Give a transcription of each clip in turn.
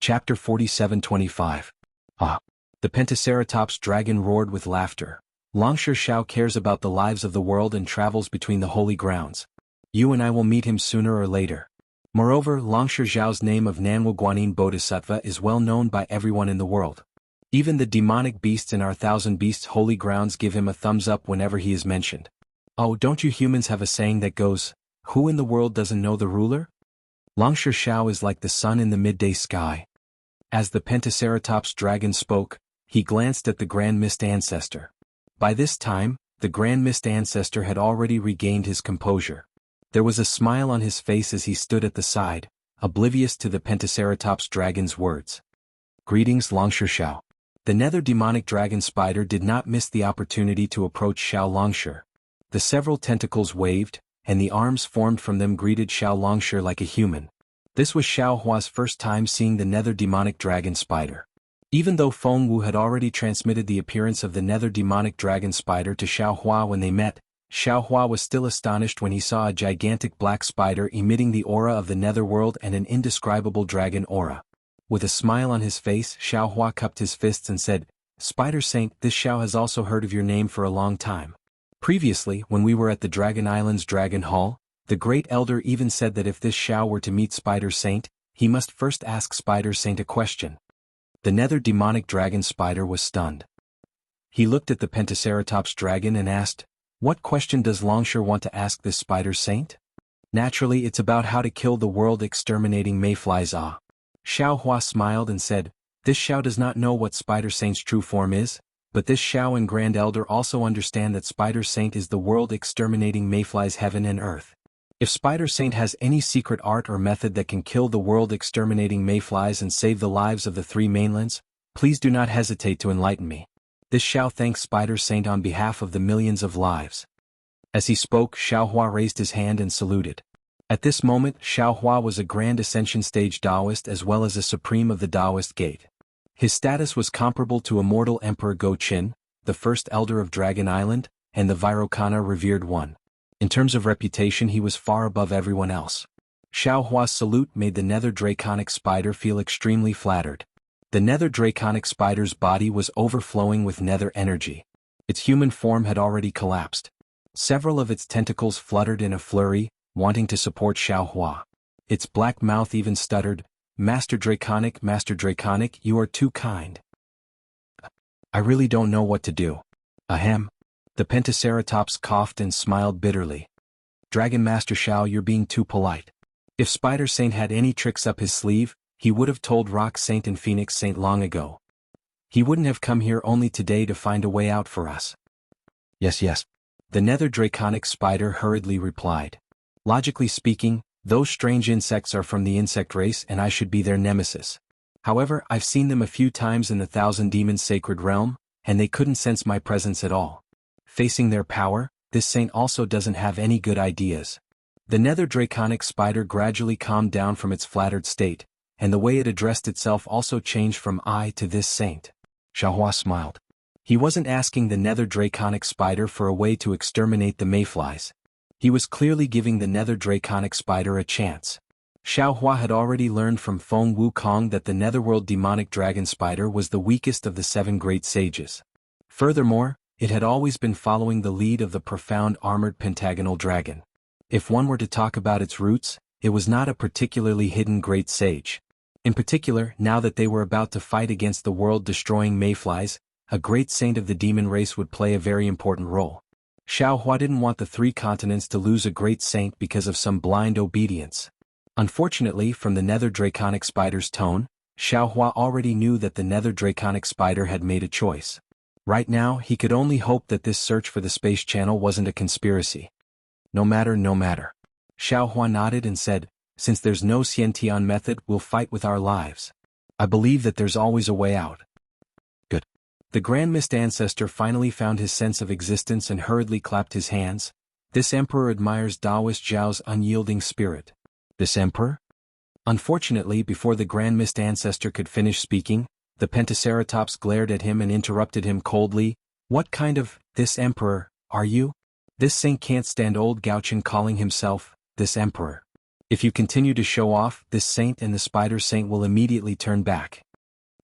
Chapter 47-25. Ah! The Pentaceratops dragon roared with laughter. Longsha Shao cares about the lives of the world and travels between the holy grounds. You and I will meet him sooner or later. Moreover, Longsha Zhao's name of Nanwu Guanyin Bodhisattva is well known by everyone in the world. Even the demonic beasts in our thousand beasts holy grounds give him a thumbs up whenever he is mentioned. Oh, don't you humans have a saying that goes, who in the world doesn't know the ruler? Longsha Shao is like the sun in the midday sky. As the Pentaceratops dragon spoke, he glanced at the Grand Mist Ancestor. By this time, the Grand Mist Ancestor had already regained his composure. There was a smile on his face as he stood at the side, oblivious to the Pentaceratops dragon's words. Greetings, Longsha Shao. The nether demonic dragon spider did not miss the opportunity to approach Shao Longsha. The several tentacles waved, and the arms formed from them greeted Shao Longsha like a human. This was Xiao Hua's first time seeing the nether demonic dragon spider. Even though Feng Wu had already transmitted the appearance of the nether demonic dragon spider to Xiao Hua when they met, Xiao Hua was still astonished when he saw a gigantic black spider emitting the aura of the netherworld and an indescribable dragon aura. With a smile on his face, Xiao Hua cupped his fists and said, Spider Saint, this Xiao has also heard of your name for a long time. Previously, when we were at the Dragon Island's Dragon Hall, the Great Elder even said that if this Xiao were to meet Spider Saint, he must first ask Spider Saint a question. The nether demonic dragon spider was stunned. He looked at the Pentaceratops dragon and asked, what question does Longsha want to ask this Spider Saint? Naturally, it's about how to kill the world-exterminating mayflies. Xiao Hua smiled and said, this Xiao does not know what Spider Saint's true form is, but this Xiao and Grand Elder also understand that Spider Saint is the world-exterminating mayflies heaven and earth. If Spider Saint has any secret art or method that can kill the world-exterminating mayflies and save the lives of the three mainlands, please do not hesitate to enlighten me. This Xiao thanks Spider Saint on behalf of the millions of lives. As he spoke, Xiao Hua raised his hand and saluted. At this moment, Xiao Hua was a Grand Ascension Stage Taoist as well as a Supreme of the Taoist Gate. His status was comparable to Immortal Emperor Go Qin, the First Elder of Dragon Island, and the Virokana Revered One. In terms of reputation, he was far above everyone else. Xiao Hua's salute made the nether draconic spider feel extremely flattered. The nether draconic spider's body was overflowing with nether energy. Its human form had already collapsed. Several of its tentacles fluttered in a flurry, wanting to support Xiao Hua. Its black mouth even stuttered, Master Draconic, you are too kind. I really don't know what to do. Ahem. The Pentaceratops coughed and smiled bitterly. Dragon Master Xiao, you're being too polite. If Spider Saint had any tricks up his sleeve, he would have told Rock Saint and Phoenix Saint long ago. He wouldn't have come here only today to find a way out for us. Yes. The nether draconic spider hurriedly replied. Logically speaking, those strange insects are from the insect race and I should be their nemesis. However, I've seen them a few times in the Thousand Demons Sacred Realm, and they couldn't sense my presence at all. Facing their power, this saint also doesn't have any good ideas. The nether draconic spider gradually calmed down from its flattered state, and the way it addressed itself also changed from I to this saint. Xiao Hua smiled. He wasn't asking the nether draconic spider for a way to exterminate the mayflies. He was clearly giving the nether draconic spider a chance. Xiao Hua had already learned from Feng Wukong that the netherworld demonic dragon spider was the weakest of the 7 great sages. Furthermore, it had always been following the lead of the profound armored pentagonal dragon. If one were to talk about its roots, it was not a particularly hidden great sage. In particular, now that they were about to fight against the world-destroying mayflies, a great saint of the demon race would play a very important role. Xiao Hua didn't want the 3 continents to lose a great saint because of some blind obedience. Unfortunately, from the nether draconic spider's tone, Xiao Hua already knew that the nether draconic spider had made a choice. Right now, he could only hope that this search for the space channel wasn't a conspiracy. No matter. Xiao Hua nodded and said, since there's no Xiantian method, we'll fight with our lives. I believe that there's always a way out. Good. The Grand Mist Ancestor finally found his sense of existence and hurriedly clapped his hands. This emperor admires Taoist Zhao's unyielding spirit. This emperor? Unfortunately, before the Grand Mist Ancestor could finish speaking, the Pentaceratops glared at him and interrupted him coldly. What kind of, this emperor, are you? This saint can't stand old Gao Chen calling himself, this emperor. If you continue to show off, this saint and the spider saint will immediately turn back.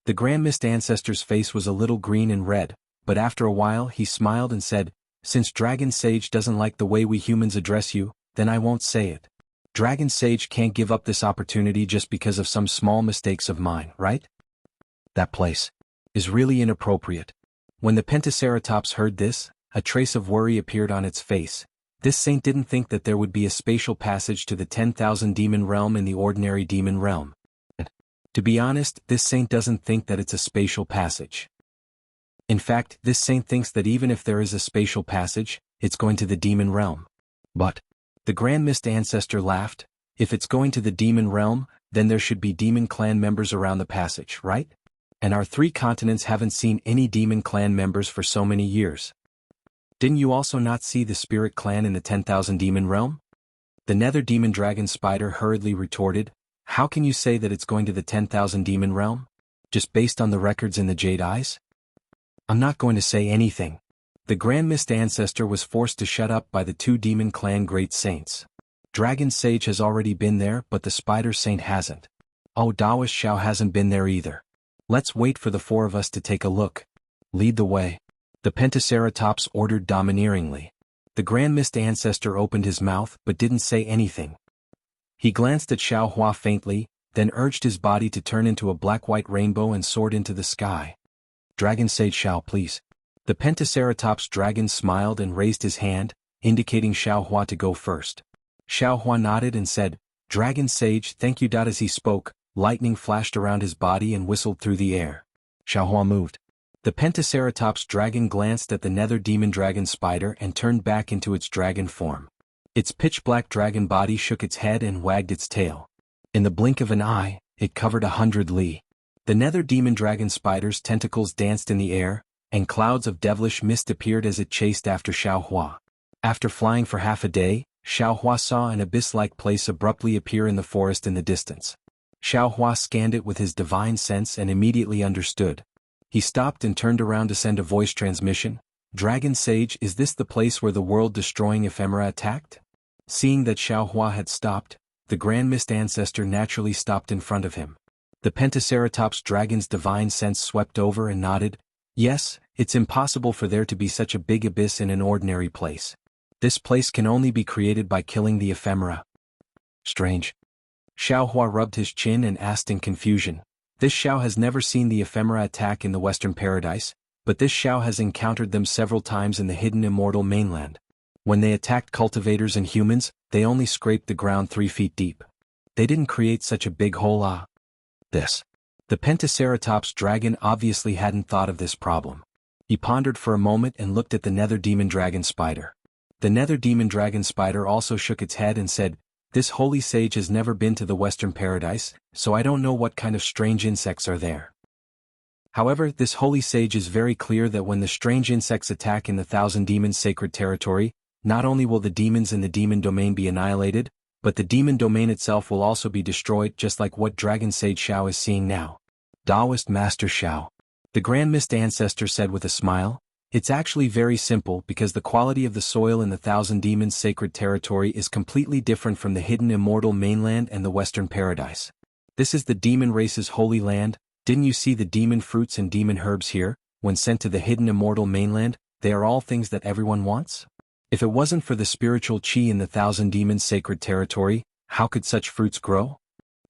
The Grand Mist Ancestor's face was a little green and red, but after a while he smiled and said, "Since Dragon Sage doesn't like the way we humans address you, then I won't say it. Dragon Sage can't give up this opportunity just because of some small mistakes of mine, right?" That place is really inappropriate. When the Pentaceratops heard this, a trace of worry appeared on its face. This saint didn't think that there would be a spatial passage to the 10,000 demon realm in the ordinary demon realm. To be honest, this saint doesn't think that it's a spatial passage. In fact, this saint thinks that even if there is a spatial passage, it's going to the demon realm. But the Grand Mist Ancestor laughed. If it's going to the demon realm, then there should be demon clan members around the passage, right? And our 3 continents haven't seen any demon clan members for so many years. Didn't you also not see the spirit clan in the 10,000 demon realm? The nether demon dragon spider hurriedly retorted, "How can you say that it's going to the 10,000 demon realm? Just based on the records in the Jade Eyes?" "I'm not going to say anything." The Grand Mist Ancestor was forced to shut up by the 2 demon clan great saints. Dragon Sage has already been there, but the spider saint hasn't. Oh, Taoist Xiao hasn't been there either. Let's wait for the 4 of us to take a look. Lead the way. The Pentaceratops ordered domineeringly. The Grand Mist Ancestor opened his mouth but didn't say anything. He glanced at Xiao Hua faintly, then urged his body to turn into a black-white rainbow and soared into the sky. "Dragon Sage Xiao, please." The Pentaceratops dragon smiled and raised his hand, indicating Xiao Hua to go first. Xiao Hua nodded and said, "Dragon Sage, thank you." As he spoke, lightning flashed around his body and whistled through the air. Xiao Hua moved. The Pentaceratops dragon glanced at the nether demon dragon spider and turned back into its dragon form. Its pitch-black dragon body shook its head and wagged its tail. In the blink of an eye, it covered 100 li. The nether demon dragon spider's tentacles danced in the air, and clouds of devilish mist appeared as it chased after Xiao Hua. After flying for half a day, Xiao Hua saw an abyss-like place abruptly appear in the forest in the distance. Xiao Hua scanned it with his divine sense and immediately understood. He stopped and turned around to send a voice transmission. "Dragon Sage, is this the place where the world-destroying ephemera attacked?" Seeing that Xiao Hua had stopped, the Grand Mist Ancestor naturally stopped in front of him. The Pentaceratops dragon's divine sense swept over and nodded. "Yes, it's impossible for there to be such a big abyss in an ordinary place. This place can only be created by killing the ephemera." "Strange." Xiao Hua rubbed his chin and asked in confusion. This Xiao has never seen the ephemera attack in the Western Paradise, but this Xiao has encountered them several times in the hidden immortal mainland. When they attacked cultivators and humans, they only scraped the ground 3 feet deep. They didn't create such a big hole. This. The Pentaceratops dragon obviously hadn't thought of this problem. He pondered for a moment and looked at the nether demon dragon spider. The nether demon dragon spider also shook its head and said, "This holy sage has never been to the Western Paradise, so I don't know what kind of strange insects are there. However, this holy sage is very clear that when the strange insects attack in the 1,000 demons' sacred territory, not only will the demons in the demon domain be annihilated, but the demon domain itself will also be destroyed, just like what Dragon Sage Xiao is seeing now." "Taoist Master Xiao," the Grand Mist Ancestor said with a smile, "it's actually very simple because the quality of the soil in the 1,000 demons' sacred territory is completely different from the hidden immortal mainland and the Western Paradise. This is the demon race's holy land. Didn't you see the demon fruits and demon herbs here? When sent to the hidden immortal mainland, they are all things that everyone wants? If it wasn't for the spiritual chi in the 1,000 demons' sacred territory, how could such fruits grow?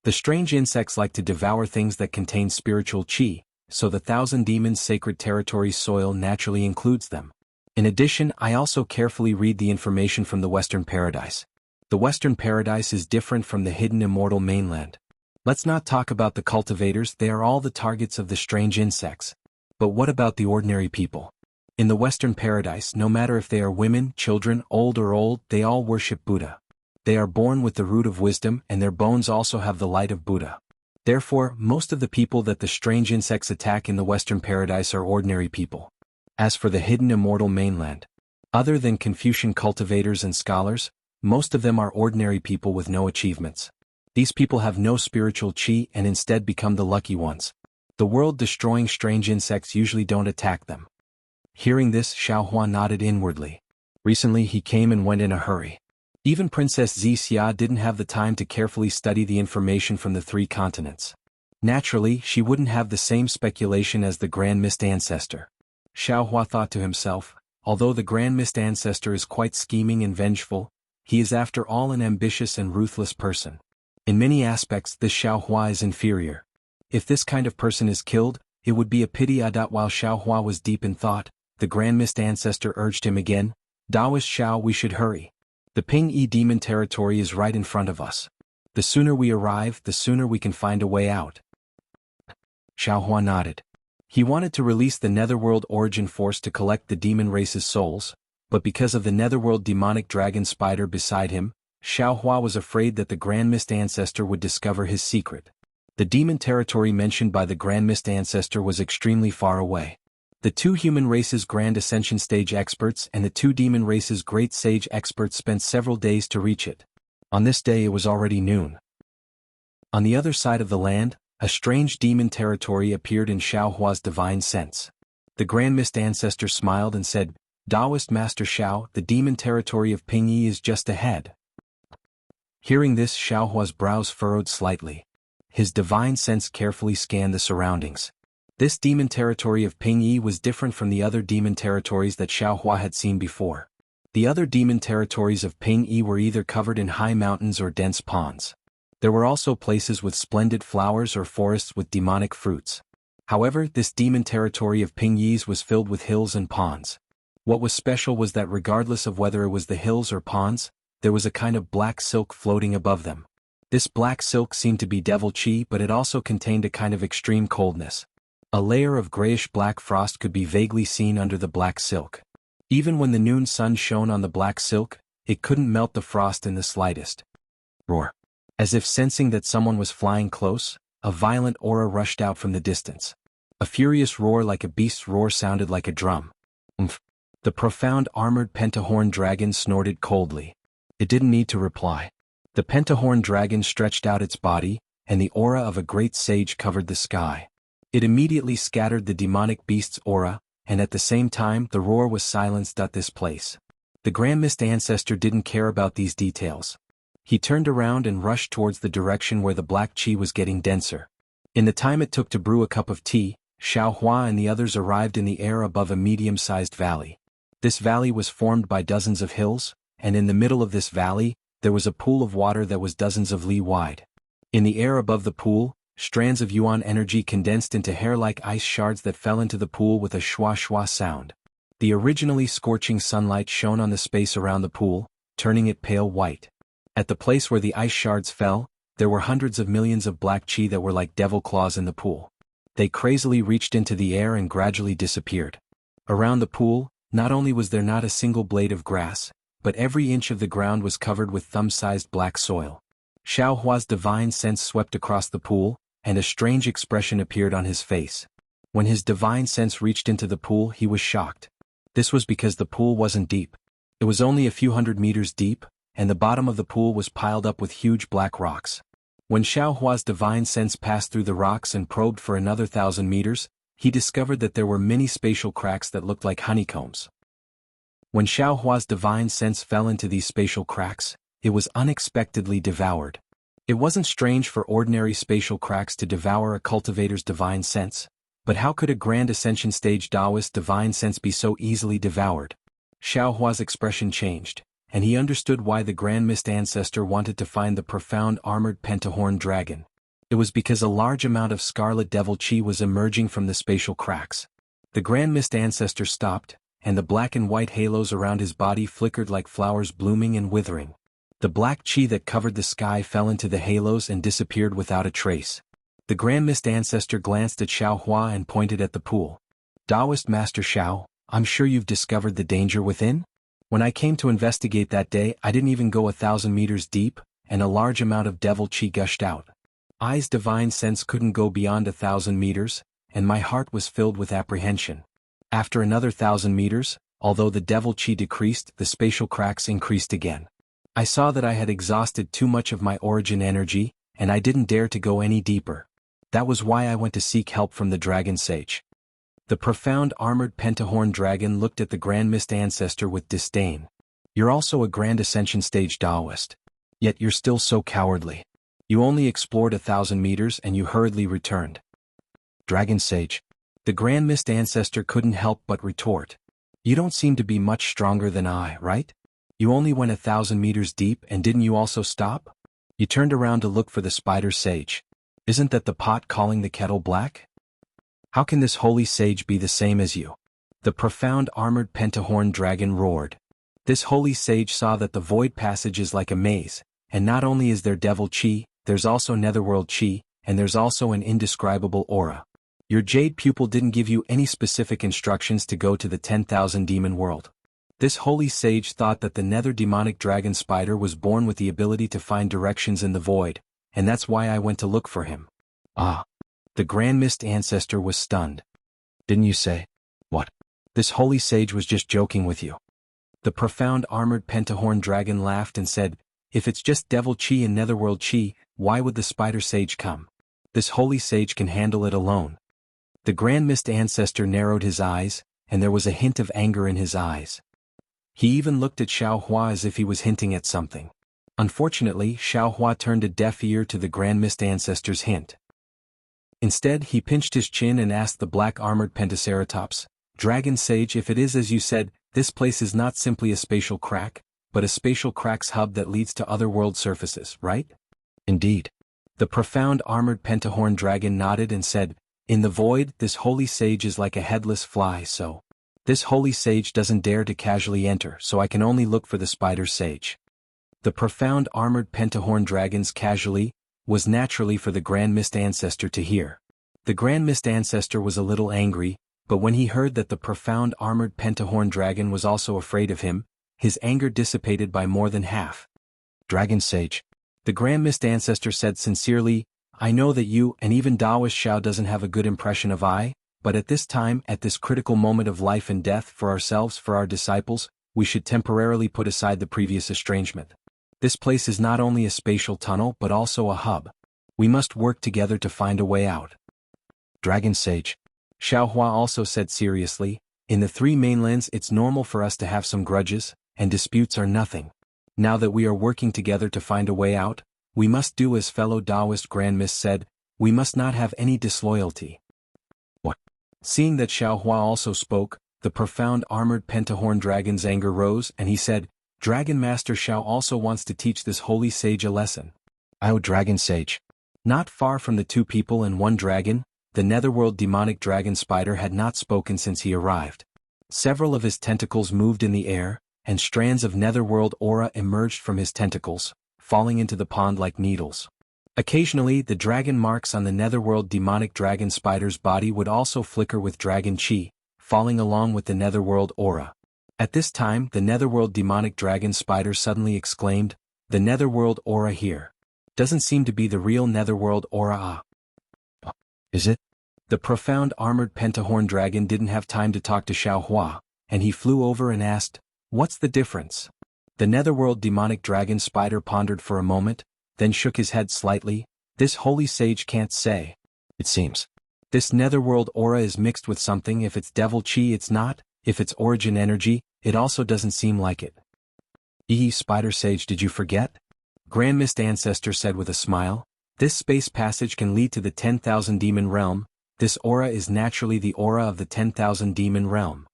The strange insects like to devour things that contain spiritual chi, so the 1,000 demons' sacred territory soil naturally includes them. In addition, I also carefully read the information from the Western Paradise. The Western Paradise is different from the hidden immortal mainland. Let's not talk about the cultivators, they are all the targets of the strange insects. But what about the ordinary people? In the Western Paradise, no matter if they are women, children, old, they all worship Buddha. They are born with the root of wisdom and their bones also have the light of Buddha. Therefore, most of the people that the strange insects attack in the Western Paradise are ordinary people. As for the hidden immortal mainland, other than Confucian cultivators and scholars, most of them are ordinary people with no achievements. These people have no spiritual chi and instead become the lucky ones. The world-destroying strange insects usually don't attack them. Hearing this, Xiao Hua nodded inwardly. Recently he came and went in a hurry. Even Princess Wuxia didn't have the time to carefully study the information from the three continents. Naturally, she wouldn't have the same speculation as the Grand Mist Ancestor. Xiaohua thought to himself, although the Grand Mist Ancestor is quite scheming and vengeful, he is after all an ambitious and ruthless person. In many aspects this Xiaohua is inferior. If this kind of person is killed, it would be a pity. While Xiaohua was deep in thought, the Grand Mist Ancestor urged him again, Daoist Xiao, we should hurry. The Ping-Yi demon territory is right in front of us. The sooner we arrive, the sooner we can find a way out. Xiaohua nodded. He wanted to release the Netherworld Origin Force to collect the demon race's souls, but because of the Netherworld demonic dragon spider beside him, Xiaohua was afraid that the Grand Mist Ancestor would discover his secret. The demon territory mentioned by the Grand Mist Ancestor was extremely far away. The two human races' Grand Ascension Stage experts and the two demon races' Great Sage experts spent several days to reach it. On this day it was already noon. On the other side of the land, a strange demon territory appeared in Xiaohua's divine sense. The Grand Mist Ancestor smiled and said, Daoist Master Xiao, the demon territory of Ping-Yi is just ahead. Hearing this, Xiaohua's brows furrowed slightly. His divine sense carefully scanned the surroundings. This demon territory of Ping-Yi was different from the other demon territories that Xiaohua had seen before. The other demon territories of Ping-Yi were either covered in high mountains or dense ponds. There were also places with splendid flowers or forests with demonic fruits. However, this demon territory of Ping-Yi's was filled with hills and ponds. What was special was that regardless of whether it was the hills or ponds, there was a kind of black silk floating above them. This black silk seemed to be devil chi, but it also contained a kind of extreme coldness. A layer of grayish-black frost could be vaguely seen under the black silk. Even when the noon sun shone on the black silk, it couldn't melt the frost in the slightest. Roar. As if sensing that someone was flying close, a violent aura rushed out from the distance. A furious roar like a beast's roar sounded like a drum. Umph. The profound armored pentahorn dragon snorted coldly. It didn't need to reply. The pentahorn dragon stretched out its body, and the aura of a great sage covered the sky. It immediately scattered the demonic beast's aura, and at the same time the roar was silenced at this place. The Grand Mist Ancestor didn't care about these details. He turned around and rushed towards the direction where the black chi was getting denser. In the time it took to brew a cup of tea, Xiaohua and the others arrived in the air above a medium-sized valley. This valley was formed by dozens of hills, and in the middle of this valley, there was a pool of water that was dozens of li wide. In the air above the pool, strands of yuan energy condensed into hair-like ice shards that fell into the pool with a shwa-shwa sound. The originally scorching sunlight shone on the space around the pool, turning it pale white. At the place where the ice shards fell, there were hundreds of millions of black chi that were like devil claws in the pool. They crazily reached into the air and gradually disappeared. Around the pool, not only was there not a single blade of grass, but every inch of the ground was covered with thumb-sized black soil. Xiaohua's divine sense swept across the pool, and a strange expression appeared on his face. When his divine sense reached into the pool, he was shocked. This was because the pool wasn't deep. It was only a few hundred meters deep, and the bottom of the pool was piled up with huge black rocks. When Xiaohua's divine sense passed through the rocks and probed for another 1,000 meters, he discovered that there were many spatial cracks that looked like honeycombs. When Xiaohua's divine sense fell into these spatial cracks, it was unexpectedly devoured. It wasn't strange for ordinary spatial cracks to devour a cultivator's divine sense, but how could a Grand Ascension Stage Daoist divine sense be so easily devoured? Xiaohua's expression changed, and he understood why the Grand Mist Ancestor wanted to find the profound armored pentahorn dragon. It was because a large amount of scarlet devil chi was emerging from the spatial cracks. The Grand Mist Ancestor stopped, and the black and white halos around his body flickered like flowers blooming and withering. The black chi that covered the sky fell into the halos and disappeared without a trace. The Grand Mist Ancestor glanced at Xiaohua and pointed at the pool. Daoist Master Xiao, I'm sure you've discovered the danger within? When I came to investigate that day, I didn't even go 1,000 meters deep, and a large amount of devil chi gushed out. I's divine sense couldn't go beyond 1,000 meters, and my heart was filled with apprehension. After another 1,000 meters, although the devil chi decreased, the spatial cracks increased again. I saw that I had exhausted too much of my origin energy, and I didn't dare to go any deeper. That was why I went to seek help from the Dragon Sage. The profound armored pentahorn dragon looked at the Grand Mist Ancestor with disdain. You're also a Grand Ascension Stage Taoist. Yet you're still so cowardly. You only explored 1,000 meters and you hurriedly returned. Dragon Sage. The Grand Mist Ancestor couldn't help but retort. You don't seem to be much stronger than I, right? You only went 1,000 meters deep and didn't you also stop? You turned around to look for the Spider Sage. Isn't that the pot calling the kettle black? How can this holy sage be the same as you? The profound armored pentahorn dragon roared. This holy sage saw that the void passage is like a maze, and not only is there devil chi, there's also netherworld chi, and there's also an indescribable aura. Your jade pupil didn't give you any specific instructions to go to the 10,000 demon world. This holy sage thought that the nether demonic dragon spider was born with the ability to find directions in the void, and that's why I went to look for him. Ah. The Grand Mist Ancestor was stunned. Didn't you say? What? This holy sage was just joking with you. The profound armored pentahorn dragon laughed and said, if it's just devil chi and netherworld chi, why would the spider sage come? This holy sage can handle it alone. The Grand Mist Ancestor narrowed his eyes, and there was a hint of anger in his eyes. He even looked at Xiao Hua as if he was hinting at something. Unfortunately, Xiao Hua turned a deaf ear to the Grand Mist Ancestor's hint. Instead, he pinched his chin and asked the black-armored Pentaceratops, Dragon Sage, if it is as you said, this place is not simply a spatial crack, but a spatial cracks hub that leads to other world surfaces, right? Indeed. The profound armored pentahorn dragon nodded and said, in the void, this holy sage is like a headless fly, so this holy sage doesn't dare to casually enter, so I can only look for the spider sage. The profound armored pentahorn dragon's casually was naturally for the Grand Mist Ancestor to hear. The Grand Mist Ancestor was a little angry, but when he heard that the profound armored pentahorn dragon was also afraid of him, his anger dissipated by more than half. Dragon Sage. The Grand Mist Ancestor said sincerely, I know that you and even Daoist Xiao doesn't have a good impression of I, but at this time, at this critical moment of life and death for ourselves, for our disciples, we should temporarily put aside the previous estrangement. This place is not only a spatial tunnel but also a hub. We must work together to find a way out. Dragon Sage. Xiao Hua also said seriously, in the three mainlands it's normal for us to have some grudges, and disputes are nothing. Now that we are working together to find a way out, we must do as fellow Taoist Grand Mist said, we must not have any disloyalty. What? Seeing that Xiao Hua also spoke, the profound armored pentahorn dragon's anger rose and he said, Dragon Master Xiao also wants to teach this holy sage a lesson. O Dragon Sage. Not far from the two people and one dragon, the netherworld demonic dragon spider had not spoken since he arrived. Several of his tentacles moved in the air, and strands of netherworld aura emerged from his tentacles, falling into the pond like needles. Occasionally, the dragon marks on the netherworld demonic dragon spider's body would also flicker with dragon chi, falling along with the netherworld aura. At this time, the netherworld demonic dragon spider suddenly exclaimed, the netherworld aura here. Doesn't seem to be the real netherworld aura. Is it? The profound armored pentahorn dragon didn't have time to talk to Xiao Hua, and he flew over and asked, what's the difference? The netherworld demonic dragon spider pondered for a moment, then shook his head slightly, this holy sage can't say. It seems. This netherworld aura is mixed with something, if it's devil chi it's not, if it's origin energy, it also doesn't seem like it. Spider Sage, did you forget? Grand Mist Ancestor said with a smile, this space passage can lead to the 10,000 demon realm, this aura is naturally the aura of the 10,000 demon realm.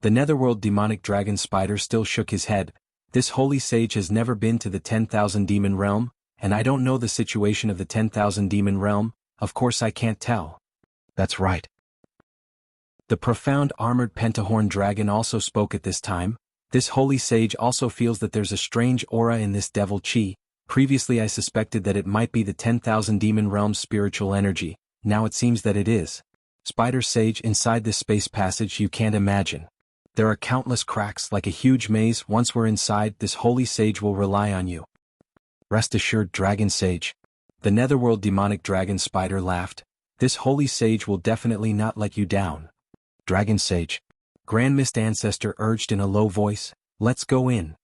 The netherworld demonic dragon spider still shook his head, this holy sage has never been to the 10,000 demon realm, and I don't know the situation of the 10,000 demon realm, of course I can't tell. That's right. The profound armored pentahorn dragon also spoke at this time, this holy sage also feels that there's a strange aura in this devil chi, previously I suspected that it might be the 10,000 demon realm's spiritual energy, now it seems that it is. Spider Sage, inside this space passage you can't imagine. There are countless cracks like a huge maze. Once we're inside, this holy sage will rely on you. Rest assured, Dragon Sage. The netherworld demonic dragon spider laughed, this holy sage will definitely not let you down. Dragon Sage. Grand Mist Ancestor urged in a low voice, let's go in.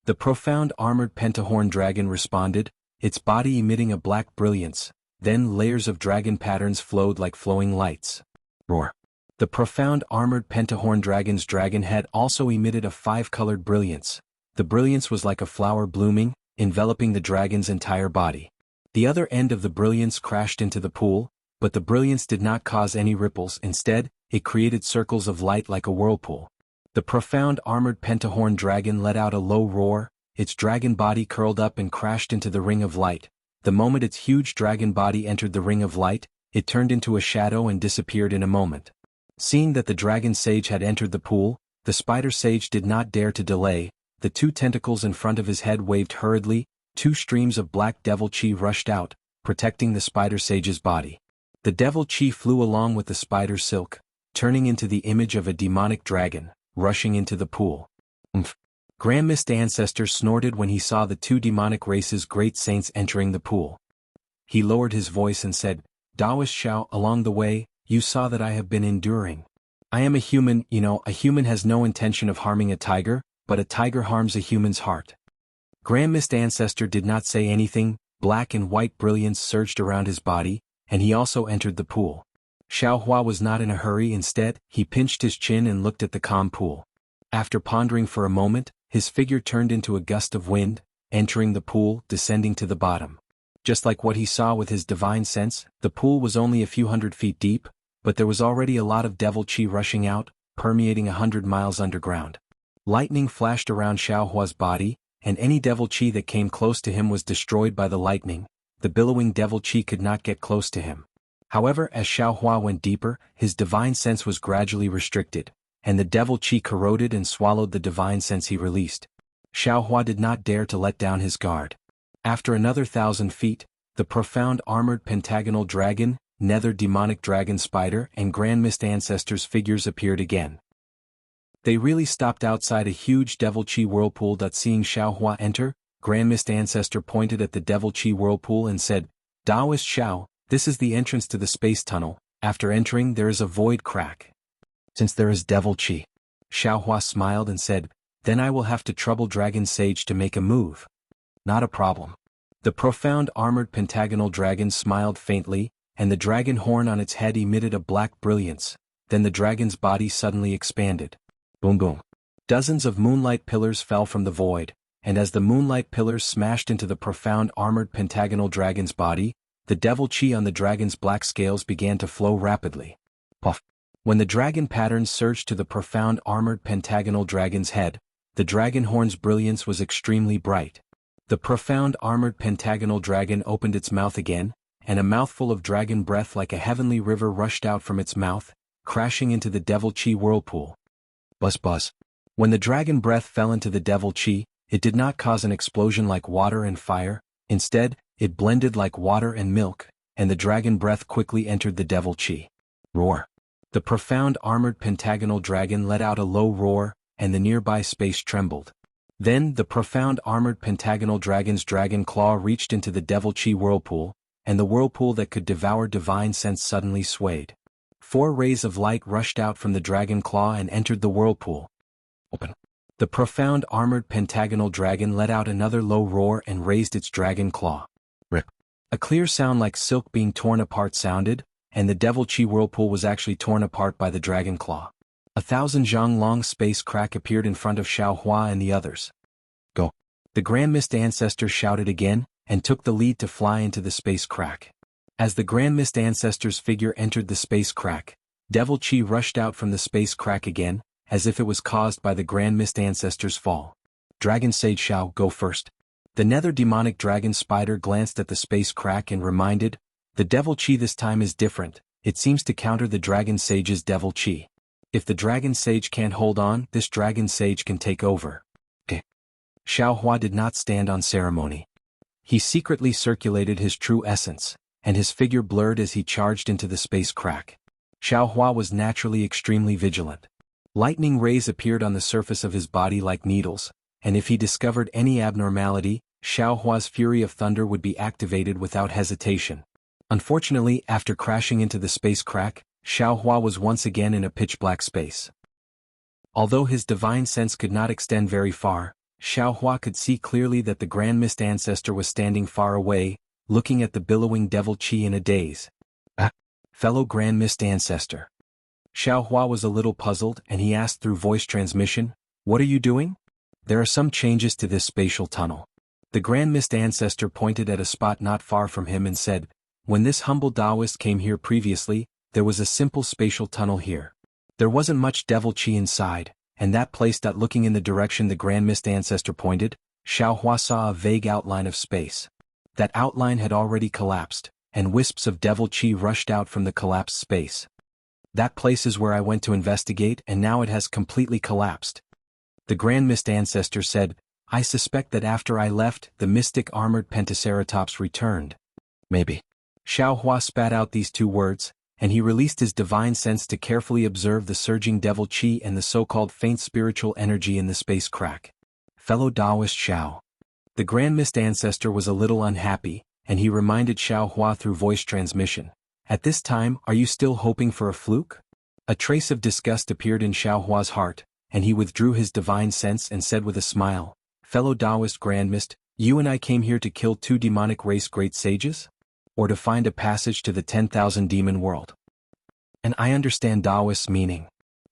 The profound armored pentahorn dragon responded, its body emitting a black brilliance, then layers of dragon patterns flowed like flowing lights. Roar. The profound armored pentahorn dragon's dragon head also emitted a 5-colored brilliance. The brilliance was like a flower blooming, enveloping the dragon's entire body. The other end of the brilliance crashed into the pool, but the brilliance did not cause any ripples. Instead, it created circles of light like a whirlpool. The profound armored pentahorn dragon let out a low roar, its dragon body curled up and crashed into the ring of light. The moment its huge dragon body entered the ring of light, it turned into a shadow and disappeared in a moment. Seeing that the dragon sage had entered the pool, the spider sage did not dare to delay. The 2 tentacles in front of his head waved hurriedly, 2 streams of black devil chi rushed out, protecting the spider sage's body. The devil chi flew along with the spider silk, turning into the image of a demonic dragon, rushing into the pool. Grand Mist Ancestor snorted when he saw the 2 demonic races' great saints entering the pool. He lowered his voice and said, "Daoist Shao, along the way, you saw that I have been enduring. I am a human, a human has no intention of harming a tiger, but a tiger harms a human's heart." Grand Mist Ancestor did not say anything. Black and white brilliance surged around his body, and he also entered the pool. Xiao Hua was not in a hurry. Instead, he pinched his chin and looked at the calm pool. After pondering for a moment, his figure turned into a gust of wind, entering the pool, descending to the bottom. Just like what he saw with his divine sense, the pool was only a few hundred feet deep, but there was already a lot of devil chi rushing out, permeating 100 miles underground. Lightning flashed around Xiao Hua's body, and any devil chi that came close to him was destroyed by the lightning. The billowing devil chi could not get close to him. However, as Xiao Hua went deeper, his divine sense was gradually restricted, and the devil chi corroded and swallowed the divine sense he released. Xiao Hua did not dare to let down his guard. After another 1,000 feet, the profound armored pentagonal dragon, nether demonic dragon spider, and Grand Mist Ancestor's figures appeared again. They really stopped outside a huge devil chi whirlpool. Seeing Xiao Hua enter, Grand Mist Ancestor pointed at the devil chi whirlpool and said, "Daoist Xiao, this is the entrance to the space tunnel. After entering there is a void crack. Since there is devil chi." Xiao Hua smiled and said, "Then I will have to trouble Dragon Sage to make a move." "Not a problem." The profound armored pentagonal dragon smiled faintly, and the dragon horn on its head emitted a black brilliance. Then the dragon's body suddenly expanded. Boom boom. Dozens of moonlight pillars fell from the void, and as the moonlight pillars smashed into the profound armored pentagonal dragon's body, the devil chi on the dragon's black scales began to flow rapidly. Puff. When the dragon patterns surged to the profound armored pentagonal dragon's head, the dragon horn's brilliance was extremely bright. The profound armored pentagonal dragon opened its mouth again, and a mouthful of dragon breath like a heavenly river rushed out from its mouth, crashing into the devil chi whirlpool. Buzz buzz. When the dragon breath fell into the devil chi, it did not cause an explosion like water and fire. Instead, it blended like water and milk, and the dragon breath quickly entered the devil chi. Roar. The profound armored pentagonal dragon let out a low roar, and the nearby space trembled. Then the profound armored pentagonal dragon's dragon claw reached into the devil chi whirlpool, and the whirlpool that could devour divine sense suddenly swayed. 4 rays of light rushed out from the dragon claw and entered the whirlpool. Open. The profound armored pentagonal dragon let out another low roar and raised its dragon claw. Rip. A clear sound like silk being torn apart sounded, and the devil chi whirlpool was actually torn apart by the dragon claw. 1,000 zhang long space crack appeared in front of Xiao Hua and the others. Go. The Grand Mist Ancestor shouted again, and took the lead to fly into the space crack. As the Grand Mist Ancestor's figure entered the space crack, devil chi rushed out from the space crack again, as if it was caused by the Grand Mist Ancestor's fall. Dragon Sage Xiao, go first. The nether demonic dragon spider glanced at the space crack and reminded, the devil chi this time is different, it seems to counter the dragon sage's devil chi. If the dragon sage can't hold on, this dragon sage can take over. Okay. Xiao Hua did not stand on ceremony. He secretly circulated his true essence, and his figure blurred as he charged into the space crack. Xiao Hua was naturally extremely vigilant. Lightning rays appeared on the surface of his body like needles, and if he discovered any abnormality, Xiao Hua's fury of thunder would be activated without hesitation. Unfortunately, after crashing into the space crack, Xiao Hua was once again in a pitch-black space. Although his divine sense could not extend very far, Xiao Hua could see clearly that the Grand Mist Ancestor was standing far away, looking at the billowing devil chi in a daze. Fellow Grand Mist Ancestor. Xiao Hua was a little puzzled and he asked through voice transmission, "What are you doing?" "There are some changes to this spatial tunnel." The Grand Mist Ancestor pointed at a spot not far from him and said, "When this humble Taoist came here previously, there was a simple spatial tunnel here. There wasn't much devil chi inside, and that place. Looking in the direction the Grand Mist Ancestor pointed, Xiao Hua saw a vague outline of space. That outline had already collapsed, and wisps of devil chi rushed out from the collapsed space. That place is where I went to investigate, and now it has completely collapsed." The Grand Mist Ancestor said, "I suspect that after I left, the mystic armored Pentaceratops returned." "Maybe." Xiao Hua spat out these two words, and he released his divine sense to carefully observe the surging devil chi and the so-called faint spiritual energy in the space crack. "Fellow Taoist Xiao." The Grand Mist Ancestor was a little unhappy, and he reminded Xiao Hua through voice transmission, "At this time, are you still hoping for a fluke?" A trace of disgust appeared in Xiao Hua's heart, and he withdrew his divine sense and said with a smile, "Fellow Taoist Grand Mist, you and I came here to kill 2 demonic race great sages? Or to find a passage to the 10,000 demon world?" "And I understand Taoist's meaning."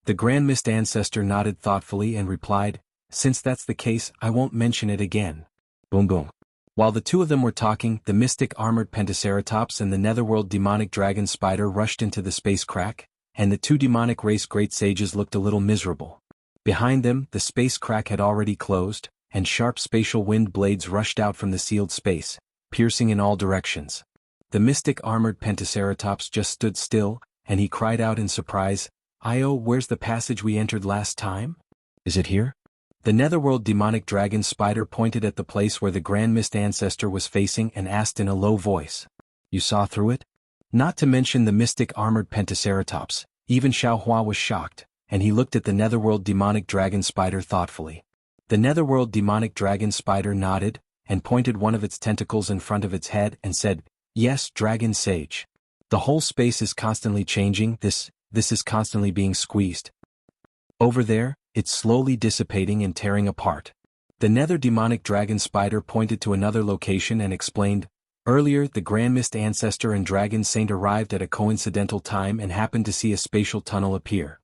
The Grand Mist Ancestor nodded thoughtfully and replied, "Since that's the case, I won't mention it again." Boom boom. While the two of them were talking, the mystic armored Pentaceratops and the netherworld demonic dragon spider rushed into the space crack, and the 2 demonic race great sages looked a little miserable. Behind them, the space crack had already closed, and sharp spatial wind blades rushed out from the sealed space, piercing in all directions. The mystic armored Pentaceratops just stood still, and he cried out in surprise, "Io, where's the passage we entered last time? Is it here?" The netherworld demonic dragon spider pointed at the place where the Grand Mist Ancestor was facing and asked in a low voice, "You saw through it?" Not to mention the mystic armored Pentaceratops, even Xiao Hua was shocked, and he looked at the netherworld demonic dragon spider thoughtfully. The netherworld demonic dragon spider nodded, and pointed one of its tentacles in front of its head and said, "Yes, Dragon Sage. The whole space is constantly changing, this is constantly being squeezed. Over there, it's slowly dissipating and tearing apart." The nether demonic dragon spider pointed to another location and explained, "Earlier the Grand Mist Ancestor and Dragon Saint arrived at a coincidental time and happened to see a spatial tunnel appear.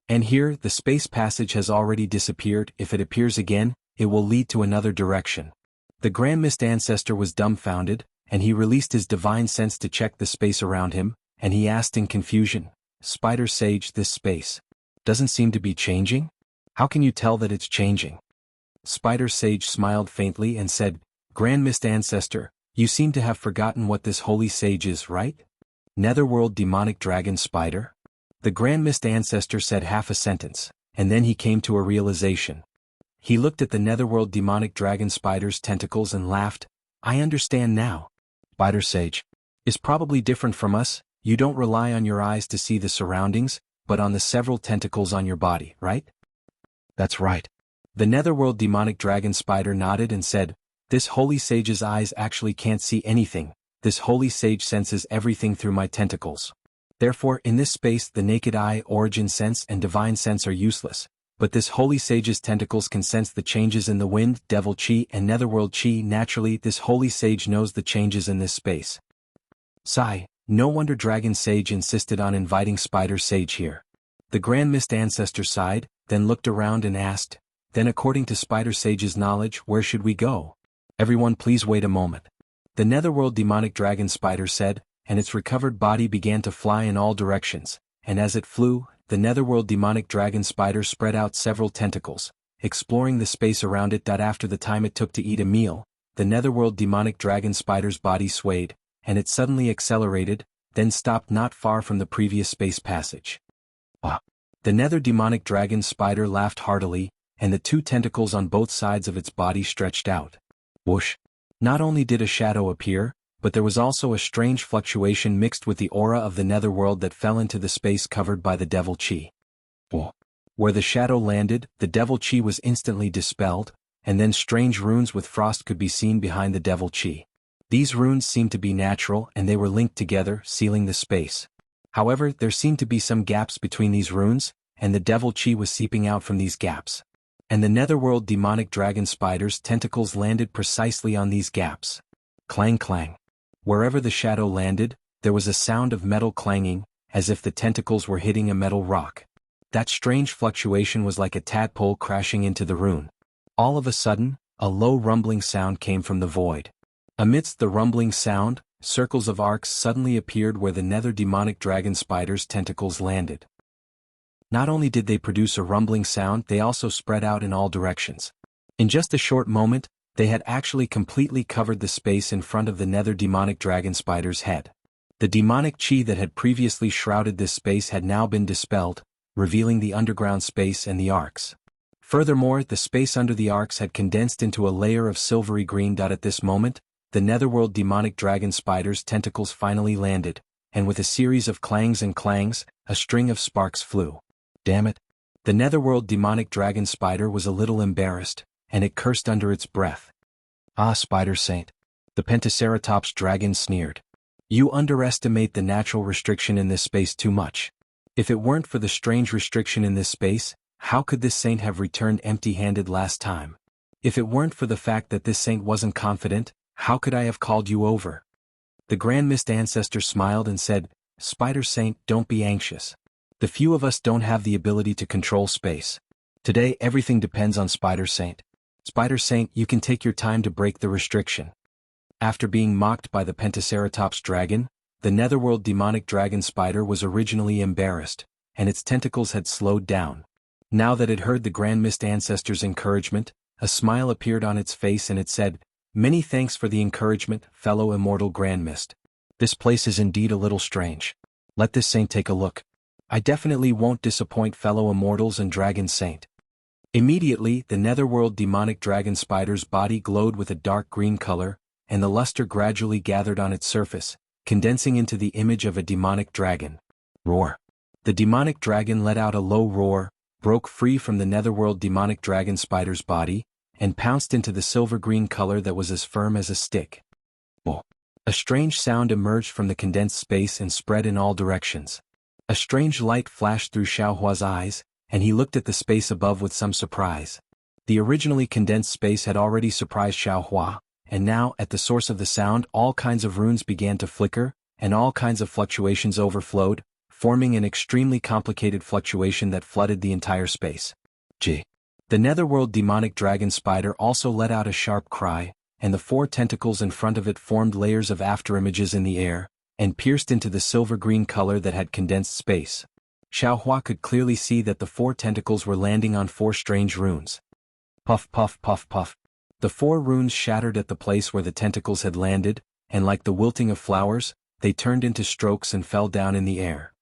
And here, the space passage has already disappeared. If it appears again, it will lead to another direction." The Grand Mist Ancestor was dumbfounded, and he released his divine sense to check the space around him, and he asked in confusion, "Spider Sage, this space doesn't seem to be changing? How can you tell that it's changing?" Spider Sage smiled faintly and said, "Grand Mist Ancestor, you seem to have forgotten what this holy sage is, right?" "Netherworld demonic dragon spider?" The Grand Mist Ancestor said half a sentence, and then he came to a realization. He looked at the netherworld demonic dragon spider's tentacles and laughed, "I understand now. Spider Sage is probably different from us. You don't rely on your eyes to see the surroundings, but on the several tentacles on your body, right?" "That's right." The netherworld demonic dragon spider nodded and said, "This holy sage's eyes actually can't see anything. This holy sage senses everything through my tentacles. Therefore, in this space the naked eye, origin sense and divine sense are useless, but this holy sage's tentacles can sense the changes in the wind, devil chi and netherworld chi. Naturally, this holy sage knows the changes in this space." Sigh. No wonder Dragon Sage insisted on inviting Spider Sage here. The Grand Mist Ancestor sighed, then looked around and asked, "Then according to Spider Sage's knowledge, where should we go?" "Everyone please wait a moment." The netherworld demonic dragon spider said, and its recovered body began to fly in all directions, and as it flew, the netherworld demonic dragon spider spread out several tentacles, exploring the space around it. After the time it took to eat a meal, the netherworld demonic dragon spider's body swayed, and it suddenly accelerated, then stopped not far from the previous space passage. Ah! The nether demonic dragon spider laughed heartily, and the 2 tentacles on both sides of its body stretched out. Whoosh! Not only did a shadow appear, but there was also a strange fluctuation mixed with the aura of the netherworld that fell into the space covered by the devil chi. Whoa! Where the shadow landed, the devil chi was instantly dispelled, and then strange runes with frost could be seen behind the devil chi. These runes seemed to be natural and they were linked together, sealing the space. However, there seemed to be some gaps between these runes, and the devil chi was seeping out from these gaps. And the netherworld demonic dragon spider's tentacles landed precisely on these gaps. Clang clang. Wherever the shadow landed, there was a sound of metal clanging, as if the tentacles were hitting a metal rock. That strange fluctuation was like a tadpole crashing into the rune. All of a sudden, a low rumbling sound came from the void. Amidst the rumbling sound, circles of arcs suddenly appeared where the nether demonic dragon spider's tentacles landed. Not only did they produce a rumbling sound, they also spread out in all directions. In just a short moment, they had actually completely covered the space in front of the nether demonic dragon spider's head. The demonic chi that had previously shrouded this space had now been dispelled, revealing the underground space and the arcs. Furthermore, the space under the arcs had condensed into a layer of silvery green. At this moment, the netherworld demonic dragon spider's tentacles finally landed, and with a series of clangs and clangs, a string of sparks flew. Damn it! The netherworld demonic dragon spider was a little embarrassed, and it cursed under its breath. Ah, Spider Saint! The Pentaceratops dragon sneered. You underestimate the natural restriction in this space too much. If it weren't for the strange restriction in this space, how could this saint have returned empty-handed last time? If it weren't for the fact that this saint wasn't confident, how could I have called you over? The Grand Mist Ancestor smiled and said, Spider Saint, don't be anxious. The few of us don't have the ability to control space. Today everything depends on Spider Saint. Spider Saint, you can take your time to break the restriction. After being mocked by the Pentaceratops dragon, the netherworld demonic dragon spider was originally embarrassed, and its tentacles had slowed down. Now that it heard the Grand Mist Ancestor's encouragement, a smile appeared on its face and it said, Many thanks for the encouragement, fellow immortal Grand Mist. This place is indeed a little strange. Let this saint take a look. I definitely won't disappoint fellow immortals and dragon saint. Immediately, the netherworld demonic dragon spider's body glowed with a dark green color, and the luster gradually gathered on its surface, condensing into the image of a demonic dragon. Roar! The demonic dragon let out a low roar, broke free from the netherworld demonic dragon spider's body, and pounced into the silver-green color that was as firm as a stick. Oh! A strange sound emerged from the condensed space and spread in all directions. A strange light flashed through Xiaohua's eyes, and he looked at the space above with some surprise. The originally condensed space had already surprised Xiaohua, and now, at the source of the sound, all kinds of runes began to flicker, and all kinds of fluctuations overflowed, forming an extremely complicated fluctuation that flooded the entire space. Gee! The netherworld demonic dragon spider also let out a sharp cry, and the four tentacles in front of it formed layers of afterimages in the air, and pierced into the silver-green color that had condensed space. Xiaohua could clearly see that the four tentacles were landing on four strange runes. Puff puff puff puff. The four runes shattered at the place where the tentacles had landed, and like the wilting of flowers, they turned into strokes and fell down in the air.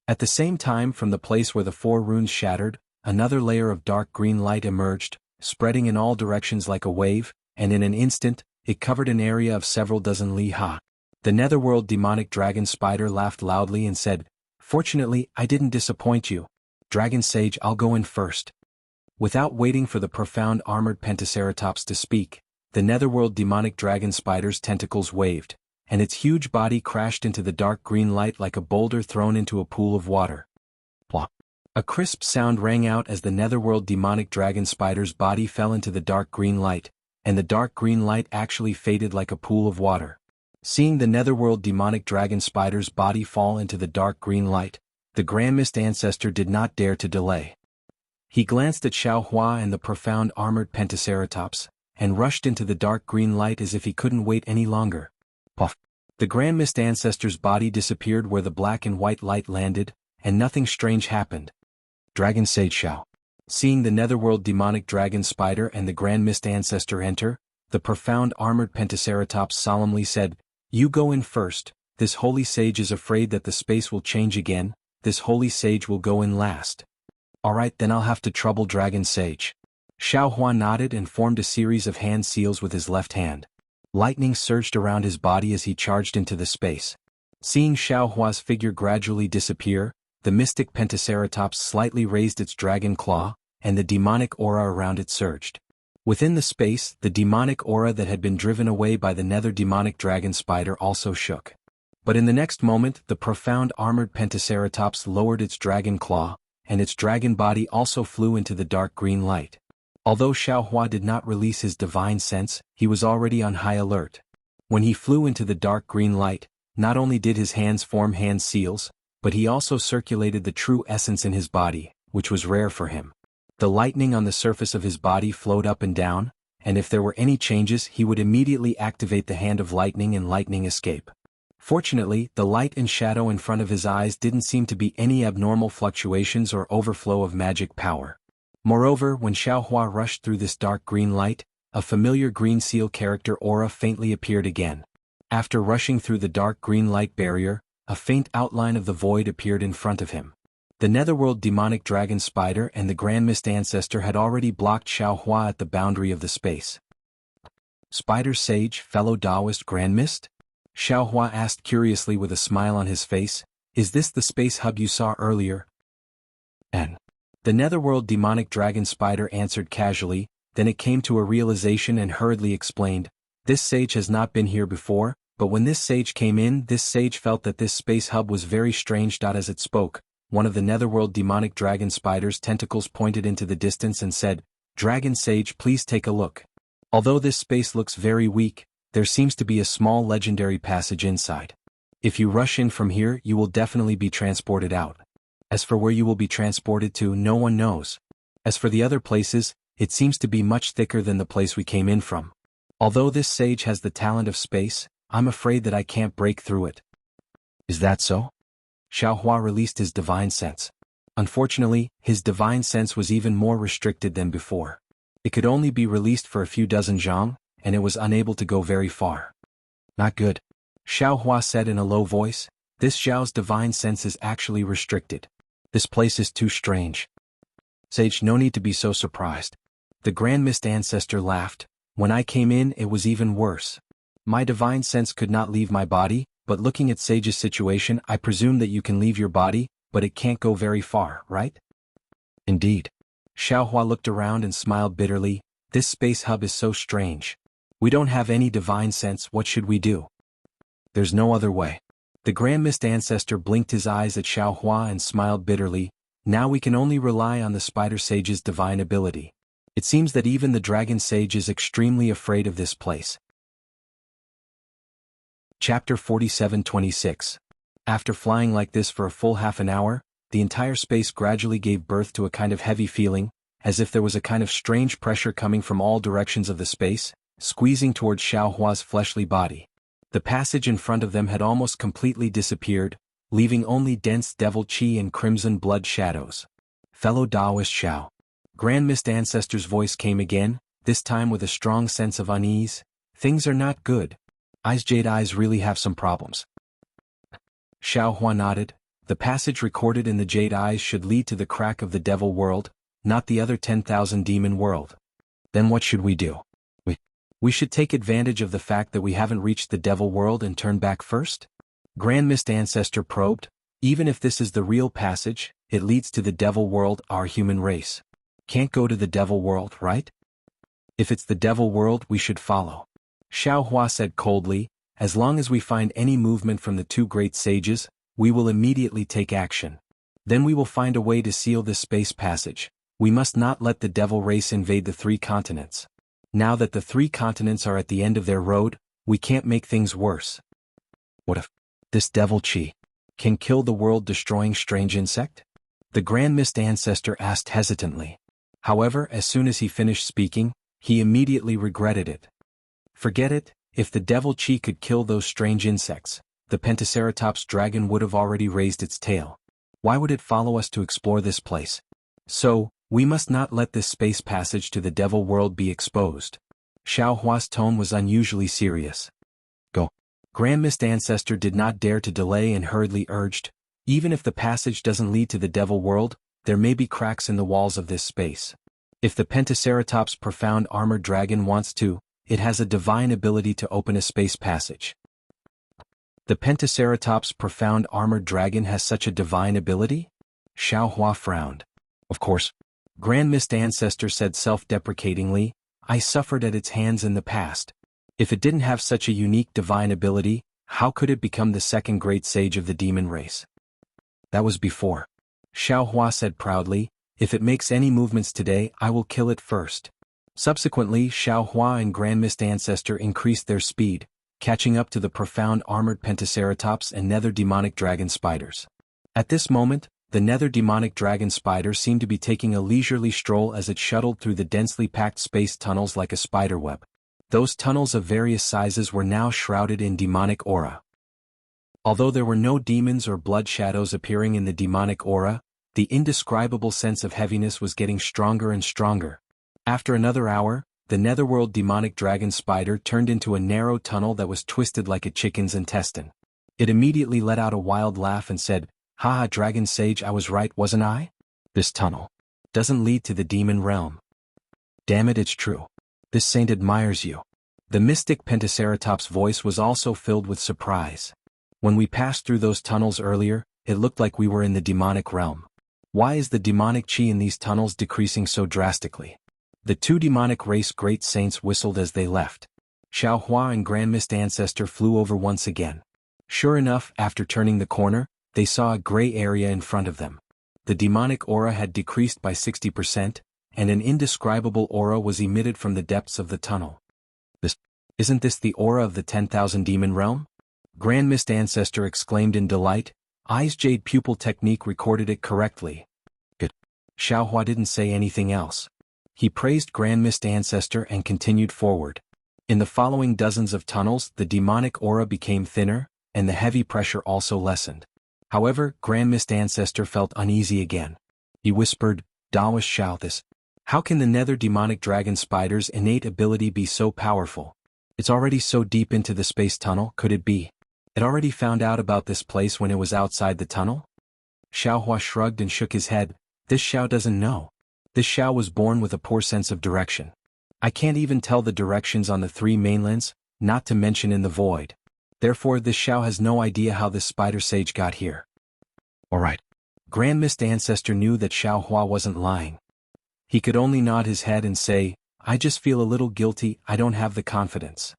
At the same time, from the place where the four runes shattered, another layer of dark green light emerged, spreading in all directions like a wave, and in an instant, it covered an area of several dozen li ha. The netherworld demonic dragon spider laughed loudly and said, Fortunately, I didn't disappoint you. Dragon Sage, I'll go in first. Without waiting for the profound armored Pentaceratops to speak, the netherworld demonic dragon spider's tentacles waved, and its huge body crashed into the dark green light like a boulder thrown into a pool of water. Plop! A crisp sound rang out as the netherworld demonic dragon spider's body fell into the dark green light, and the dark green light actually faded like a pool of water. Seeing the netherworld demonic dragon spider's body fall into the dark green light, the Grand Mist Ancestor did not dare to delay. He glanced at Xiaohua and the profound armored Pentaceratops, and rushed into the dark green light as if he couldn't wait any longer. Puff! The Grand Mist Ancestor's body disappeared where the black and white light landed, and nothing strange happened. Dragon Sage Xiao. Seeing the netherworld demonic dragon spider and the Grand Mist Ancestor enter, the profound armored Pentaceratops solemnly said, You go in first. This holy sage is afraid that the space will change again. This holy sage will go in last. Alright, then I'll have to trouble Dragon Sage. Xiaohua nodded and formed a series of hand seals with his left hand. Lightning surged around his body as he charged into the space. Seeing Xiaohua's figure gradually disappear, the mystic Pentaceratops slightly raised its dragon claw, and the demonic aura around it surged. Within the space, the demonic aura that had been driven away by the nether demonic dragon spider also shook. But in the next moment, the profound armored Pentaceratops lowered its dragon claw, and its dragon body also flew into the dark green light. Although Xiaohua did not release his divine sense, he was already on high alert. When he flew into the dark green light, not only did his hands form hand seals, but he also circulated the true essence in his body, which was rare for him. The lightning on the surface of his body flowed up and down, and if there were any changes he would immediately activate the hand of lightning and lightning escape. Fortunately, the light and shadow in front of his eyes didn't seem to be any abnormal fluctuations or overflow of magic power. Moreover, when Xiaohua rushed through this dark green light, a familiar green seal character aura faintly appeared again. After rushing through the dark green light barrier, a faint outline of the void appeared in front of him. The netherworld demonic dragon spider and the Grand Mist Ancestor had already blocked Xiaohua at the boundary of the space. Spider Sage, fellow Taoist Grand Mist? Xiaohua asked curiously with a smile on his face, is this the space hub you saw earlier? And the netherworld demonic dragon spider answered casually, then it came to a realization and hurriedly explained, this sage has not been here before, but when this sage came in, this sage felt that this space hub was very strange. As it spoke, one of the netherworld demonic dragon spider's tentacles pointed into the distance and said, Dragon Sage, please take a look. Although this space looks very weak, there seems to be a small legendary passage inside. If you rush in from here, you will definitely be transported out. As for where you will be transported to, no one knows. As for the other places, it seems to be much thicker than the place we came in from. Although this sage has the talent of space, I'm afraid that I can't break through it. Is that so? Xiaohua released his divine sense. Unfortunately, his divine sense was even more restricted than before. It could only be released for a few dozen zhang, and it was unable to go very far. Not good. Xiaohua said in a low voice, this Zhao's divine sense is actually restricted. This place is too strange. Sage, no need to be so surprised. The Grand Mist Ancestor laughed. When I came in, it was even worse. My divine sense could not leave my body, but looking at Sage's situation, I presume that you can leave your body, but it can't go very far, right? Indeed. Xiaohua looked around and smiled bitterly. This space hub is so strange. We don't have any divine sense, what should we do? There's no other way. The Grand Mist Ancestor blinked his eyes at Xiaohua and smiled bitterly. Now we can only rely on the Spider Sage's divine ability. It seems that even the Dragon Sage is extremely afraid of this place. Chapter 47-26. After flying like this for a full half an hour, the entire space gradually gave birth to a kind of heavy feeling, as if there was a kind of strange pressure coming from all directions of the space, squeezing towards Xiaohua's fleshly body. The passage in front of them had almost completely disappeared, leaving only dense devil qi and crimson blood shadows. Fellow Taoist Xiao. Grand Mist Ancestor's voice came again, this time with a strong sense of unease. Things are not good. Jade Eyes really have some problems. Xiaohua nodded. The passage recorded in the Jade Eyes should lead to the crack of the devil world, not the other 10,000 demon world. Then what should we do? We should take advantage of the fact that we haven't reached the devil world and turn back first? Grand Mist Ancestor probed. Even if this is the real passage, it leads to the devil world, our human race. Can't go to the devil world, right? If it's the devil world, we should follow. Xiaohua said coldly, as long as we find any movement from the two great sages, we will immediately take action. Then we will find a way to seal this space passage. We must not let the devil race invade the 3 continents. Now that the 3 continents are at the end of their road, we can't make things worse. What if this devil qi can kill the world-destroying strange insect? The Grand Mist Ancestor asked hesitantly. However, as soon as he finished speaking, he immediately regretted it. Forget it, if the devil qi could kill those strange insects, the Pentaceratops dragon would have already raised its tail. Why would it follow us to explore this place? So, we must not let this space passage to the devil world be exposed. Xiaohua's tone was unusually serious. Go. Grand Mist Ancestor did not dare to delay and hurriedly urged, even if the passage doesn't lead to the devil world, there may be cracks in the walls of this space. If the Pentaceratops profound armored dragon wants to, it has a divine ability to open a space passage. The Pentaceratops profound armored dragon has such a divine ability? Xiaohua frowned. Of course. Grand Mist Ancestor said self-deprecatingly, I suffered at its hands in the past. If it didn't have such a unique divine ability, how could it become the second great sage of the demon race? That was before. Xiaohua said proudly, if it makes any movements today, I will kill it first. Subsequently, Xiaohua and Grand Mist Ancestor increased their speed, catching up to the profound armored Pentaceratops and nether demonic dragon spiders. At this moment, the nether demonic dragon spider seemed to be taking a leisurely stroll as it shuttled through the densely packed space tunnels like a spiderweb. Those tunnels of various sizes were now shrouded in demonic aura. Although there were no demons or blood shadows appearing in the demonic aura, the indescribable sense of heaviness was getting stronger and stronger. After another hour, the netherworld demonic dragon spider turned into a narrow tunnel that was twisted like a chicken's intestine. It immediately let out a wild laugh and said, "Haha, dragon sage, I was right, wasn't I? This tunnel doesn't lead to the demon realm. Damn it, it's true. This saint admires you." The mystic Pentaceratop's voice was also filled with surprise. "When we passed through those tunnels earlier, it looked like we were in the demonic realm. Why is the demonic chi in these tunnels decreasing so drastically?" The two demonic race great saints whistled as they left. Xiaohua and Grand Mist Ancestor flew over once again. Sure enough, after turning the corner, they saw a gray area in front of them. The demonic aura had decreased by 60%, and an indescribable aura was emitted from the depths of the tunnel. Isn't this the aura of the 10,000 demon realm? Grand Mist Ancestor exclaimed in delight. Eyes Jade Pupil technique recorded it correctly. Good. Xiaohua didn't say anything else. He praised Grand Mist Ancestor and continued forward. In the following dozens of tunnels, the demonic aura became thinner, and the heavy pressure also lessened. However, Grand Mist Ancestor felt uneasy again. He whispered, "Daoist Xiao, this. How can the nether demonic dragon spider's innate ability be so powerful? It's already so deep into the space tunnel, could it be? It already found out about this place when it was outside the tunnel?" Xiaohua shrugged and shook his head. "This Xiao doesn't know. This Xiao was born with a poor sense of direction. I can't even tell the directions on the three mainlands, not to mention in the void. Therefore this Xiao has no idea how this spider sage got here." Alright. Grand Mist Ancestor knew that Xiaohua wasn't lying. He could only nod his head and say, "I just feel a little guilty, I don't have the confidence."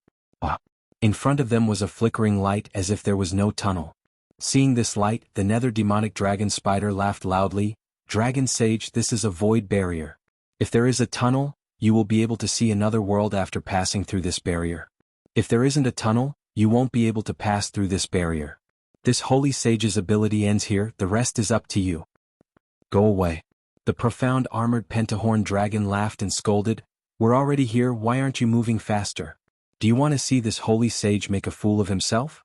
In front of them was a flickering light as if there was no tunnel. Seeing this light, the nether demonic dragon spider laughed loudly. "Dragon sage, this is a void barrier. If there is a tunnel, you will be able to see another world after passing through this barrier. If there isn't a tunnel, you won't be able to pass through this barrier. This holy sage's ability ends here, the rest is up to you. Go away." The profound armored pentahorn dragon laughed and scolded, "We're already here, why aren't you moving faster? Do you want to see this holy sage make a fool of himself?"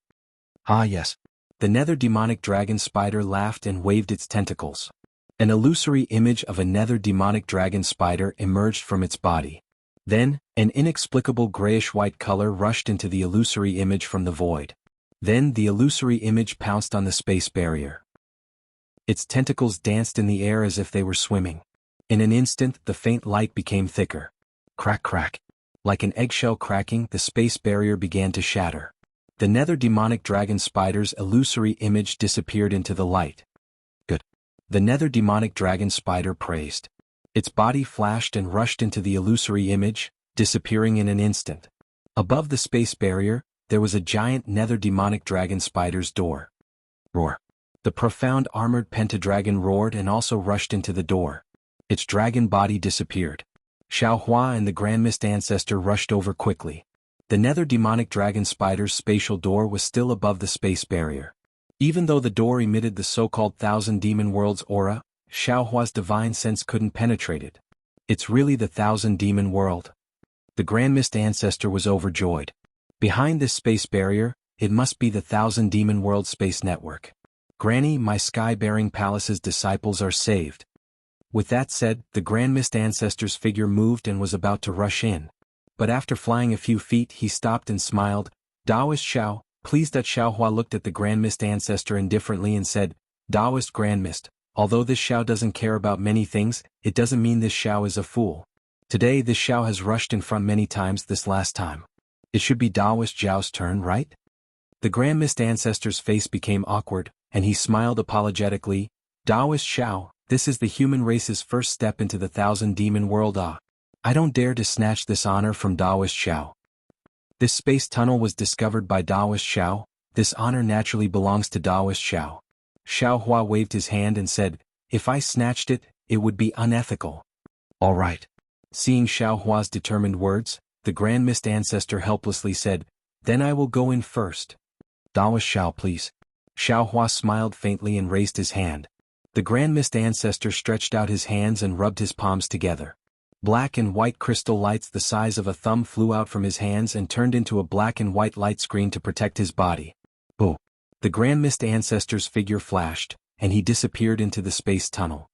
"Ah yes." The nether demonic dragon spider laughed and waved its tentacles. An illusory image of a nether demonic dragon spider emerged from its body. Then, an inexplicable grayish-white color rushed into the illusory image from the void. Then the illusory image pounced on the space barrier. Its tentacles danced in the air as if they were swimming. In an instant, the faint light became thicker. Crack crack. Like an eggshell cracking, the space barrier began to shatter. The nether demonic dragon spider's illusory image disappeared into the light. Good. The nether demonic dragon spider praised. Its body flashed and rushed into the illusory image, disappearing in an instant. Above the space barrier, there was a giant nether demonic dragon spider's door. Roar. The profound armored pentadragon roared and also rushed into the door. Its dragon body disappeared. Xiaohua and the Grand Mist Ancestor rushed over quickly. The nether demonic dragon spider's spatial door was still above the space barrier. Even though the door emitted the so-called Thousand Demon Worlds aura, Xiaohua's divine sense couldn't penetrate it. It's really the Thousand Demon World. The Grand Mist Ancestor was overjoyed. Behind this space barrier, it must be the Thousand Demon World space network. Granny, my sky-bearing palace's disciples are saved. With that said, the Grand Mist Ancestor's figure moved and was about to rush in. But after flying a few feet he stopped and smiled. "Daoist Xiao, please." That Xiaohua looked at the Grand Mist Ancestor indifferently and said, "Daoist Grand Mist, although this Xiao doesn't care about many things, it doesn't mean this Xiao is a fool. Today this Xiao has rushed in front many times this last time. It should be Daoist Xiao's turn, right?" The Grand Mist Ancestor's face became awkward, and he smiled apologetically. "Daoist Xiao, this is the human race's first step into the Thousand Demon World. I don't dare to snatch this honor from Daoist Xiao. This space tunnel was discovered by Daoist Xiao. This honor naturally belongs to Daoist Xiao." Xiaohua waved his hand and said, "If I snatched it, it would be unethical." "All right." Seeing Xiaohua's determined words, the Grand Mist Ancestor helplessly said, "Then I will go in first." "Daoist Xiao, please." Xiao Hua smiled faintly and raised his hand. The Grand Mist Ancestor stretched out his hands and rubbed his palms together. Black and white crystal lights the size of a thumb flew out from his hands and turned into a black and white light screen to protect his body. Oh! The Grand Mist Ancestor's figure flashed, and he disappeared into the space tunnel.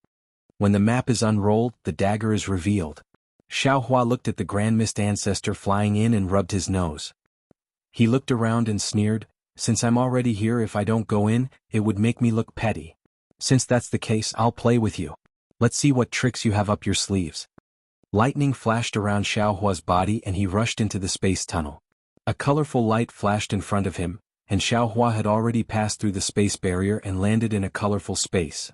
When the map is unrolled, the dagger is revealed. Xiao Hua looked at the Grand Mist Ancestor flying in and rubbed his nose. He looked around and sneered, "Since I'm already here, if I don't go in, it would make me look petty. Since that's the case, I'll play with you. Let's see what tricks you have up your sleeves." Lightning flashed around Xiao Hua's body and he rushed into the space tunnel. A colorful light flashed in front of him, and Xiao Hua had already passed through the space barrier and landed in a colorful space.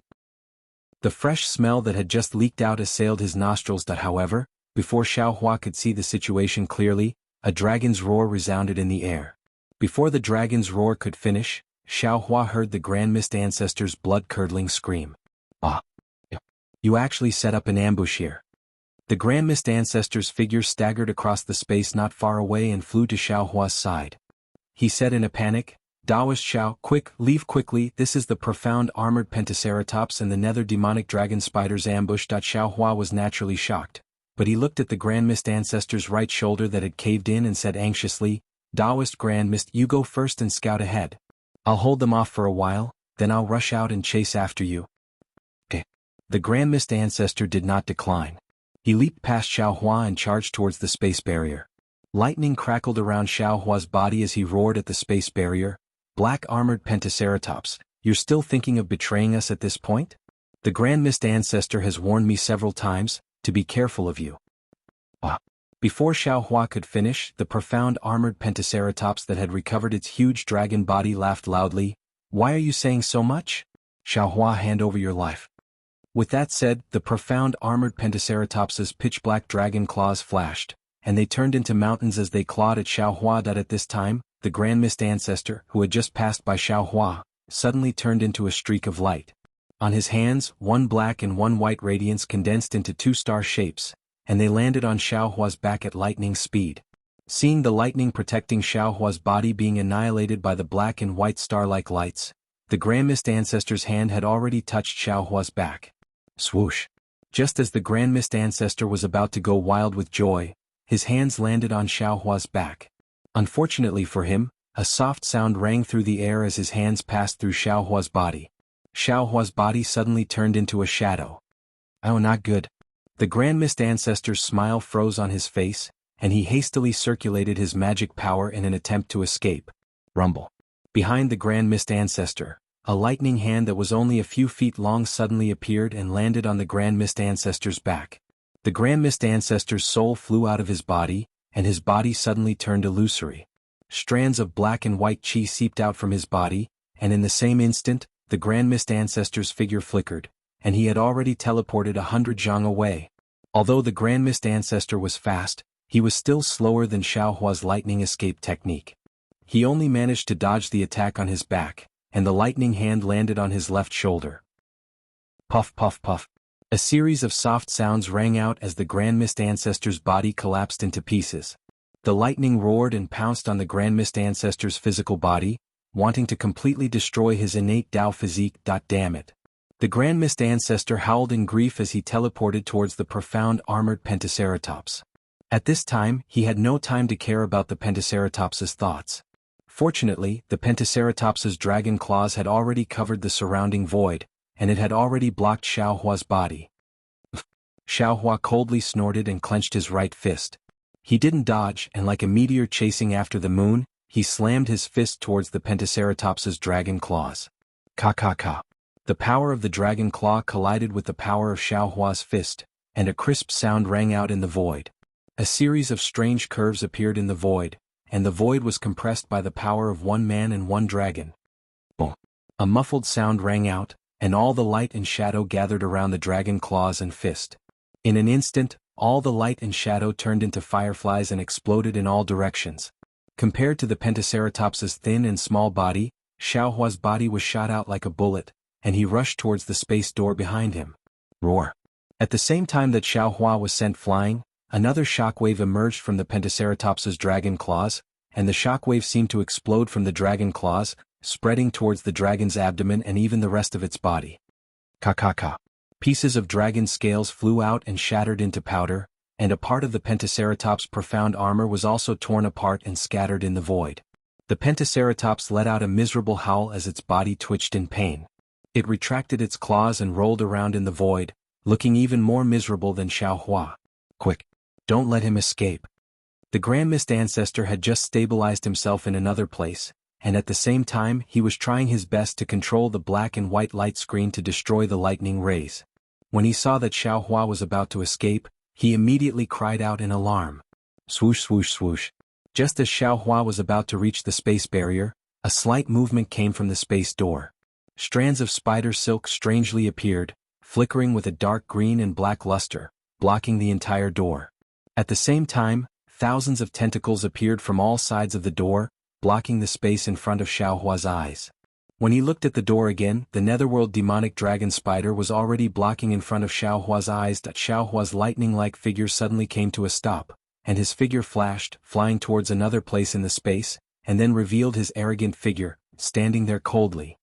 The fresh smell that had just leaked out assailed his nostrils. However, before Xiao Hua could see the situation clearly, a dragon's roar resounded in the air. Before the dragon's roar could finish, Xiao Hua heard the Grand Mist Ancestor's blood-curdling scream. "Ah! You actually set up an ambush here." The Grand Mist Ancestor's figure staggered across the space not far away and flew to Xiao Hua's side. He said in a panic, "Daoist Xiao, quick, leave quickly, this is the profound armored Pentaceratops and the nether demonic dragon spider's ambush." Xiao Hua was naturally shocked, but he looked at the Grand Mist Ancestor's right shoulder that had caved in and said anxiously, "Daoist Grand Mist, you go first and scout ahead. I'll hold them off for a while, then I'll rush out and chase after you." Okay. The Grand Mist Ancestor did not decline. He leaped past Xiao Hua and charged towards the space barrier. Lightning crackled around Xiao Hua's body as he roared at the space barrier. "Black armored Pentaceratops, you're still thinking of betraying us at this point? The Grand Mist Ancestor has warned me several times to be careful of you." Ah! Before Xiao Hua could finish, the profound armored Pentaceratops that had recovered its huge dragon body laughed loudly. "Why are you saying so much? Xiao Hua, hand over your life." With that said, the profound armored Pentaceratops's pitch-black dragon claws flashed, and they turned into mountains as they clawed at Xiao Hua. At this time, the Grand Mist Ancestor, who had just passed by Xiao Hua, suddenly turned into a streak of light. On his hands, one black and one white radiance condensed into two star shapes, and they landed on Xiao Hua's back at lightning speed. Seeing the lightning protecting Xiao Hua's body being annihilated by the black and white star-like lights, the Grand Mist Ancestor's hand had already touched Xiao Hua's back. Swoosh! Just as the Grand Mist Ancestor was about to go wild with joy, his hands landed on Xiao Hua's back. Unfortunately for him, a soft sound rang through the air as his hands passed through Xiao Hua's body. Xiao Hua's body suddenly turned into a shadow. "Oh, not good." The Grand Mist Ancestor's smile froze on his face, and he hastily circulated his magic power in an attempt to escape. Rumble. Behind the Grand Mist Ancestor, a lightning hand that was only a few feet long suddenly appeared and landed on the Grand Mist Ancestor's back. The Grand Mist Ancestor's soul flew out of his body, and his body suddenly turned illusory. Strands of black and white chi seeped out from his body, and in the same instant, the Grand Mist Ancestor's figure flickered, and he had already teleported 100 zhang away. Although the Grand Mist Ancestor was fast, he was still slower than Xiao Hua's lightning escape technique. He only managed to dodge the attack on his back, and the lightning hand landed on his left shoulder. Puff puff puff. A series of soft sounds rang out as the Grand Mist Ancestor's body collapsed into pieces. The lightning roared and pounced on the Grand Mist Ancestor's physical body, wanting to completely destroy his innate Dao physique. Damn it. The Grand Mist Ancestor howled in grief as he teleported towards the profound armored Pentaceratops. At this time, he had no time to care about the Pentaceratops's thoughts. Fortunately, the Pentaceratops's dragon claws had already covered the surrounding void, and it had already blocked Xiao Hua's body. Xiao Hua coldly snorted and clenched his right fist. He didn't dodge, and like a meteor chasing after the moon, he slammed his fist towards the Pentaceratops's dragon claws. Ka ka ka. The power of the dragon claw collided with the power of Xiao Hua's fist, and a crisp sound rang out in the void. A series of strange curves appeared in the void, and the void was compressed by the power of one man and one dragon. Boom! A muffled sound rang out, and all the light and shadow gathered around the dragon claws and fist. In an instant, all the light and shadow turned into fireflies and exploded in all directions. Compared to the Pentaceratops's thin and small body, Xiao Hua's body was shot out like a bullet, and he rushed towards the space door behind him. Roar! At the same time that Xiao Hua was sent flying, another shockwave emerged from the Pentaceratops's dragon claws, and the shockwave seemed to explode from the dragon claws, spreading towards the dragon's abdomen and even the rest of its body. Ka. Pieces of dragon scales flew out and shattered into powder, and a part of the Pentaceratop's profound armor was also torn apart and scattered in the void. The Pentaceratops let out a miserable howl as its body twitched in pain. It retracted its claws and rolled around in the void, looking even more miserable than Xiaohua. Quick! Don't let him escape. The Grand Mist Ancestor had just stabilized himself in another place, and at the same time he was trying his best to control the black and white light screen to destroy the lightning rays. When he saw that Xiaohua was about to escape, he immediately cried out in alarm. Swoosh swoosh swoosh. Just as Xiaohua was about to reach the space barrier, a slight movement came from the space door. Strands of spider silk strangely appeared, flickering with a dark green and black luster, blocking the entire door. At the same time, thousands of tentacles appeared from all sides of the door, blocking the space in front of Xiaohua's eyes. When he looked at the door again, the netherworld demonic dragon spider was already blocking in front of Xiaohua's eyes. Xiaohua's lightning-like figure suddenly came to a stop, and his figure flashed, flying towards another place in the space, and then revealed his arrogant figure, standing there coldly.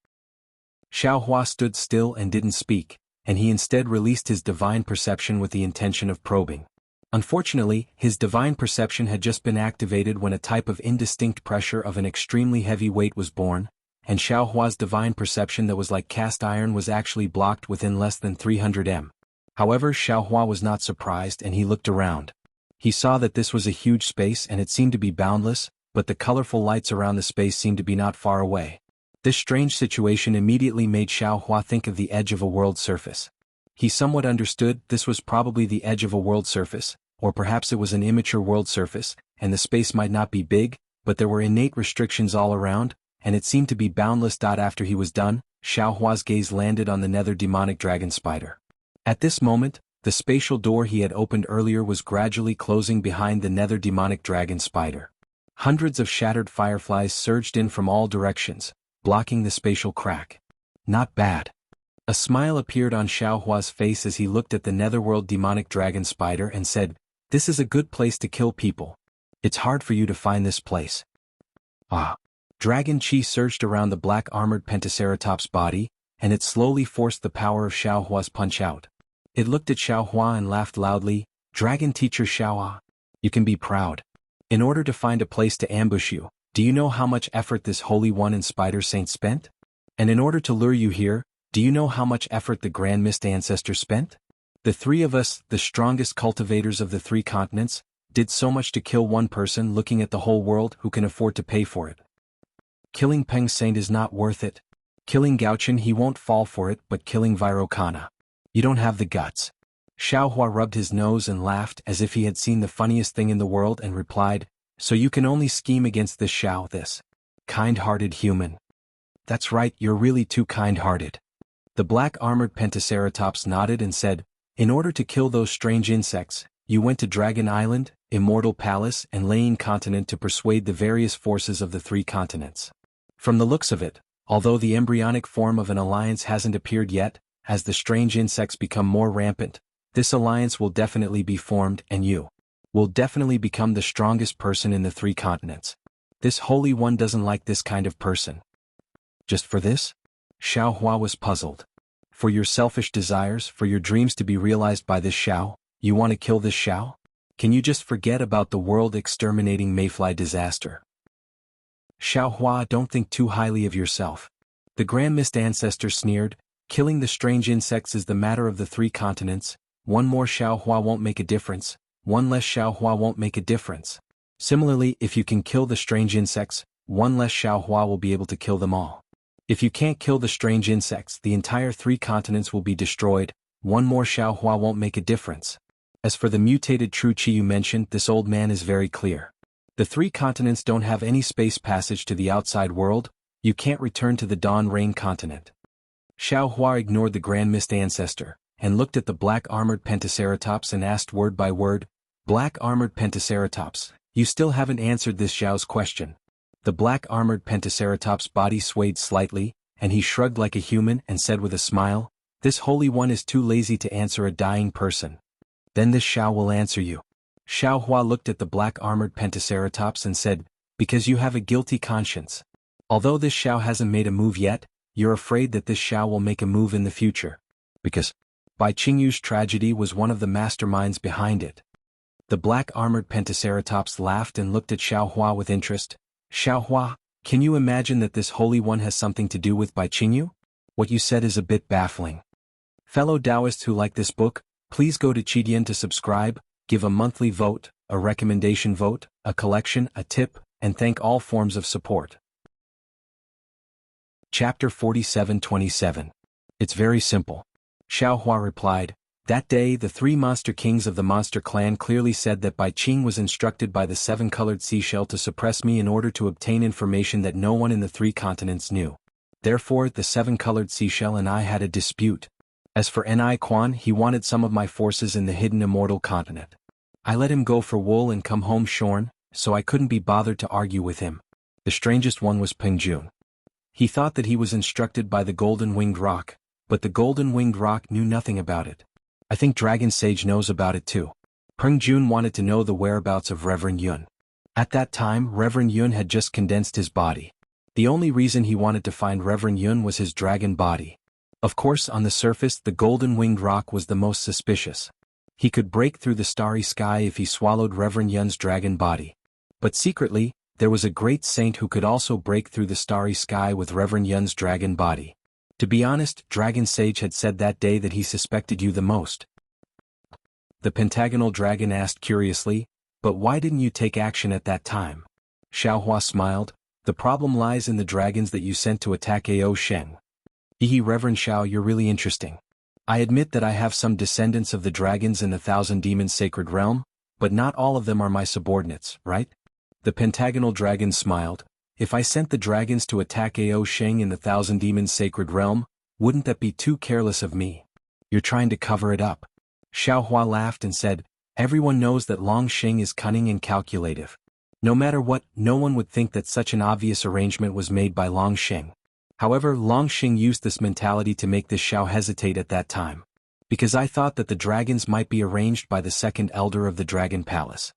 Xiaohua stood still and didn't speak, and he instead released his divine perception with the intention of probing. Unfortunately, his divine perception had just been activated when a type of indistinct pressure of an extremely heavy weight was born, and Xiaohua's divine perception that was like cast iron was actually blocked within less than 300 m. However, Xiaohua was not surprised and he looked around. He saw that this was a huge space and it seemed to be boundless, but the colorful lights around the space seemed to be not far away. This strange situation immediately made Xiaohua think of the edge of a world surface. He somewhat understood this was probably the edge of a world surface, or perhaps it was an immature world surface, and the space might not be big, but there were innate restrictions all around, and it seemed to be boundless. After he was done, Xiaohua's gaze landed on the nether demonic dragon spider. At this moment, the spatial door he had opened earlier was gradually closing behind the nether demonic dragon spider. Hundreds of shattered fireflies surged in from all directions, blocking the spatial crack. Not bad. A smile appeared on Xiaohua's face as he looked at the netherworld demonic dragon spider and said, "This is a good place to kill people. It's hard for you to find this place." Ah. Dragon Chi surged around the black-armored Pentaceratop's body, and it slowly forced the power of Xiaohua's punch out. It looked at Xiaohua and laughed loudly. "Dragon Teacher Xiaohua, you can be proud. In order to find a place to ambush you, do you know how much effort this Holy One and Spider Saint spent? And in order to lure you here, do you know how much effort the Grand Mist Ancestor spent? The three of us, the strongest cultivators of the 3 continents, did so much to kill one person looking at the whole world who can afford to pay for it. Killing Peng Saint is not worth it. Killing Gaochen he won't fall for it, but killing Virokana. You don't have the guts." Xiaohua rubbed his nose and laughed as if he had seen the funniest thing in the world and replied, "So you can only scheme against this Xiao, this kind-hearted human." "That's right, you're really too kind-hearted." The black-armored Pentaceratops nodded and said, "In order to kill those strange insects, you went to Dragon Island, Immortal Palace and Lane Continent to persuade the various forces of the 3 continents. From the looks of it, although the embryonic form of an alliance hasn't appeared yet, as the strange insects become more rampant, this alliance will definitely be formed and you will definitely become the strongest person in the 3 continents. This Holy One doesn't like this kind of person." "Just for this?" Xiaohua was puzzled. "For your selfish desires, for your dreams to be realized by this Xiao, you want to kill this Xiao? Can you just forget about the world-exterminating mayfly disaster?" "Xiaohua, don't think too highly of yourself." The Grand Mist Ancestor sneered, "Killing the strange insects is the matter of the 3 continents. One more Xiaohua won't make a difference, one less Xiaohua won't make a difference. Similarly, if you can kill the strange insects, one less Xiaohua will be able to kill them all. If you can't kill the strange insects, the entire 3 continents will be destroyed, one more Xiaohua won't make a difference. As for the mutated true Qi you mentioned, this old man is very clear. The 3 continents don't have any space passage to the outside world, you can't return to the Dawn Rain continent." Xiaohua ignored the Grand Mist Ancestor, and looked at the black-armored Pentaceratops and asked word by word, "Black-armored Pentaceratops, you still haven't answered this Xiao's question." The black-armored Pentaceratops' body swayed slightly, and he shrugged like a human and said with a smile, "This Holy One is too lazy to answer a dying person. Then this Xiao will answer you." Xiaohua looked at the black-armored Pentaceratops and said, "Because you have a guilty conscience." Although this Xiao hasn't made a move yet, you're afraid that this Xiao will make a move in the future. Because Bai Qingyu's tragedy was one of the masterminds behind it. The black-armored Pentaceratops laughed and looked at Xiao Hua with interest. Xiao Hua, can you imagine that this Holy One has something to do with Bai Qingyu? What you said is a bit baffling. Fellow Taoists who like this book, please go to Qidian to subscribe, give a monthly vote, a recommendation vote, a collection, a tip, and thank all forms of support. Chapter 47-27. It's very simple. Xiao Hua replied, that day the three monster kings of the monster clan clearly said that Bai Qing was instructed by the seven-colored seashell to suppress me in order to obtain information that no one in the three continents knew. Therefore the seven-colored seashell and I had a dispute. As for Ni Quan, he wanted some of my forces in the hidden immortal continent. I let him go for wool and come home shorn, so I couldn't be bothered to argue with him. The strangest one was Peng Jun. He thought that he was instructed by the golden-winged rock, but the golden-winged rock knew nothing about it. I think Dragon Sage knows about it too. Peng Jun wanted to know the whereabouts of Reverend Yun. At that time, Reverend Yun had just condensed his body. The only reason he wanted to find Reverend Yun was his dragon body. Of course, on the surface, the golden-winged rock was the most suspicious. He could break through the starry sky if he swallowed Reverend Yun's dragon body. But secretly, there was a great saint who could also break through the starry sky with Reverend Yun's dragon body. To be honest, Dragon Sage had said that day that he suspected you the most. The pentagonal dragon asked curiously, but why didn't you take action at that time? Xiao Hua smiled, the problem lies in the dragons that you sent to attack Ao Sheng. Reverend Xiao, you're really interesting. I admit that I have some descendants of the dragons in the Thousand Demons Sacred Realm, but not all of them are my subordinates, right? The pentagonal dragon smiled. If I sent the dragons to attack Ao Sheng in the Thousand Demons Sacred Realm, wouldn't that be too careless of me? You're trying to cover it up. Xiao Hua laughed and said, everyone knows that Long Sheng is cunning and calculative. No matter what, no one would think that such an obvious arrangement was made by Long Sheng. However, Long Sheng used this mentality to make this Xiao hesitate at that time. Because I thought that the dragons might be arranged by the second elder of the Dragon Palace.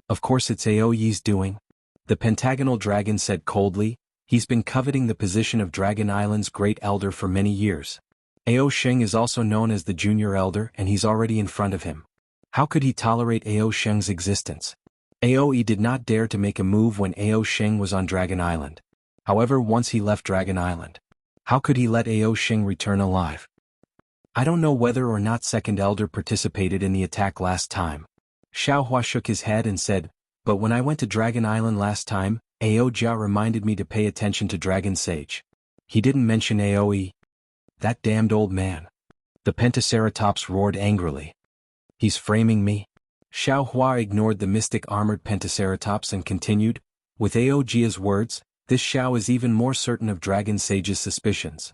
Of course it's Ao Yi's doing. The pentagonal dragon said coldly, he's been coveting the position of Dragon Island's great elder for many years. Ao Sheng is also known as the junior elder and he's already in front of him. How could he tolerate Ao Sheng's existence? Ao Yi did not dare to make a move when Ao Sheng was on Dragon Island. However, once he left Dragon Island, how could he let Ao Sheng return alive? I don't know whether or not Second Elder participated in the attack last time. Xiao Hua shook his head and said, but when I went to Dragon Island last time, Ao Jia reminded me to pay attention to Dragon Sage. He didn't mention Ao Yi. That damned old man. The Pentaceratops roared angrily. He's framing me. Xiao Hua ignored the mystic armored Pentaceratops and continued, with Ao Jia's words, this Xiao is even more certain of Dragon Sage's suspicions.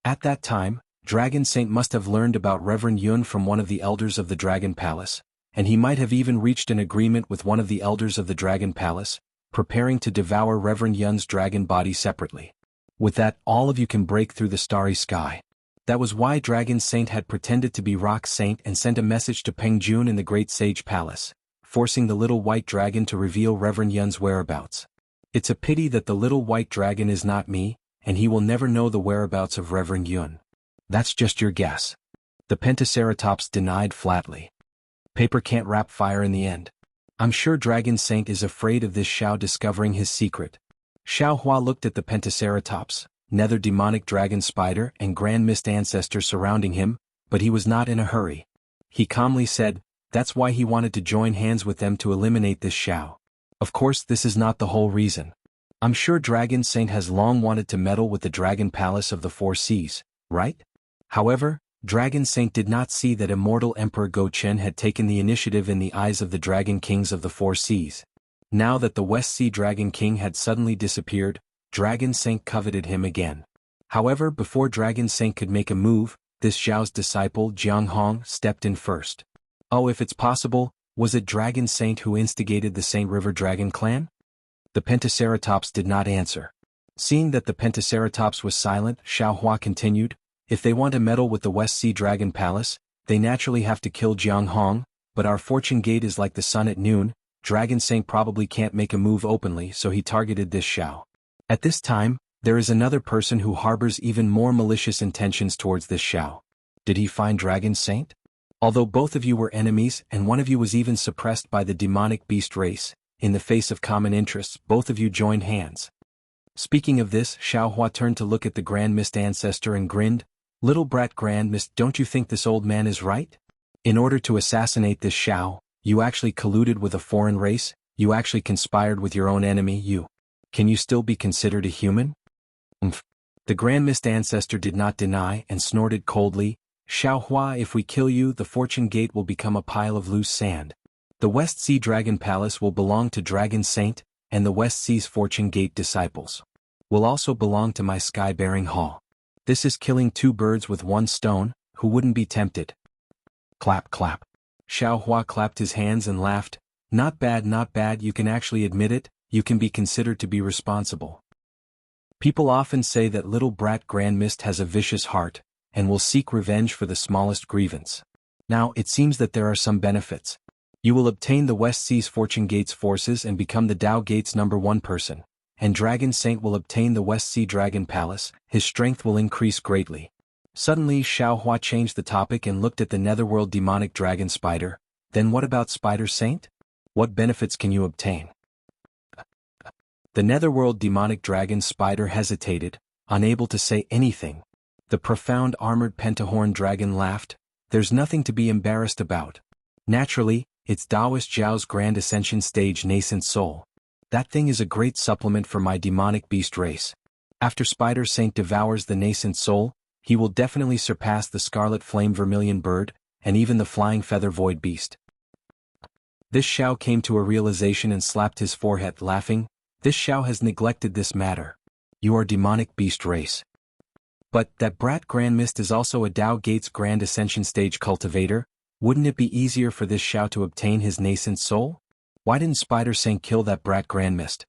At that time, Dragon Saint must have learned about Reverend Yun from one of the elders of the Dragon Palace, and he might have even reached an agreement with one of the elders of the Dragon Palace, preparing to devour Reverend Yun's dragon body separately. With that, all of you can break through the starry sky. That was why Dragon Saint had pretended to be Rock Saint and sent a message to Peng Jun in the Great Sage Palace, forcing the little white dragon to reveal Reverend Yun's whereabouts. It's a pity that the little white dragon is not me, and he will never know the whereabouts of Reverend Yun. That's just your guess. The Pentaceratops denied flatly. Paper can't wrap fire in the end. I'm sure Dragon Saint is afraid of this Xiao discovering his secret. Xiao Hua looked at the Pentaceratops, nether demonic dragon spider and grand mist ancestor surrounding him, but he was not in a hurry. He calmly said, that's why he wanted to join hands with them to eliminate this Xiao. Of course, this is not the whole reason. I'm sure Dragon Saint has long wanted to meddle with the Dragon Palace of the Four Seas, right? However, Dragon Saint did not see that immortal Emperor Go Chen had taken the initiative in the eyes of the Dragon Kings of the Four Seas. Now that the West Sea Dragon King had suddenly disappeared, Dragon Saint coveted him again. However, before Dragon Saint could make a move, this Xiao's disciple Jianghu stepped in first. Oh, if it's possible, was it Dragon Saint who instigated the Saint River Dragon clan? The Pentaceratops did not answer. Seeing that the Pentaceratops was silent, Xiao Hua continued, if they want to meddle with the West Sea Dragon Palace, they naturally have to kill Jianghu, but our fortune gate is like the sun at noon, Dragon Saint probably can't make a move openly so he targeted this Xiao. At this time, there is another person who harbors even more malicious intentions towards this Xiao. Did he find Dragon Saint? Although both of you were enemies and one of you was even suppressed by the demonic beast race, in the face of common interests, both of you joined hands. Speaking of this, Xiao Hua turned to look at the Grand Mist ancestor and grinned. Little brat Grand Mist, don't you think this old man is right? In order to assassinate this Xiao, you actually colluded with a foreign race, you actually conspired with your own enemy, Can you still be considered a human? The Grand Mist ancestor did not deny and snorted coldly. Xiao Hua, if we kill you, the Fortune Gate will become a pile of loose sand. The West Sea Dragon Palace will belong to Dragon Saint, and the West Sea's Fortune Gate disciples will also belong to my sky-bearing hall. This is killing two birds with one stone. Who wouldn't be tempted? Clap, clap. Xiao Hua clapped his hands and laughed. Not bad, not bad, you can actually admit it, you can be considered to be responsible. People often say that little brat Grand Mist has a vicious heart, and will seek revenge for the smallest grievance. Now, it seems that there are some benefits. You will obtain the West Sea's Fortune Gate's forces and become the Tao Gate's #1 person, and Dragon Saint will obtain the West Sea Dragon Palace. His strength will increase greatly. Suddenly, Xiao Hua changed the topic and looked at the Netherworld demonic dragon spider. Then what about Spider Saint? What benefits can you obtain? The Netherworld demonic dragon spider hesitated, unable to say anything. The profound armored pentahorn dragon laughed. There's nothing to be embarrassed about. Naturally, it's Taoist Zhao's Grand Ascension Stage nascent soul. That thing is a great supplement for my demonic beast race. After Spider Saint devours the nascent soul, he will definitely surpass the Scarlet Flame Vermilion Bird, and even the Flying Feather Void Beast. This Xiao came to a realization and slapped his forehead, laughing. This Xiao has neglected this matter. You are demonic beast race. But that brat Grand Mist is also a Tao Gate's Grand Ascension Stage cultivator. Wouldn't it be easier for this Xiao to obtain his nascent soul? Why didn't Spider Saint kill that brat Grand Mist?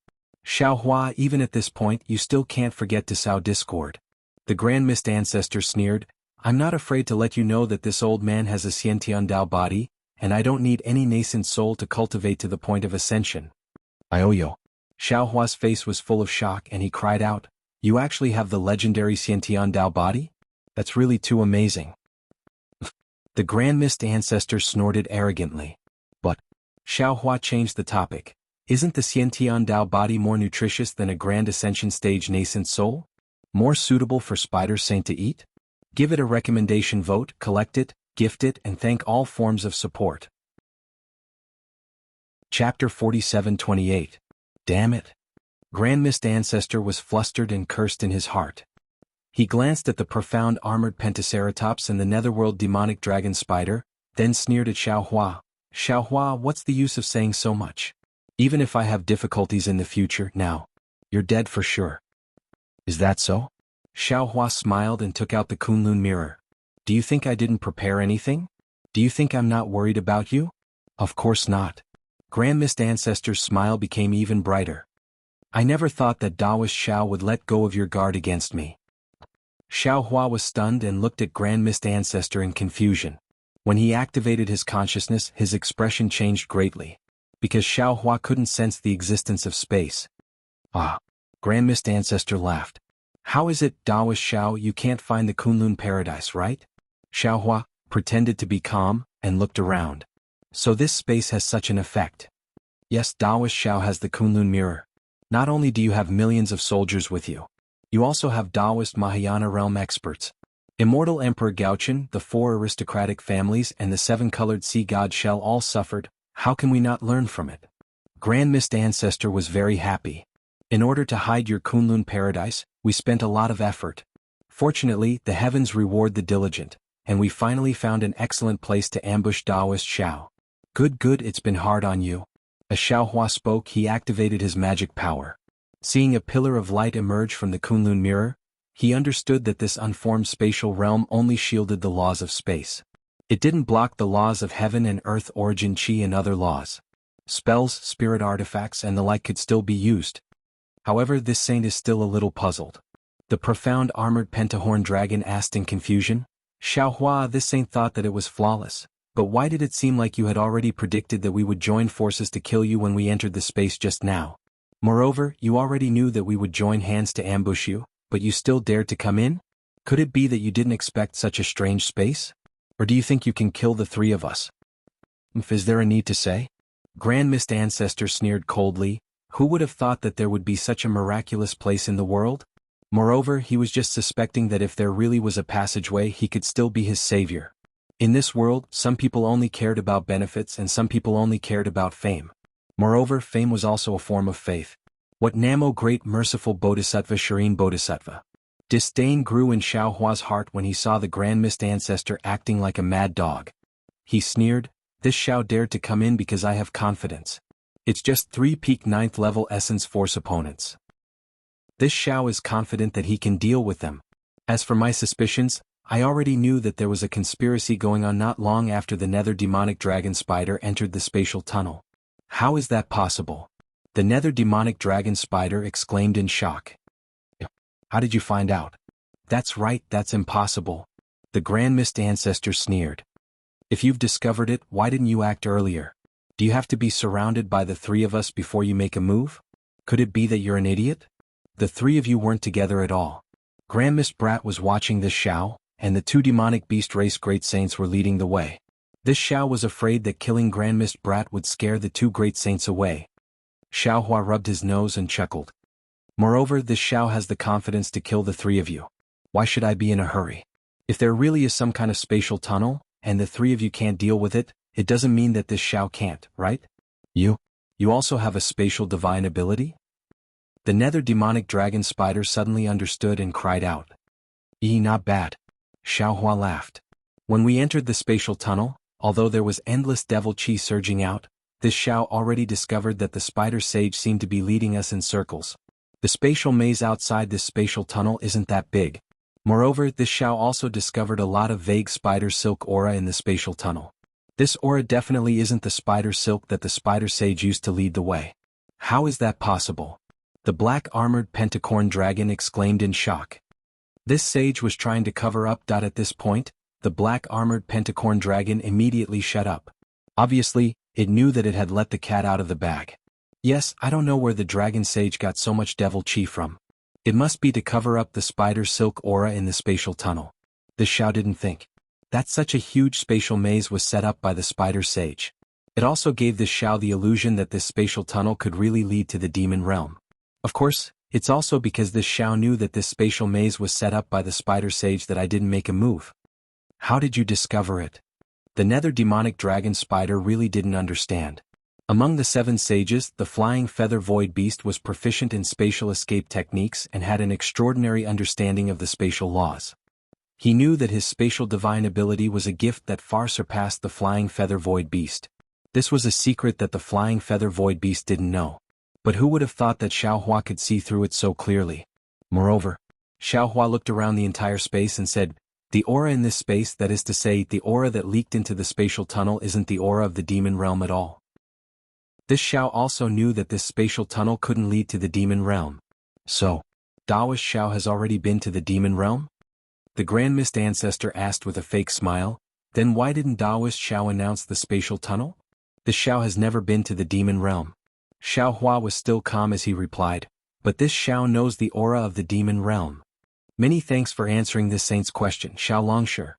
Xiao Hua, even at this point, you still can't forget to sow discord. The Grand Mist ancestor sneered. I'm not afraid to let you know that this old man has a Xiantian Tao body, and I don't need any nascent soul to cultivate to the point of ascension. Ioyo. Xiao Hua's face was full of shock and he cried out, you actually have the legendary Xiantian Tao body? That's really too amazing. The Grand Mist ancestor snorted arrogantly. But, Xiao Hua changed the topic. Isn't the Xiantian Tao body more nutritious than a Grand Ascension Stage nascent soul? More suitable for Spider Saint to eat? Give it a recommendation vote, collect it, gift it, and thank all forms of support. Chapter 47-28. Damn it. Grand Mist ancestor was flustered and cursed in his heart. He glanced at the profound armored pentaceratops and the netherworld demonic dragon spider, then sneered at Xiao Hua. Xiao Hua, what's the use of saying so much? Even if I have difficulties in the future, now, you're dead for sure. Is that so? Xiao Hua smiled and took out the Kunlun mirror. Do you think I didn't prepare anything? Do you think I'm not worried about you? Of course not. Grand Mist ancestor's smile became even brighter. I never thought that Taoist Xiao would let go of your guard against me. Xiao Hua was stunned and looked at Grand Mist ancestor in confusion. When he activated his consciousness, his expression changed greatly. Because Xiao Hua couldn't sense the existence of space. Ah. Grand Mist ancestor laughed. How is it, Taoist Xiao, you can't find the Kunlun paradise, right? Xiao Hua pretended to be calm and looked around. So this space has such an effect. Yes, Taoist Xiao has the Kunlun mirror. Not only do you have millions of soldiers with you, you also have Taoist Mahayana realm experts. Immortal Emperor Gaochen, the 4 aristocratic families and the 7-colored sea god Shell all suffered. How can we not learn from it? Grand Mist ancestor was very happy. In order to hide your Kunlun paradise, we spent a lot of effort. Fortunately, the heavens reward the diligent, and we finally found an excellent place to ambush Taoist Xiao. Good, it's been hard on you. As Xiao Hua spoke, he activated his magic power. Seeing a pillar of light emerge from the Kunlun mirror, he understood that this unformed spatial realm only shielded the laws of space. It didn't block the laws of heaven and earth, origin chi and other laws. Spells, spirit artifacts and the like could still be used. However, this saint is still a little puzzled. The profound armored pentahorn dragon asked in confusion. Xiao Hua, this saint thought that it was flawless. But why did it seem like you had already predicted that we would join forces to kill you when we entered the space just now? Moreover, you already knew that we would join hands to ambush you, but you still dared to come in? Could it be that you didn't expect such a strange space? Or do you think you can kill the three of us? Is there a need to say? Grand Mist Ancestor sneered coldly. Who would have thought that there would be such a miraculous place in the world? Moreover, he was just suspecting that if there really was a passageway, he could still be his savior. In this world, some people only cared about benefits and some people only cared about fame. Moreover, fame was also a form of faith. What Namo great merciful Bodhisattva Shireen Bodhisattva. Disdain grew in Xiao Hua's heart when he saw the Grand Mist Ancestor acting like a mad dog. He sneered, "This Xiao dared to come in because I have confidence. It's just 3 peak 9th level essence force opponents. This Xiao is confident that he can deal with them. As for my suspicions, I already knew that there was a conspiracy going on not long after the nether demonic dragon spider entered the spatial tunnel." "How is that possible?" the nether demonic dragon spider exclaimed in shock. "How did you find out?" "That's right, that's impossible." The Grand Mist Ancestor sneered. "If you've discovered it, why didn't you act earlier? Do you have to be surrounded by the three of us before you make a move? Could it be that you're an idiot? The three of you weren't together at all. Grand Mist Brat was watching this Xiao, and the 2 demonic beast race great saints were leading the way. This Xiao was afraid that killing Grand Mist Brat would scare the 2 great saints away." Xiao Hua rubbed his nose and chuckled. "Moreover, this Xiao has the confidence to kill the 3 of you. Why should I be in a hurry? If there really is some kind of spatial tunnel, and the 3 of you can't deal with it, it doesn't mean that this Xiao can't, right? You also have a spatial divine ability?" The nether demonic dragon spider suddenly understood and cried out. Not bad." Xiao Hua laughed. "When we entered the spatial tunnel, although there was endless devil chi surging out, this Xiao already discovered that the spider sage seemed to be leading us in circles. The spatial maze outside this spatial tunnel isn't that big. Moreover, this Xiao also discovered a lot of vague spider silk aura in the spatial tunnel. This aura definitely isn't the spider silk that the spider sage used to lead the way." "How is that possible?" the black-armored pentacorn dragon exclaimed in shock. This sage was trying to cover up. At this point, the black-armored pentacorn dragon immediately shut up. Obviously, it knew that it had let the cat out of the bag. "Yes, I don't know where the dragon sage got so much devil chi from. It must be to cover up the spider silk aura in the spatial tunnel." The Xiao didn't think that such a huge spatial maze was set up by the spider sage. It also gave this Xiao the illusion that this spatial tunnel could really lead to the demon realm. Of course, it's also because this Xiao knew that this spatial maze was set up by the spider sage that I didn't make a move. "How did you discover it?" The nether demonic dragon spider really didn't understand. Among the 7 sages, the flying feather void beast was proficient in spatial escape techniques and had an extraordinary understanding of the spatial laws. He knew that his spatial divine ability was a gift that far surpassed the flying feather void beast. This was a secret that the flying feather void beast didn't know. But who would have thought that Xiao Hua could see through it so clearly? Moreover, Xiao Hua looked around the entire space and said, "The aura in this space, that is to say, the aura that leaked into the spatial tunnel, isn't the aura of the demon realm at all." This Xiao also knew that this spatial tunnel couldn't lead to the demon realm. "So, Daoist Xiao has already been to the demon realm?" the Grand Mist Ancestor asked with a fake smile. "Then why didn't Daoist Xiao announce the spatial tunnel?" "This Xiao has never been to the demon realm." Xiao Hua was still calm as he replied, "But this Xiao knows the aura of the demon realm." "Many thanks for answering this saint's question, Xiao Longshi."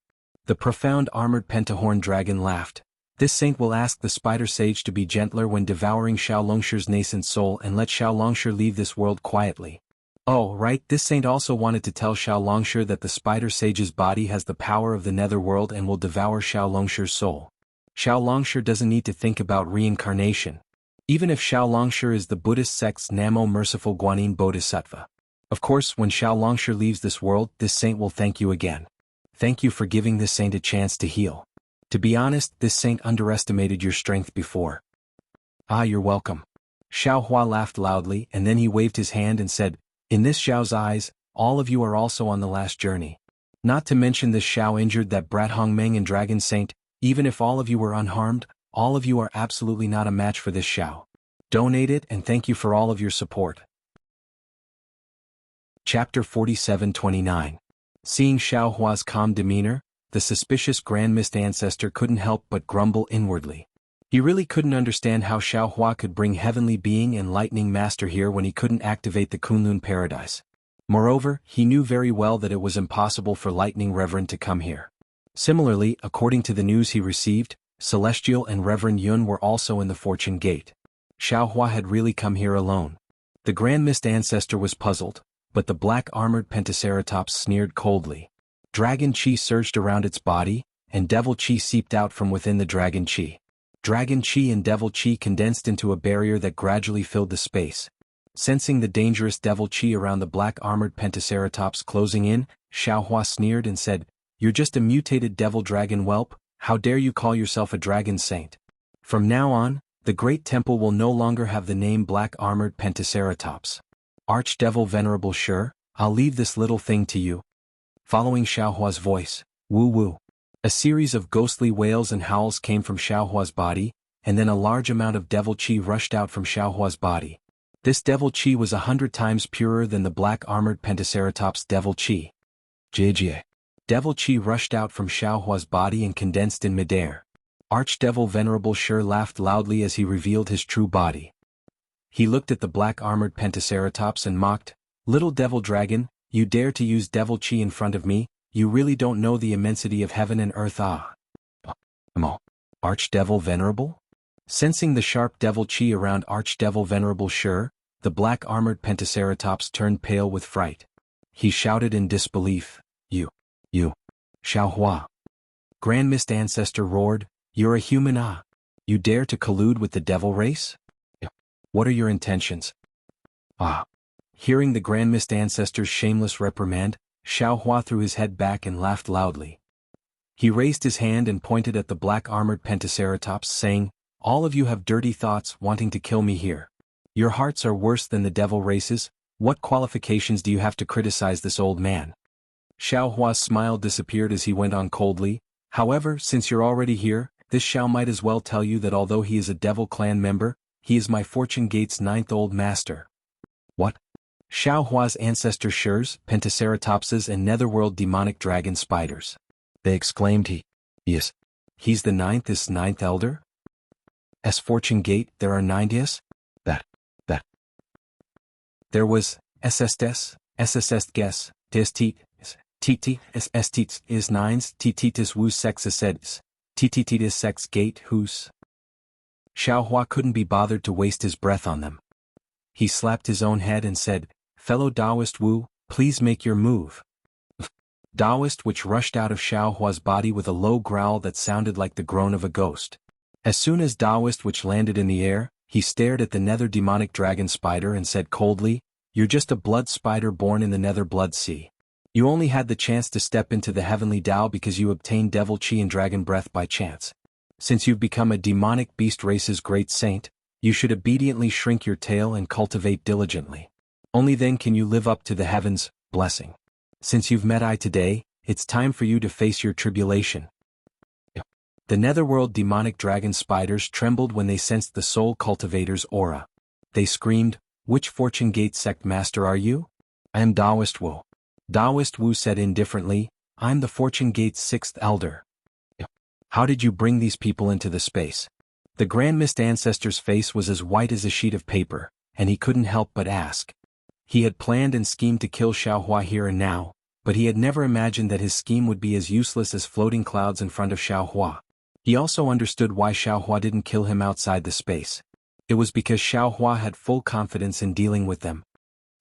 The profound armored pentahorn dragon laughed. "This saint will ask the spider sage to be gentler when devouring Xiao Longshi's nascent soul and let Xiao Longshi leave this world quietly." "Oh, right, this saint also wanted to tell Xiao Longshi that the spider sage's body has the power of the netherworld and will devour Xiao Longshi's soul. Xiao Longshi doesn't need to think about reincarnation. Even if Xiao Longshi is the Buddhist sect's Namo Merciful Guanyin Bodhisattva. Of course, when Xiao Longshi leaves this world, this saint will thank you again. Thank you for giving this saint a chance to heal. To be honest, this saint underestimated your strength before." "Ah, you're welcome." Xiao Hua laughed loudly and then he waved his hand and said, "In this Xiao's eyes, all of you are also on the last journey. Not to mention this Xiao injured that brat Hongmeng and Dragon Saint. Even if all of you were unharmed, all of you are absolutely not a match for this Xiao. Donate it and thank you for all of your support." Chapter 47-29. Seeing Xiao Hua's calm demeanor, the suspicious Grand Mist Ancestor couldn't help but grumble inwardly. He really couldn't understand how Xiaohua could bring Heavenly Being and Lightning Master here when he couldn't activate the Kunlun Paradise. Moreover, he knew very well that it was impossible for Lightning Reverend to come here. Similarly, according to the news he received, Celestial and Reverend Yun were also in the Fortune Gate. Xiaohua had really come here alone. The Grand Mist Ancestor was puzzled, but the black-armored Pentaceratops sneered coldly. Dragon Chi surged around its body, and Devil Chi seeped out from within the Dragon Chi. Dragon Chi and Devil Chi condensed into a barrier that gradually filled the space. Sensing the dangerous Devil Chi around the black-armored Pentaceratops closing in, Xiaohua sneered and said, "You're just a mutated devil dragon whelp, how dare you call yourself a dragon saint? From now on, the Great Temple will no longer have the name Black-Armored Pentaceratops. Archdevil Venerable Sure, I'll leave this little thing to you." Following Xiaohua's voice, woo-woo. A series of ghostly wails and howls came from Xiaohua's body, and then a large amount of Devil Chi rushed out from Xiaohua's body. This Devil Chi was 100 times purer than the Black-Armored Pentaceratops' Devil Chi. Jie. Devil Chi rushed out from Xiaohua's body and condensed in midair. Archdevil Venerable Sure laughed loudly as he revealed his true body. He looked at the black-armored Pentaceratops and mocked, "Little devil dragon, you dare to use Devil Chi in front of me, you really don't know the immensity of heaven and earth." Archdevil Venerable? Sensing the sharp Devil Chi around Archdevil Venerable Sure, the black-armored Pentaceratops turned pale with fright. He shouted in disbelief, You, Xiaohua. Grand Mist Ancestor roared, "You're a human You dare to collude with the devil race? What are your intentions?" Hearing the Grand Mist Ancestor's shameless reprimand, Xiaohua threw his head back and laughed loudly. He raised his hand and pointed at the black-armored Pentaceratops, saying, "All of you have dirty thoughts wanting to kill me here. Your hearts are worse than the devil races. What qualifications do you have to criticize this old man?" Xiaohua's smile disappeared as he went on coldly, "However, since you're already here, this Xiao might as well tell you that although he is a devil clan member, he is my Fortune Gate's 9th old master." What? Xiaohua's ancestor Shurs, Pentaceratopses and netherworld demonic dragon spiders. They exclaimed Yes. He's the 9th elder? As Fortune Gate, there are 9 yes? That. There was, SSS guess, TST, TT, SST is 9s, TTtis wus sex seds, TTTis sex gate whose. Xiaohua couldn't be bothered to waste his breath on them. He slapped his own head and said, "Fellow Taoist Wu, please make your move." Taoist which rushed out of Xiaohua's body with a low growl that sounded like the groan of a ghost. As soon as Taoist which landed in the air, he stared at the nether demonic dragon spider and said coldly, "You're just a blood spider born in the nether blood sea. You only had the chance to step into the heavenly Tao because you obtained Devil Chi and Dragon Breath by chance. Since you've become a demonic beast race's great saint, you should obediently shrink your tail and cultivate diligently. Only then can you live up to the heavens' blessing. Since you've met I today, it's time for you to face your tribulation." The netherworld demonic dragon spiders trembled when they sensed the soul cultivator's aura. They screamed, "Which Fortune Gate sect master are you?" "I am Taoist Wu." Taoist Wu said indifferently, "I'm the Fortune Gate's 6th elder." "How did you bring these people into the space?" The Grand Mist Ancestor's face was as white as a sheet of paper, and he couldn't help but ask. He had planned and schemed to kill Xiaohua here and now, but he had never imagined that his scheme would be as useless as floating clouds in front of Xiaohua. He also understood why Xiaohua didn't kill him outside the space. It was because Xiaohua had full confidence in dealing with them.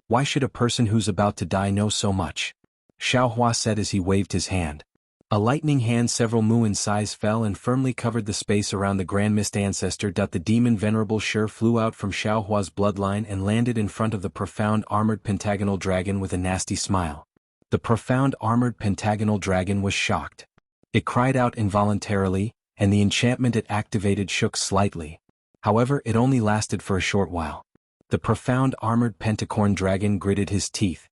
Why should a person who's about to die know so much? Xiaohua said as he waved his hand. A lightning hand several mu in size fell and firmly covered the space around the Grand Mist Ancestor. The demon Venerable Sure flew out from Xiaohua's bloodline and landed in front of the profound armored pentagonal dragon with a nasty smile. The profound armored pentagonal dragon was shocked. It cried out involuntarily, and the enchantment it activated shook slightly. However, it only lasted for a short while. The profound armored pentacorn dragon gritted his teeth.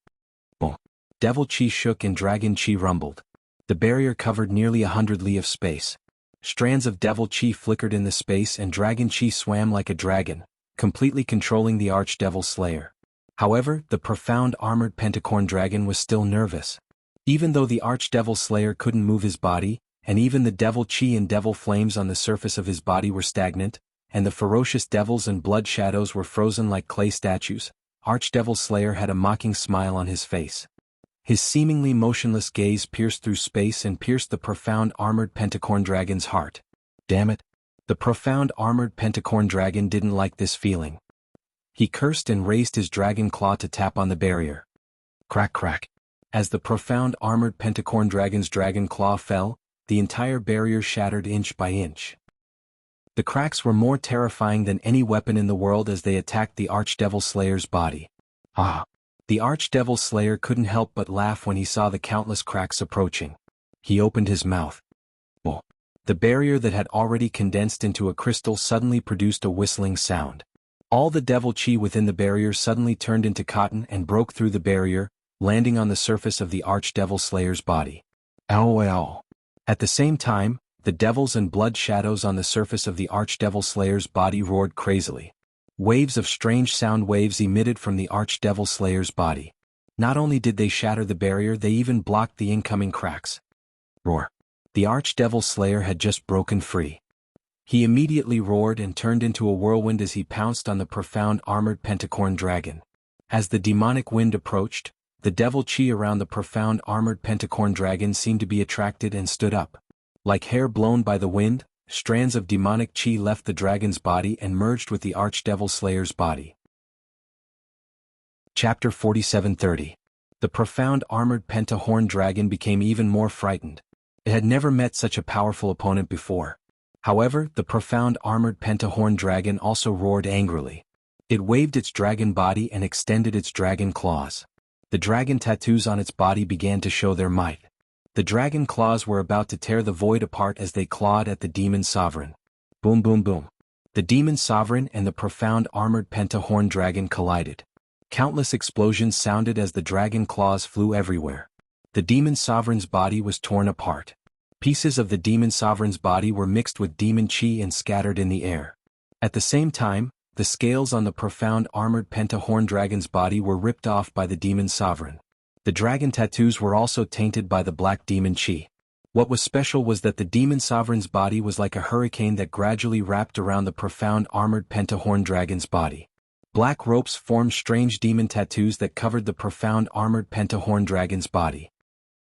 Boom. Devil Chi shook and Dragon Chi rumbled. The barrier covered nearly 100 li of space. Strands of Devil Chi flickered in the space and Dragon Chi swam like a dragon, completely controlling the Archdevil Slayer. However, the profound armored pentacorn dragon was still nervous. Even though the Archdevil Slayer couldn't move his body, and even the devil chi and devil flames on the surface of his body were stagnant, and the ferocious devils and blood shadows were frozen like clay statues. Archdevil Slayer had a mocking smile on his face. His seemingly motionless gaze pierced through space and pierced the profound armored pentacorn dragon's heart. Damn it! The profound armored pentacorn dragon didn't like this feeling. He cursed and raised his dragon claw to tap on the barrier. Crack crack. As the profound armored pentacorn dragon's dragon claw fell, the entire barrier shattered inch by inch. The cracks were more terrifying than any weapon in the world as they attacked the Archdevil Slayer's body. Ah! The Archdevil Slayer couldn't help but laugh when he saw the countless cracks approaching. He opened his mouth. Oh! The barrier that had already condensed into a crystal suddenly produced a whistling sound. All the devil chi within the barrier suddenly turned into cotton and broke through the barrier, landing on the surface of the Archdevil Slayer's body. Ow ow! At the same time, the devils and blood shadows on the surface of the Archdevil Slayer's body roared crazily. Waves of strange sound waves emitted from the Archdevil Slayer's body. Not only did they shatter the barrier, they even blocked the incoming cracks. Roar! The Archdevil Slayer had just broken free. He immediately roared and turned into a whirlwind as he pounced on the profound armored pentacorn dragon. As the demonic wind approached, the devil chi around the profound armored pentacorn dragon seemed to be attracted and stood up. Like hair blown by the wind, strands of demonic chi left the dragon's body and merged with the Archdevil Slayer's body. Chapter 47:30. The profound armored pentahorn dragon became even more frightened. It had never met such a powerful opponent before. However, the profound armored pentahorn dragon also roared angrily. It waved its dragon body and extended its dragon claws. The dragon tattoos on its body began to show their might. The dragon claws were about to tear the void apart as they clawed at the demon sovereign. Boom boom boom. The demon sovereign and the profound armored pentahorn dragon collided. Countless explosions sounded as the dragon claws flew everywhere. The demon sovereign's body was torn apart. Pieces of the demon sovereign's body were mixed with demon chi and scattered in the air. At the same time, the scales on the profound armored pentahorn dragon's body were ripped off by the demon sovereign. The dragon tattoos were also tainted by the black demon chi. What was special was that the demon sovereign's body was like a hurricane that gradually wrapped around the profound armored pentahorn dragon's body. Black ropes formed strange demon tattoos that covered the profound armored pentahorn dragon's body.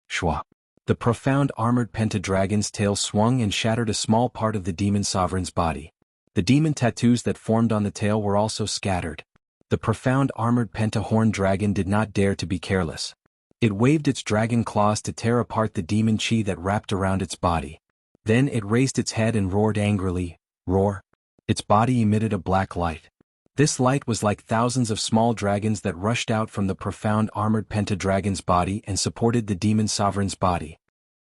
Shwa! The profound armored pentadragon's tail swung and shattered a small part of the demon sovereign's body. The demon tattoos that formed on the tail were also scattered. The profound armored pentahorn dragon did not dare to be careless. It waved its dragon claws to tear apart the demon chi that wrapped around its body. Then it raised its head and roared angrily. Roar! Its body emitted a black light. This light was like thousands of small dragons that rushed out from the profound armored pentadragon's body and supported the demon sovereign's body.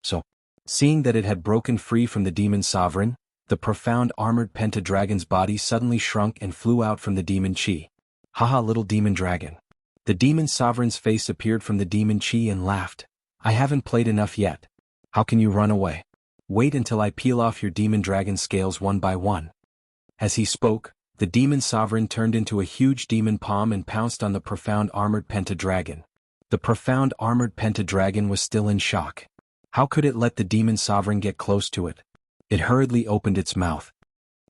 So, seeing that it had broken free from the demon sovereign, the profound armored pentadragon's body suddenly shrunk and flew out from the demon chi. Haha, little demon dragon. The demon sovereign's face appeared from the demon chi and laughed. I haven't played enough yet. How can you run away? Wait until I peel off your demon dragon scales one by one. As he spoke, the demon sovereign turned into a huge demon palm and pounced on the profound armored pentadragon. The profound armored pentadragon was still in shock. How could it let the demon sovereign get close to it? It hurriedly opened its mouth.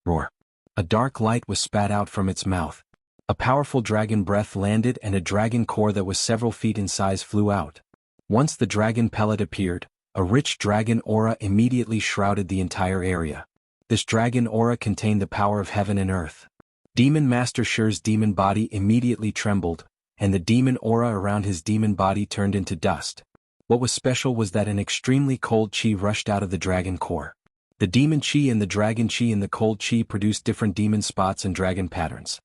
Roar! A dark light was spat out from its mouth. A powerful dragon breath landed and a dragon core that was several feet in size flew out. Once the dragon pellet appeared, a rich dragon aura immediately shrouded the entire area. This dragon aura contained the power of heaven and earth. Demon Master Shur's demon body immediately trembled, and the demon aura around his demon body turned into dust. What was special was that an extremely cold chi rushed out of the dragon core. The demon chi and the dragon chi in the cold chi produced different demon spots and dragon patterns.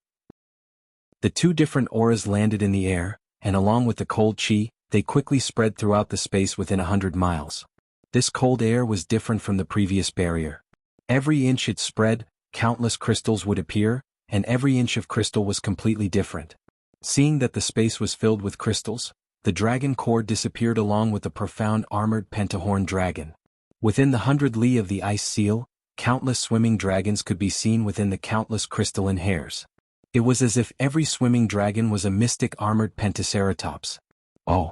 The two different auras landed in the air, and along with the cold chi, they quickly spread throughout the space within 100 miles. This cold air was different from the previous barrier. Every inch it spread, countless crystals would appear, and every inch of crystal was completely different. Seeing that the space was filled with crystals, the dragon core disappeared along with the profound armored pentahorn dragon. Within the 100 li of the ice seal, countless swimming dragons could be seen within the countless crystalline hairs. It was as if every swimming dragon was a mystic armored pentaceratops. Oh!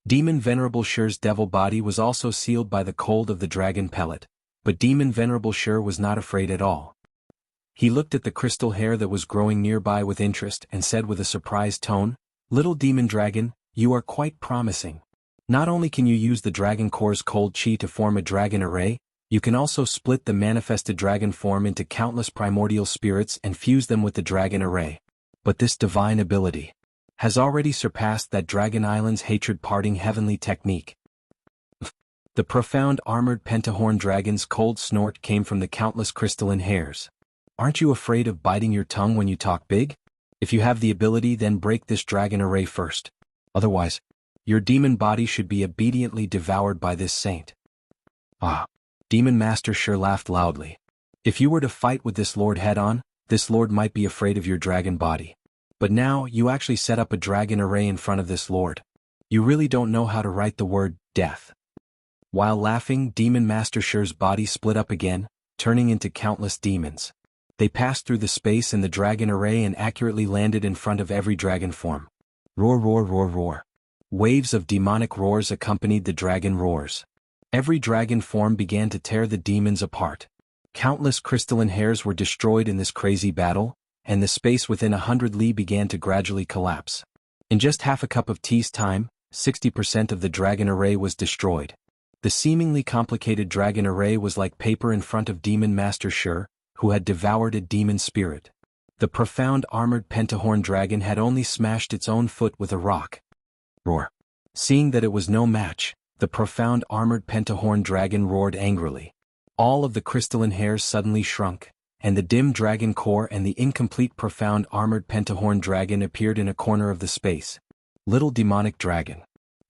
Demon Venerable Shi's devil body was also sealed by the cold of the dragon pellet, but Demon Venerable Shi was not afraid at all. He looked at the crystal hair that was growing nearby with interest and said with a surprised tone, "Little demon dragon, you are quite promising. Not only can you use the dragon core's cold chi to form a dragon array, you can also split the manifested dragon form into countless primordial spirits and fuse them with the dragon array. But this divine ability has already surpassed that Dragon Island's hatred-parting heavenly technique." The profound armored pentahorn dragon's cold snort came from the countless crystalline hairs. "Aren't you afraid of biting your tongue when you talk big? If you have the ability, then break this dragon array first. Otherwise, your demon body should be obediently devoured by this saint." Ah! Demon Master Shi laughed loudly. "If you were to fight with this lord head-on, this lord might be afraid of your dragon body. But now you actually set up a dragon array in front of this lord. You really don't know how to write the word death." While laughing, Demon Master Shi's body split up again, turning into countless demons. They passed through the space in the dragon array and accurately landed in front of every dragon form. Roar, roar, roar, roar. Waves of demonic roars accompanied the dragon roars. Every dragon form began to tear the demons apart. Countless crystalline hairs were destroyed in this crazy battle, and the space within 100 li began to gradually collapse. In just half a cup of tea's time, 60% of the dragon array was destroyed. The seemingly complicated dragon array was like paper in front of Demon Master Shi, who had devoured a demon spirit. The profound armored pentahorn dragon had only smashed its own foot with a rock. Roar. Seeing that it was no match, the profound armored pentahorn dragon roared angrily. All of the crystalline hairs suddenly shrunk, and the dim dragon core and the incomplete profound armored pentahorn dragon appeared in a corner of the space. Little demonic dragon.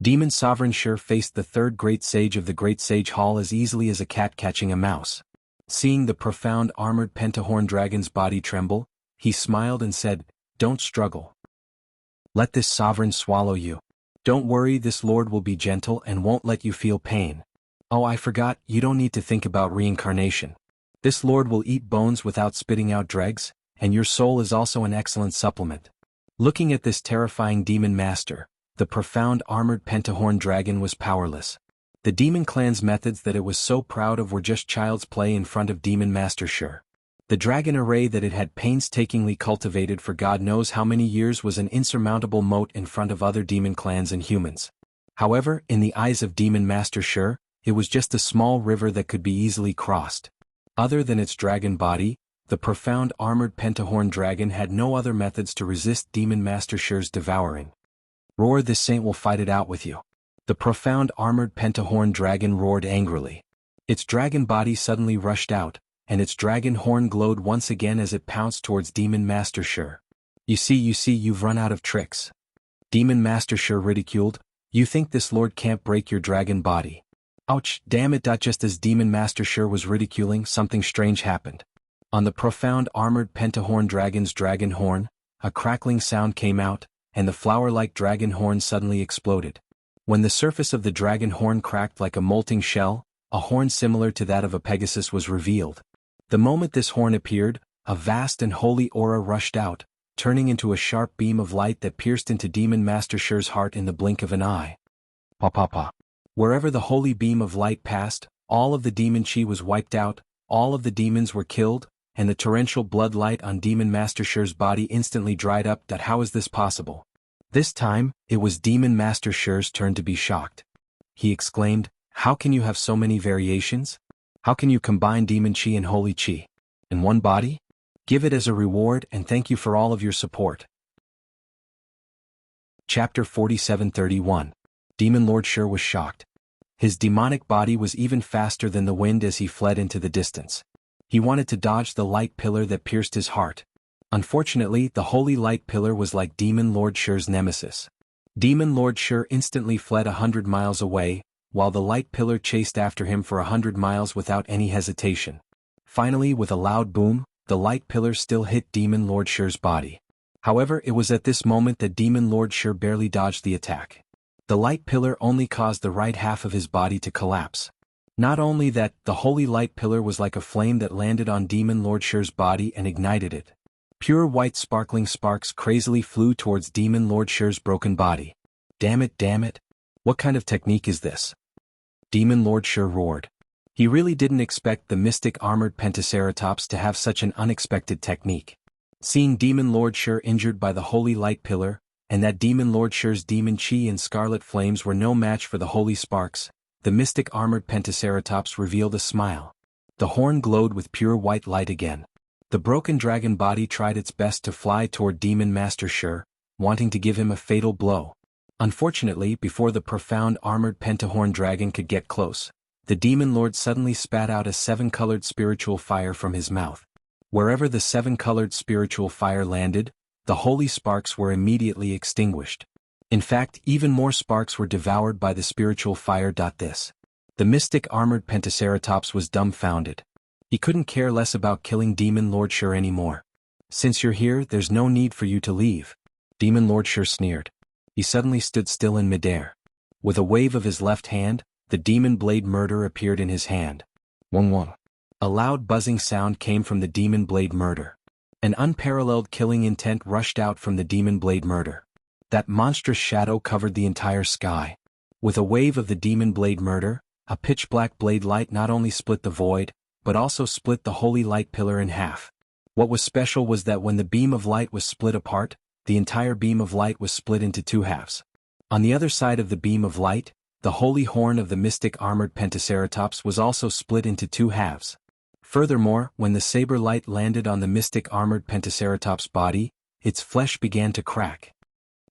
Demon Sovereign Shi faced the third great sage of the Great Sage Hall as easily as a cat catching a mouse. Seeing the profound armored pentahorn dragon's body tremble, he smiled and said, "Don't struggle. Let this sovereign swallow you. Don't worry, this lord will be gentle and won't let you feel pain. Oh, I forgot, you don't need to think about reincarnation. This lord will eat bones without spitting out dregs, and your soul is also an excellent supplement." Looking at this terrifying demon master, the profound armored pentahorn dragon was powerless. The demon clan's methods that it was so proud of were just child's play in front of Demon Master Shi. The dragon array that it had painstakingly cultivated for God knows how many years was an insurmountable moat in front of other demon clans and humans. However, in the eyes of Demon Master Shi, it was just a small river that could be easily crossed. Other than its dragon body, the profound armored pentahorn dragon had no other methods to resist Demon Master Shi's devouring. "Roar, this saint will fight it out with you." The profound armored pentahorn dragon roared angrily. Its dragon body suddenly rushed out, and its dragon horn glowed once again as it pounced towards Demon Master Shi. You see, you've run out of tricks." Demon Master Shi ridiculed. "You think this lord can't break your dragon body?" Ouch, damn it! Just as Demon Master Shi was ridiculing, something strange happened. On the profound armored pentahorn dragon's dragon horn, a crackling sound came out, and the flower-like dragon horn suddenly exploded. When the surface of the dragon horn cracked like a molting shell, a horn similar to that of a Pegasus was revealed. The moment this horn appeared, a vast and holy aura rushed out, turning into a sharp beam of light that pierced into Demon Master Shi's heart in the blink of an eye. Pa pa pa. Wherever the holy beam of light passed, all of the demon chi was wiped out, all of the demons were killed, and the torrential blood light on Demon Master Shi's body instantly dried up. How is this possible? This time, it was Demon Master Shi's turn to be shocked. He exclaimed, "How can you have so many variations? How can you combine demon chi and holy chi in one body? Give it as a reward and thank you for all of your support." Chapter 47:31. Demon Lord Shi was shocked. His demonic body was even faster than the wind as he fled into the distance. He wanted to dodge the light pillar that pierced his heart. Unfortunately, the holy light pillar was like Demon Lord Shi's nemesis. Demon Lord Shi instantly fled 100 miles away, while the light pillar chased after him for 100 miles without any hesitation. Finally, with a loud boom, the light pillar still hit Demon Lord Shi's body. However, it was at this moment that Demon Lord Shi barely dodged the attack. The light pillar only caused the right half of his body to collapse. Not only that, the holy light pillar was like a flame that landed on Demon Lord Shi's body and ignited it. Pure white sparkling sparks crazily flew towards Demon Lord Shi's broken body. Damn it, What kind of technique is this? Demon Lord Shi roared. He really didn't expect the mystic armored Pentaceratops to have such an unexpected technique. Seeing Demon Lord Shi injured by the holy light pillar, and that Demon Lord Shi's demon chi and scarlet flames were no match for the holy sparks, the mystic armored Pentaceratops revealed a smile. The horn glowed with pure white light again. The broken dragon body tried its best to fly toward Demon Master Shi, wanting to give him a fatal blow. Unfortunately, before the profound armored pentahorn dragon could get close, the Demon Lord suddenly spat out a seven-colored spiritual fire from his mouth. Wherever the seven-colored spiritual fire landed, the holy sparks were immediately extinguished. In fact, even more sparks were devoured by the spiritual fire. The mystic armored Pentaceratops was dumbfounded. He couldn't care less about killing Demon Lord Shi anymore. Since you're here, there's no need for you to leave. Demon Lord Shi sneered. He suddenly stood still in midair. With a wave of his left hand, the demon blade murder appeared in his hand. Wong wong. A loud buzzing sound came from the demon blade murder. An unparalleled killing intent rushed out from the demon blade murder. That monstrous shadow covered the entire sky. With a wave of the demon blade murder, a pitch-black blade light not only split the void, but also split the holy light pillar in half. What was special was that when the beam of light was split apart, the entire beam of light was split into two halves. On the other side of the beam of light, the holy horn of the mystic armored Pentaceratops was also split into two halves. Furthermore, when the saber light landed on the mystic armored Pentaceratops' body, its flesh began to crack.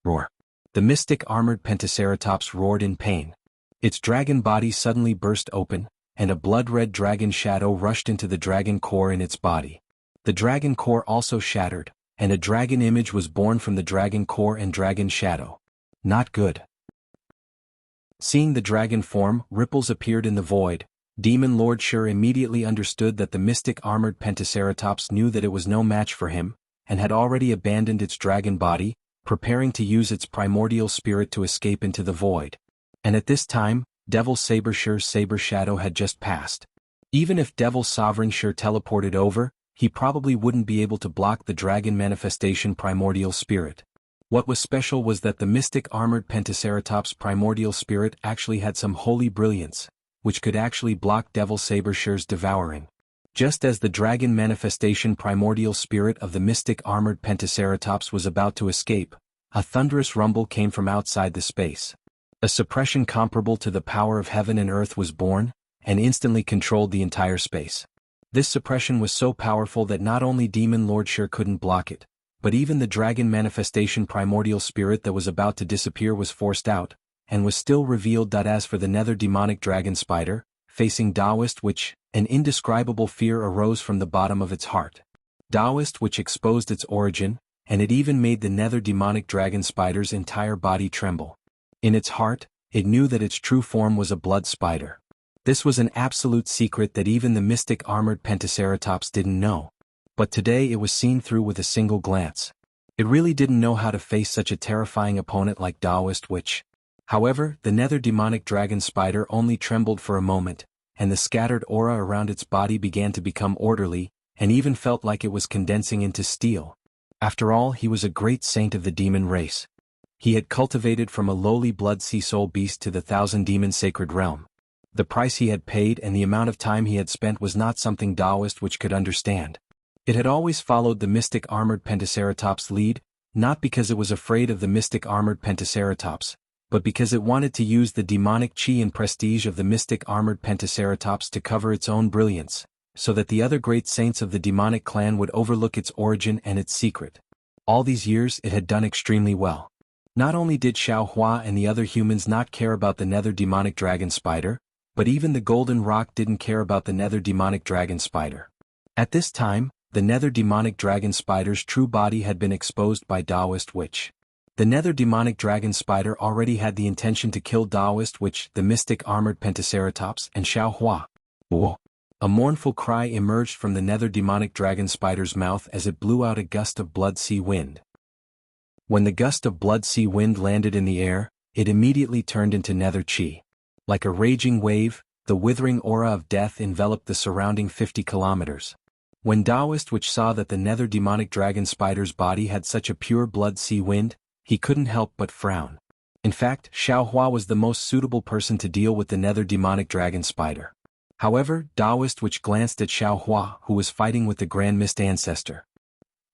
Roar. The mystic armored Pentaceratops roared in pain. Its dragon body suddenly burst open, and a blood-red dragon shadow rushed into the dragon core in its body. The dragon core also shattered, and a dragon image was born from the dragon core and dragon shadow. Not good. Seeing the dragon form, ripples appeared in the void. Demon Lord Shi immediately understood that the mystic armored Pentaceratops knew that it was no match for him, and had already abandoned its dragon body, preparing to use its primordial spirit to escape into the void. And at this time, Devil Saber Shi's saber shadow had just passed. Even if Devil Sovereign Shi teleported over, he probably wouldn't be able to block the dragon manifestation primordial spirit. What was special was that the mystic armored Pentaceratops' primordial spirit actually had some holy brilliance, which could actually block Devil Saber Shi's devouring. Just as the dragon manifestation primordial spirit of the mystic armored Pentaceratops was about to escape, a thunderous rumble came from outside the space. A suppression comparable to the power of heaven and earth was born, and instantly controlled the entire space. This suppression was so powerful that not only Demon Lord Shi couldn't block it, but even the dragon manifestation primordial spirit that was about to disappear was forced out, and was still revealed. As for the nether demonic dragon spider, facing Taoist which, an indescribable fear arose from the bottom of its heart. Taoist which exposed its origin, and it even made the nether demonic dragon spider's entire body tremble. In its heart, it knew that its true form was a blood spider. This was an absolute secret that even the mystic armored Pentaceratops didn't know. But today it was seen through with a single glance. It really didn't know how to face such a terrifying opponent like Taoist which. However, the nether demonic dragon spider only trembled for a moment, and the scattered aura around its body began to become orderly, and even felt like it was condensing into steel. After all, he was a great saint of the demon race. He had cultivated from a lowly blood sea soul beast to the 1,000-demon sacred realm. The price he had paid and the amount of time he had spent was not something Taoist which could understand. It had always followed the mystic armored Pentaceratops' lead, not because it was afraid of the mystic armored Pentaceratops, but because it wanted to use the demonic chi and prestige of the mystic armored Pentaceratops to cover its own brilliance, so that the other great saints of the demonic clan would overlook its origin and its secret. All these years it had done extremely well. Not only did Xiao Hua and the other humans not care about the nether demonic dragon spider, but even the golden rock didn't care about the nether demonic dragon spider. At this time, the nether demonic dragon spider's true body had been exposed by Taoist which. The nether demonic dragon spider already had the intention to kill Taoist which, the mystic armored Pentaceratops, and Xiao Hua. Whoa. A mournful cry emerged from the nether demonic dragon spider's mouth as it blew out a gust of blood sea wind. When the gust of blood sea wind landed in the air, it immediately turned into nether chi. Like a raging wave, the withering aura of death enveloped the surrounding 50 kilometers. When Taoist which saw that the nether demonic dragon spider's body had such a pure blood sea wind, he couldn't help but frown. In fact, Xiao Hua was the most suitable person to deal with the nether demonic dragon spider. However, Taoist Witch glanced at Xiao Hua, who was fighting with the Grand Mist Ancestor.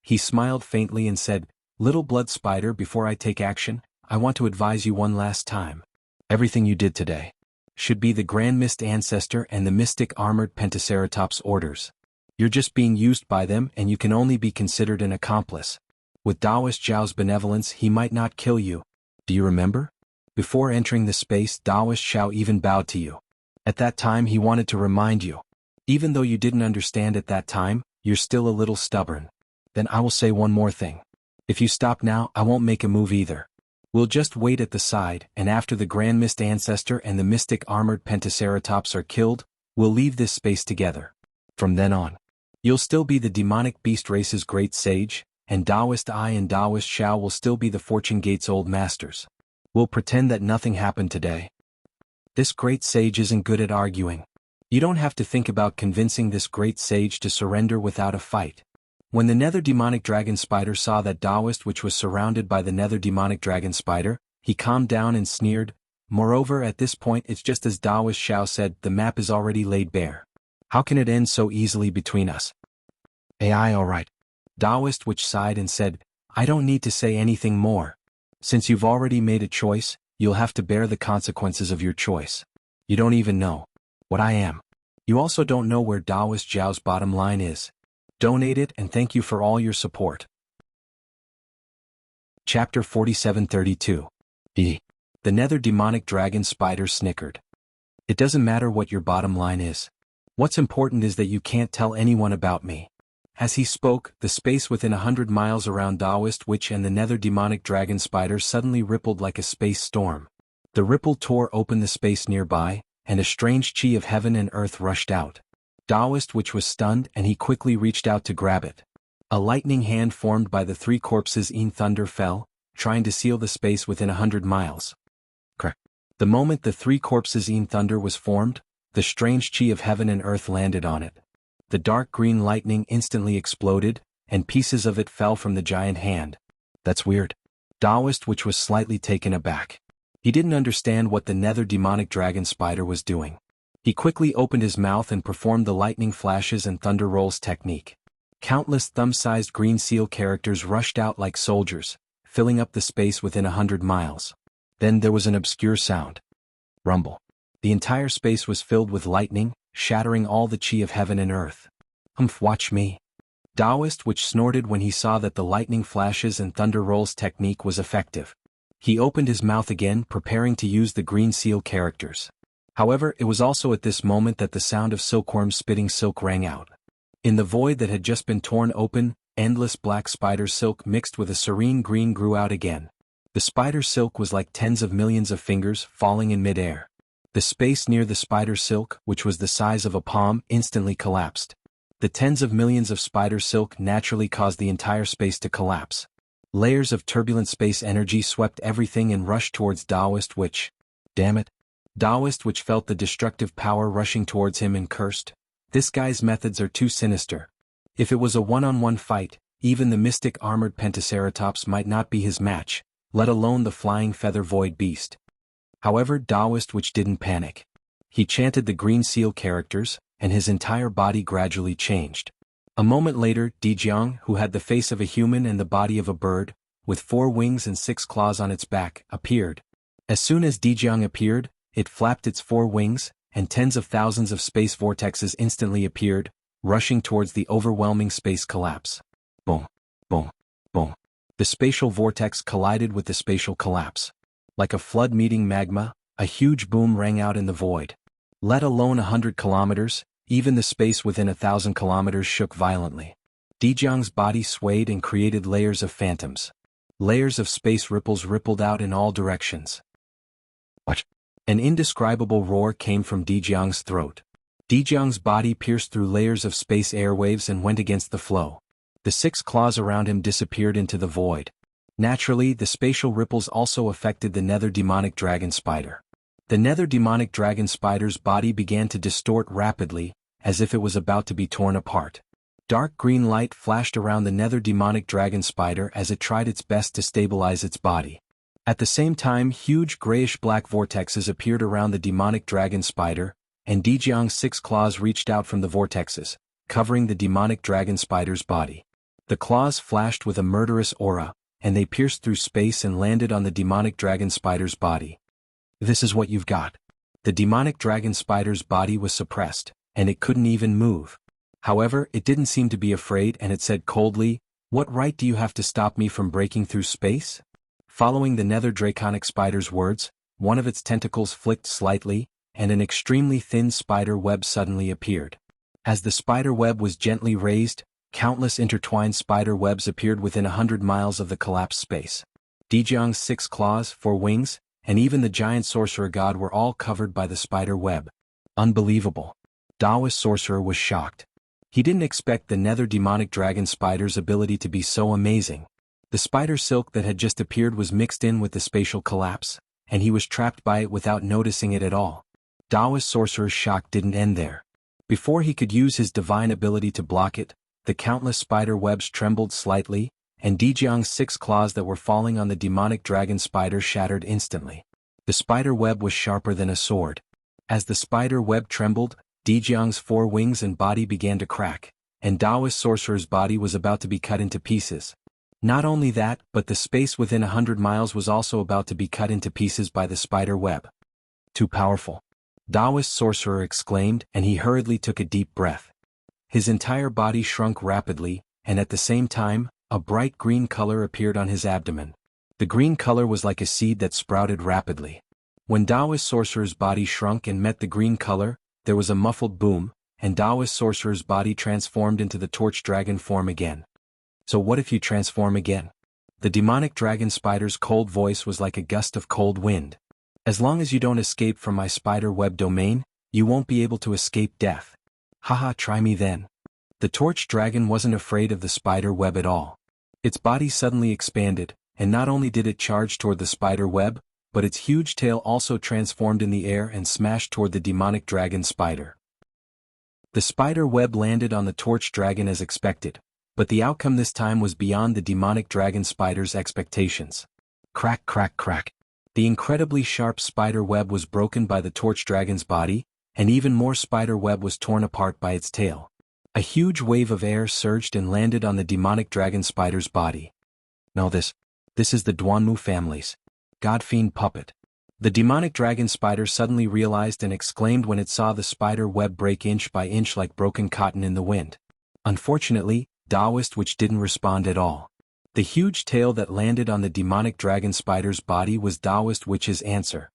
He smiled faintly and said, "Little blood spider, before I take action, I want to advise you one last time. Everything you did today should be the Grand Mist Ancestor and the Mystic Armored Pentaceratops orders. You're just being used by them and you can only be considered an accomplice. With Taoist Zhao's benevolence he might not kill you. Do you remember? Before entering the space, Taoist Zhao even bowed to you. At that time he wanted to remind you. Even though you didn't understand at that time, you're still a little stubborn. Then I will say one more thing. If you stop now, I won't make a move either. We'll just wait at the side, and after the Grand Mist Ancestor and the Mystic Armored Pentaceratops are killed, we'll leave this space together. From then on, you'll still be the demonic beast race's great sage, and Taoist I and Taoist Xiao will still be the Fortune Gate's old masters. We'll pretend that nothing happened today. This great sage isn't good at arguing. You don't have to think about convincing this great sage to surrender without a fight." When the nether demonic dragon spider saw that Taoist Witch was surrounded by the nether demonic dragon spider, he calmed down and sneered. Moreover, at this point it's just as Taoist Xiao said, the map is already laid bare. How can it end so easily between us? AI, alright. Taoist Witch sighed and said, I don't need to say anything more. Since you've already made a choice, you'll have to bear the consequences of your choice. You don't even know what I am. You also don't know where Taoist Zhao's bottom line is. Donate it and thank you for all your support. Chapter 4732. The nether demonic dragon spider snickered. It doesn't matter what your bottom line is. What's important is that you can't tell anyone about me. As he spoke, the space within 100 miles around Taoist Witch and the nether demonic dragon spider suddenly rippled like a space storm. The ripple tore open the space nearby, and a strange chi of heaven and earth rushed out. Taoist Witch was stunned and he quickly reached out to grab it. A lightning hand formed by the three corpses in thunder fell, trying to seal the space within 100 miles. Correct. The moment the three corpses in thunder was formed, the strange chi of heaven and earth landed on it. The dark green lightning instantly exploded, and pieces of it fell from the giant hand. That's weird. Taoist Witch was slightly taken aback. He didn't understand what the nether demonic dragon spider was doing. He quickly opened his mouth and performed the lightning flashes and thunder rolls technique. Countless thumb-sized green seal characters rushed out like soldiers, filling up the space within 100 miles. Then there was an obscure sound. Rumble. The entire space was filled with lightning, shattering all the chi of heaven and earth. Watch me. Taoist Witch snorted when he saw that the lightning flashes and thunder rolls technique was effective. He opened his mouth again, preparing to use the green seal characters. However, it was also at this moment that the sound of silkworms spitting silk rang out. In the void that had just been torn open, endless black spider silk mixed with a serene green grew out again. The spider silk was like tens of millions of fingers falling in midair. The space near the spider silk, which was the size of a palm, instantly collapsed. The tens of millions of spider silk naturally caused the entire space to collapse. Layers of turbulent space energy swept everything and rushed towards Taoist Witch. Damn it. Taoist Witch felt the destructive power rushing towards him and cursed. This guy's methods are too sinister. If it was a one-on-one fight, even the mystic armored Pentaceratops might not be his match, let alone the flying feather void beast. However, Taoist Witch didn't panic. He chanted the green seal characters, and his entire body gradually changed. A moment later, Jianghu, who had the face of a human and the body of a bird, with 4 wings and 6 claws on its back, appeared. As soon as Jianghu appeared, it flapped its 4 wings, and tens of thousands of space vortexes instantly appeared, rushing towards the overwhelming space collapse. Boom, boom, boom. The spatial vortex collided with the spatial collapse. Like a flood meeting magma, a huge boom rang out in the void. Let alone 100 kilometers, even the space within 1,000 kilometers shook violently. Jianghu's body swayed and created layers of phantoms. Layers of space ripples rippled out in all directions. What? An indescribable roar came from Jianghu's throat. Jianghu's body pierced through layers of space airwaves and went against the flow. The 6 claws around him disappeared into the void. Naturally, the spatial ripples also affected the nether demonic dragon spider. The nether demonic dragon spider's body began to distort rapidly, as if it was about to be torn apart. Dark green light flashed around the nether demonic dragon spider as it tried its best to stabilize its body. At the same time, huge grayish-black vortexes appeared around the demonic dragon spider, and Jianghu's 6 claws reached out from the vortexes, covering the demonic dragon spider's body. The claws flashed with a murderous aura, and they pierced through space and landed on the demonic dragon spider's body. This is what you've got. The demonic dragon spider's body was suppressed, and it couldn't even move. However, it didn't seem to be afraid, and it said coldly, "What right do you have to stop me from breaking through space?" Following the nether draconic spider's words, one of its tentacles flicked slightly, and an extremely thin spider web suddenly appeared. As the spider web was gently raised, countless intertwined spider webs appeared within 100 miles of the collapsed space. Jianghu's 6 claws, 4 wings, and even the giant sorcerer god were all covered by the spider web. Unbelievable. Daoist sorcerer was shocked. He didn't expect the nether demonic dragon spider's ability to be so amazing. The spider silk that had just appeared was mixed in with the spatial collapse, and he was trapped by it without noticing it at all. Daoist sorcerer's shock didn't end there. Before he could use his divine ability to block it, the countless spider webs trembled slightly, and Jianghu's 6 claws that were falling on the demonic dragon spider shattered instantly. The spider web was sharper than a sword. As the spider web trembled, Jianghu's 4 wings and body began to crack, and Daoist sorcerer's body was about to be cut into pieces. Not only that, but the space within 100 miles was also about to be cut into pieces by the spider web. Too powerful. Daoist sorcerer exclaimed, and he hurriedly took a deep breath. His entire body shrunk rapidly, and at the same time, a bright green color appeared on his abdomen. The green color was like a seed that sprouted rapidly. When Daoist sorcerer's body shrunk and met the green color, there was a muffled boom, and Daoist sorcerer's body transformed into the torch dragon form again. So what if you transform again? The demonic dragon spider's cold voice was like a gust of cold wind. As long as you don't escape from my spider web domain, you won't be able to escape death. Haha, try me then. The torch dragon wasn't afraid of the spider web at all. Its body suddenly expanded, and not only did it charge toward the spider web, but its huge tail also transformed in the air and smashed toward the demonic dragon spider. The spider web landed on the torch dragon as expected, but the outcome this time was beyond the demonic dragon spider's expectations. Crack, crack, crack. The incredibly sharp spider web was broken by the torch dragon's body, and even more spider web was torn apart by its tail. A huge wave of air surged and landed on the demonic dragon spider's body. Now this is the Duanmu family's God-fiend puppet. The demonic dragon spider suddenly realized and exclaimed when it saw the spider web break inch by inch like broken cotton in the wind. Unfortunately, Daoist which didn't respond at all. The huge tail that landed on the demonic dragon spider's body was Daoist witch's answer.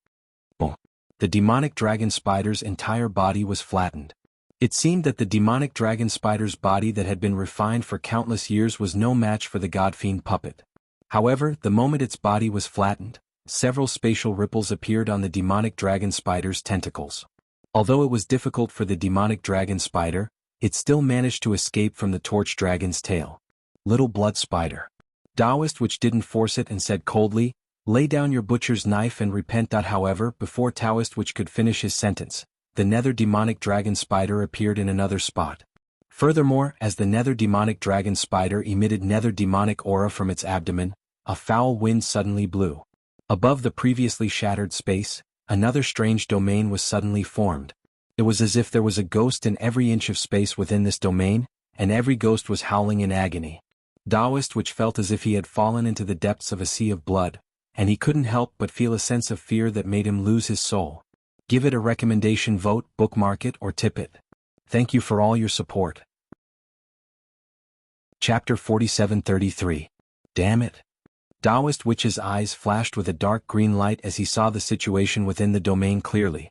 Boom. The demonic dragon spider's entire body was flattened. It seemed that the demonic dragon spider's body that had been refined for countless years was no match for the God-fiend puppet. However, the moment its body was flattened, several spatial ripples appeared on the demonic dragon spider's tentacles. Although it was difficult for the demonic dragon spider, it still managed to escape from the torch dragon's tail. Little blood spider. Daoist which didn't force it and said coldly, "Lay down your butcher's knife and repent." However, before Taoist which could finish his sentence, the nether demonic dragon spider appeared in another spot. Furthermore, as the nether demonic dragon spider emitted nether demonic aura from its abdomen, a foul wind suddenly blew. Above the previously shattered space, another strange domain was suddenly formed. It was as if there was a ghost in every inch of space within this domain, and every ghost was howling in agony. Daoist which felt as if he had fallen into the depths of a sea of blood, and he couldn't help but feel a sense of fear that made him lose his soul. Give it a recommendation, vote, bookmark it, or tip it. Thank you for all your support. Chapter 4733. Damn it. Daoist witch's eyes flashed with a dark green light as he saw the situation within the domain clearly.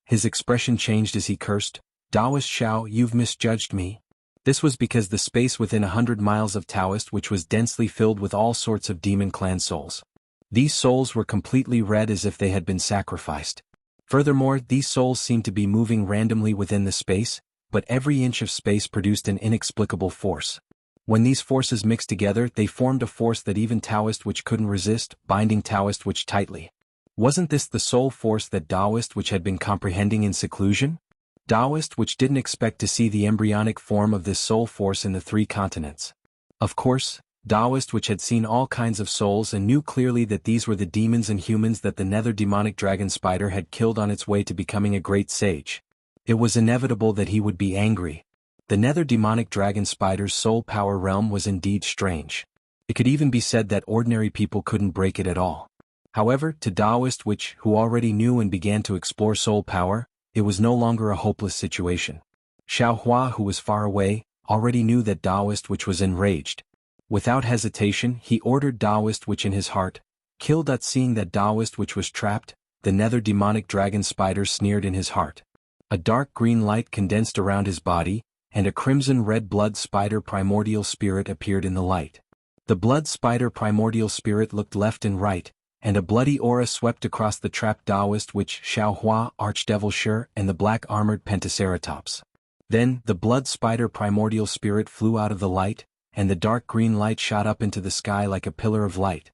His expression changed as he cursed, "Daoist Shao, you've misjudged me." This was because the space within 100 miles of Taoist which was densely filled with all sorts of demon clan souls. These souls were completely red as if they had been sacrificed. Furthermore, these souls seemed to be moving randomly within the space, but every inch of space produced an inexplicable force. When these forces mixed together, they formed a force that even Taoist which couldn't resist, binding Taoist which tightly. Wasn't this the sole force that Daoist which had been comprehending in seclusion? Daoist which didn't expect to see the embryonic form of this soul force in the 3 continents. Of course, Taoist which had seen all kinds of souls and knew clearly that these were the demons and humans that the nether demonic dragon spider had killed on its way to becoming a great sage. It was inevitable that he would be angry. The nether demonic dragon spider's soul power realm was indeed strange. It could even be said that ordinary people couldn't break it at all. However, to Taoist who already knew and began to explore soul power, it was no longer a hopeless situation. Xiao Hua, who was far away, already knew that Taoist was enraged. Without hesitation, he ordered Taoist in his heart, kill. Seeing that Taoist was trapped, the nether demonic dragon spider sneered in his heart. A dark green light condensed around his body, and a crimson-red blood spider primordial spirit appeared in the light. The blood spider primordial spirit looked left and right, and a bloody aura swept across the trapped Taoist Xiao Hua, Archdevil Shi, and the black-armored Pentaceratops. Then, the blood spider primordial spirit flew out of the light, and the dark green light shot up into the sky like a pillar of light.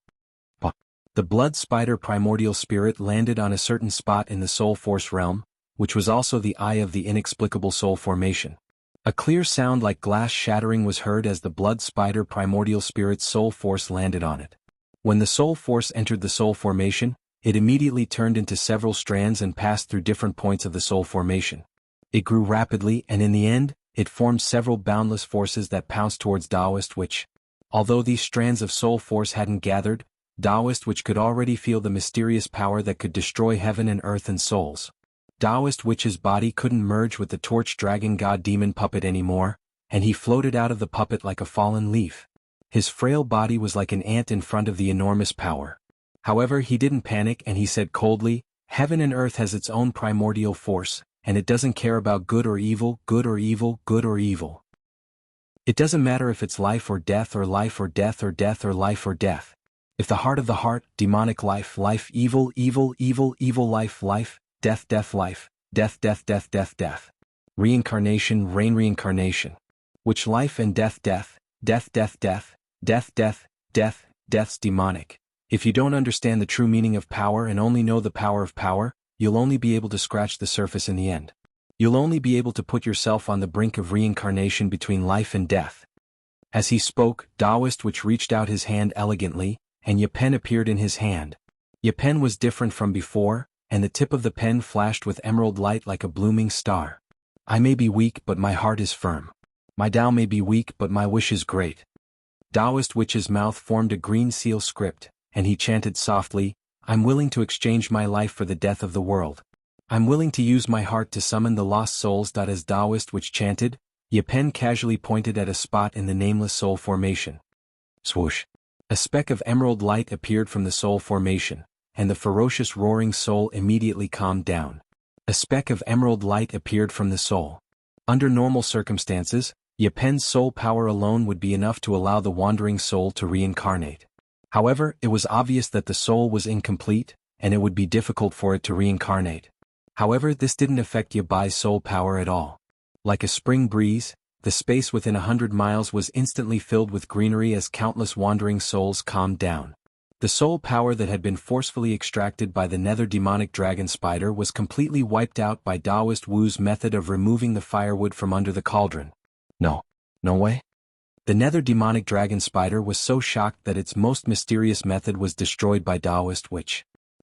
The blood spider primordial spirit landed on a certain spot in the soul force realm, which was also the eye of the inexplicable soul formation. A clear sound like glass shattering was heard as the blood spider primordial spirit's soul force landed on it. When the soul force entered the soul formation, it immediately turned into several strands and passed through different points of the soul formation. It grew rapidly, and in the end, it formed several boundless forces that pounced towards Taoist Although these strands of soul force hadn't gathered, Taoist could already feel the mysterious power that could destroy heaven and earth and souls. Taoist body couldn't merge with the torch dragon god demon puppet anymore, and he floated out of the puppet like a fallen leaf. His frail body was like an ant in front of the enormous power. However, he didn't panic, and he said coldly, "Heaven and earth has its own primordial force, and it doesn't care about good or evil, good or evil, good or evil. It doesn't matter if it's life or death or life or death or death or life or death. If the heart of the heart, demonic life, life, evil, evil, evil, evil, life, life, death, death, life, death, death, death, death, death. Reincarnation, rain, reincarnation. Which life and death, death, death, death, death, death, death, death, death's demonic. If you don't understand the true meaning of power and only know the power of power, you'll only be able to scratch the surface in the end. You'll only be able to put yourself on the brink of reincarnation between life and death." As he spoke, Taoist reached out his hand elegantly, and a pen appeared in his hand. The pen was different from before, and the tip of the pen flashed with emerald light like a blooming star. "I may be weak, but my heart is firm. My Tao may be weak, but my wish is great." Taoist mouth formed a green seal script, and he chanted softly, "I'm willing to exchange my life for the death of the world. I'm willing to use my heart to summon the lost souls." As Taoist chanted, the pen casually pointed at a spot in the nameless soul formation. Swoosh! A speck of emerald light appeared from the soul formation, and the ferocious roaring soul immediately calmed down. A speck of emerald light appeared from the soul. Under normal circumstances, the pen's soul power alone would be enough to allow the wandering soul to reincarnate. However, it was obvious that the soul was incomplete, and it would be difficult for it to reincarnate. However, this didn't affect Yabai's soul power at all. Like a spring breeze, the space within 100 miles was instantly filled with greenery as countless wandering souls calmed down. The soul power that had been forcefully extracted by the nether demonic dragon spider was completely wiped out by Taoist Wu's method of removing the firewood from under the cauldron. No way. The nether demonic dragon spider was so shocked that its most mysterious method was destroyed by Taoist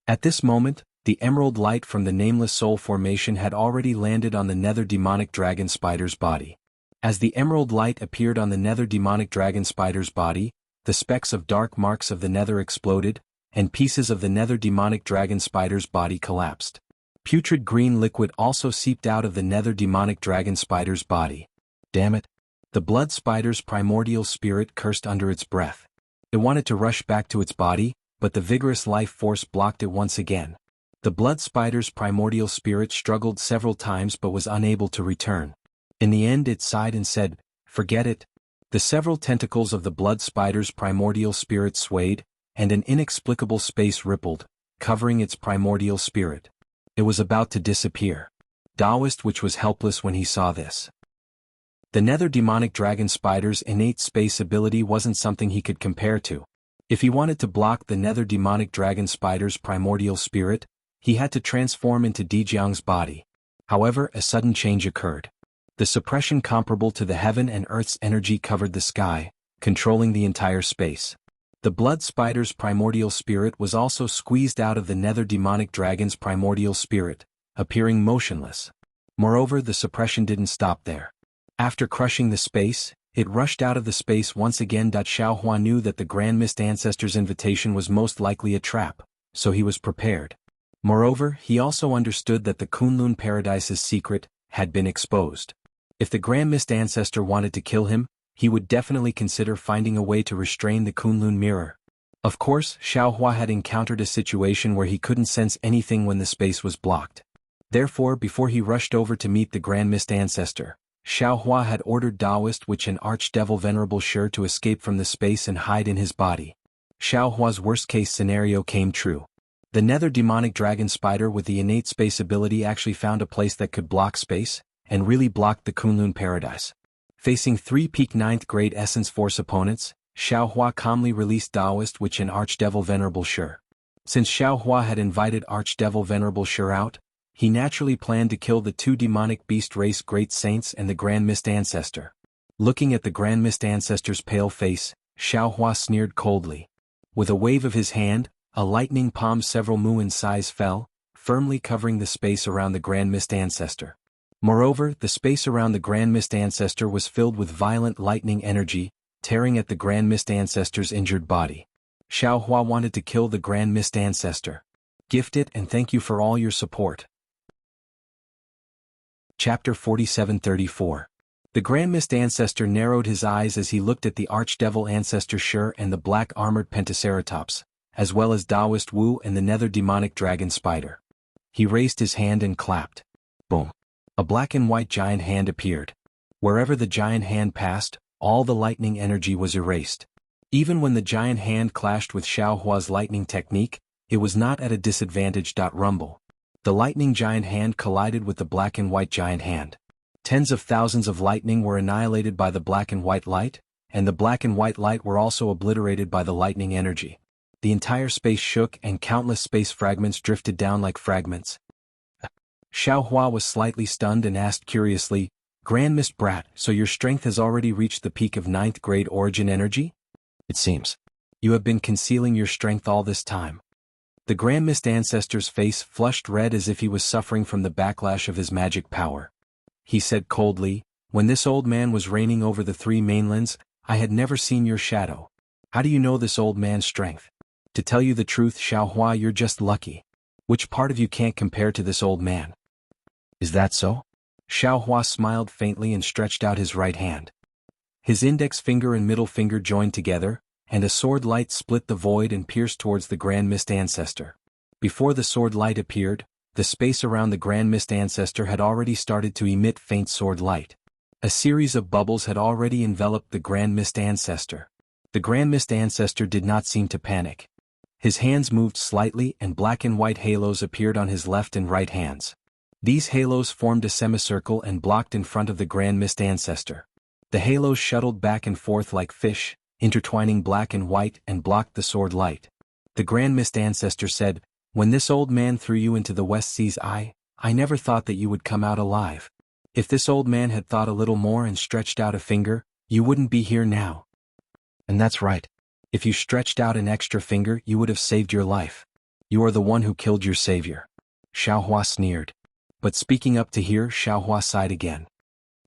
At this moment, the emerald light from the nameless soul formation had already landed on the nether demonic dragon spider's body. As the emerald light appeared on the nether demonic dragon spider's body, the specks of dark marks of the nether exploded, and pieces of the nether demonic dragon spider's body collapsed. Putrid green liquid also seeped out of the nether demonic dragon spider's body. Damn it! The blood spider's primordial spirit cursed under its breath. It wanted to rush back to its body, but the vigorous life force blocked it once again. The blood spider's primordial spirit struggled several times but was unable to return. In the end it sighed and said, "Forget it." The several tentacles of the blood spider's primordial spirit swayed, and an inexplicable space rippled, covering its primordial spirit. It was about to disappear. Taoist was helpless when he saw this. The nether demonic dragon spider's innate space ability wasn't something he could compare to. If he wanted to block the nether demonic dragon spider's primordial spirit, he had to transform into Jianghu's body. However, a sudden change occurred. The suppression comparable to the heaven and earth's energy covered the sky, controlling the entire space. The blood spider's primordial spirit was also squeezed out of the nether demonic dragon's primordial spirit, appearing motionless. Moreover, the suppression didn't stop there. After crushing the space, it rushed out of the space once again. Xiaohua knew that the Grand Mist Ancestor's invitation was most likely a trap, so he was prepared. Moreover, he also understood that the Kunlun Paradise's secret had been exposed. If the Grand Mist Ancestor wanted to kill him, he would definitely consider finding a way to restrain the Kunlun mirror. Of course, Xiaohua had encountered a situation where he couldn't sense anything when the space was blocked. Therefore, before he rushed over to meet the Grand Mist Ancestor, Xiaohua had ordered Taoist Witch and Archdevil Venerable Shi to escape from the space and hide in his body. Xiaohua's worst-case scenario came true. The nether demonic dragon spider with the innate space ability actually found a place that could block space, and really blocked the Kunlun Paradise. Facing 3 peak 9th grade Essence Force opponents, Xiaohua calmly released Taoist Witch and Archdevil Venerable Shi. Since Xiaohua had invited Archdevil Venerable Shi out, he naturally planned to kill the 2 demonic beast race Great Saints and the Grand Mist Ancestor. Looking at the Grand Mist Ancestor's pale face, Xiaohua sneered coldly. With a wave of his hand, a lightning palm several mu in size fell, firmly covering the space around the Grand Mist Ancestor. Moreover, the space around the Grand Mist Ancestor was filled with violent lightning energy, tearing at the Grand Mist Ancestor's injured body. Xiaohua wanted to kill the Grand Mist Ancestor. Gift it and thank you for all your support. Chapter 4734. The Grand Mist Ancestor narrowed his eyes as he looked at the Archdevil Ancestor Shi and the black-armored Pentaceratops, as well as Taoist Wu and the nether demonic dragon spider. He raised his hand and clapped. Boom. A black and white giant hand appeared. Wherever the giant hand passed, all the lightning energy was erased. Even when the giant hand clashed with Xiaohua's lightning technique, it was not at a disadvantage. Rumble. The lightning giant hand collided with the black and white giant hand. Tens of thousands of lightning were annihilated by the black and white light, and the black and white light were also obliterated by the lightning energy. The entire space shook and countless space fragments drifted down like fragments. Xiaohua was slightly stunned and asked curiously, Grand Mist Brat, so your strength has already reached the peak of 9th grade origin energy? It seems. You have been concealing your strength all this time. The Grand Mist Ancestor's face flushed red as if he was suffering from the backlash of his magic power. He said coldly, when this old man was reigning over the 3 mainlands, I had never seen your shadow. How do you know this old man's strength? To tell you the truth, Xiaohua, you're just lucky. Which part of you can't compare to this old man? Is that so? Xiaohua smiled faintly and stretched out his right hand. His index finger and middle finger joined together, and a sword light split the void and pierced towards the Grand Mist Ancestor. Before the sword light appeared, the space around the Grand Mist Ancestor had already started to emit faint sword light. A series of bubbles had already enveloped the Grand Mist Ancestor. The Grand Mist Ancestor did not seem to panic. His hands moved slightly and black and white halos appeared on his left and right hands. These halos formed a semicircle and blocked in front of the Grand Mist Ancestor. The halos shuttled back and forth like fish, intertwining black and white and blocked the sword light. The Grand Mist Ancestor said, when this old man threw you into the West Sea's eye, I never thought that you would come out alive. If this old man had thought a little more and stretched out a finger, you wouldn't be here now. And that's right. If you stretched out an extra finger, you would have saved your life. You are the one who killed your savior. Xiaohua sneered. But speaking up to hear, Xiaohua sighed again.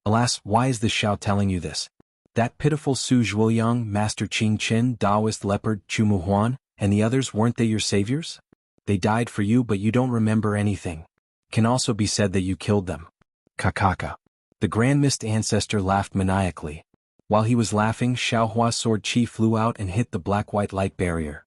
Alas, why is this Xiao telling you this? That pitiful Su Zhuoyang, Master Qing Qin, Taoist Leopard, Chu Muhuan, and the others, weren't they your saviors? They died for you but you don't remember anything. Can also be said that you killed them. Kakaka. The Grand Mist Ancestor laughed maniacally. While he was laughing, Xiaohua's sword chi flew out and hit the black-white light barrier.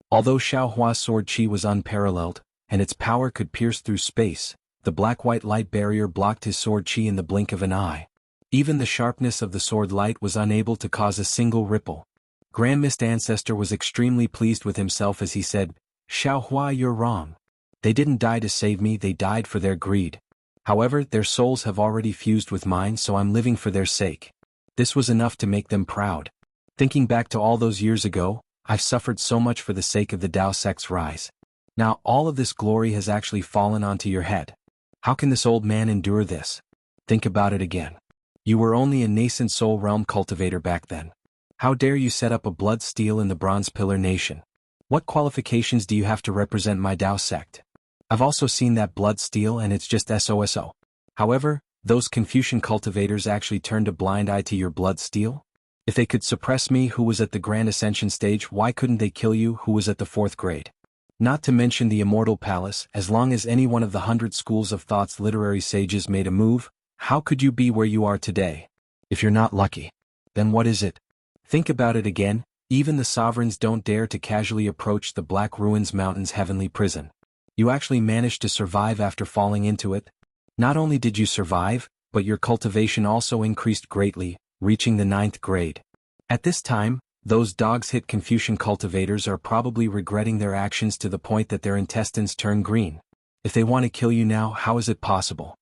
Although Xiaohua's sword chi was unparalleled, and its power could pierce through space, the black-white light barrier blocked his sword chi in the blink of an eye. Even the sharpness of the sword light was unable to cause a single ripple. Grand Mist Ancestor was extremely pleased with himself as he said, Xiaohua, you're wrong. They didn't die to save me, they died for their greed. However, their souls have already fused with mine, so I'm living for their sake. This was enough to make them proud. Thinking back to all those years ago, I've suffered so much for the sake of the Tao sect's rise. Now all of this glory has actually fallen onto your head. How can this old man endure this? Think about it again. You were only a nascent soul realm cultivator back then. How dare you set up a blood steel in the Bronze Pillar Nation? What qualifications do you have to represent my Dao sect? I've also seen that blood steel and it's just SOSO. However, those Confucian cultivators actually turned a blind eye to your blood steel? If they could suppress me who was at the Grand Ascension stage, why couldn't they kill you who was at the 4th grade? Not to mention the Immortal Palace, as long as any one of the 100 schools of thought's literary sages made a move, how could you be where you are today? If you're not lucky, then what is it? Think about it again, even the sovereigns don't dare to casually approach the Black Ruins Mountain's heavenly prison. You actually managed to survive after falling into it. Not only did you survive, but your cultivation also increased greatly, reaching the 9th grade. At this time, those dogs-hit Confucian cultivators are probably regretting their actions to the point that their intestines turn green. If they want to kill you now, how is it possible?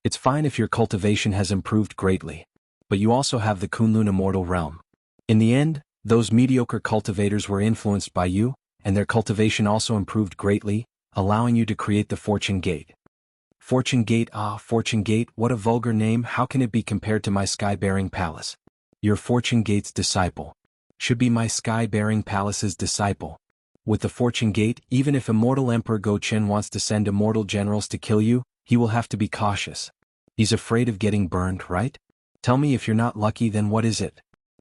It's fine if your cultivation has improved greatly, but you also have the Kunlun Immortal Realm. In the end, those mediocre cultivators were influenced by you, and their cultivation also improved greatly, allowing you to create the Fortune Gate. Fortune Gate, Fortune Gate, what a vulgar name. How can it be compared to my sky-bearing palace? Your Fortune Gate's disciple should be my sky-bearing palace's disciple. With the Fortune Gate, even if Immortal Emperor Go Chen wants to send immortal generals to kill you, he will have to be cautious. He's afraid of getting burned, right? Tell me, if you're not lucky, then what is it?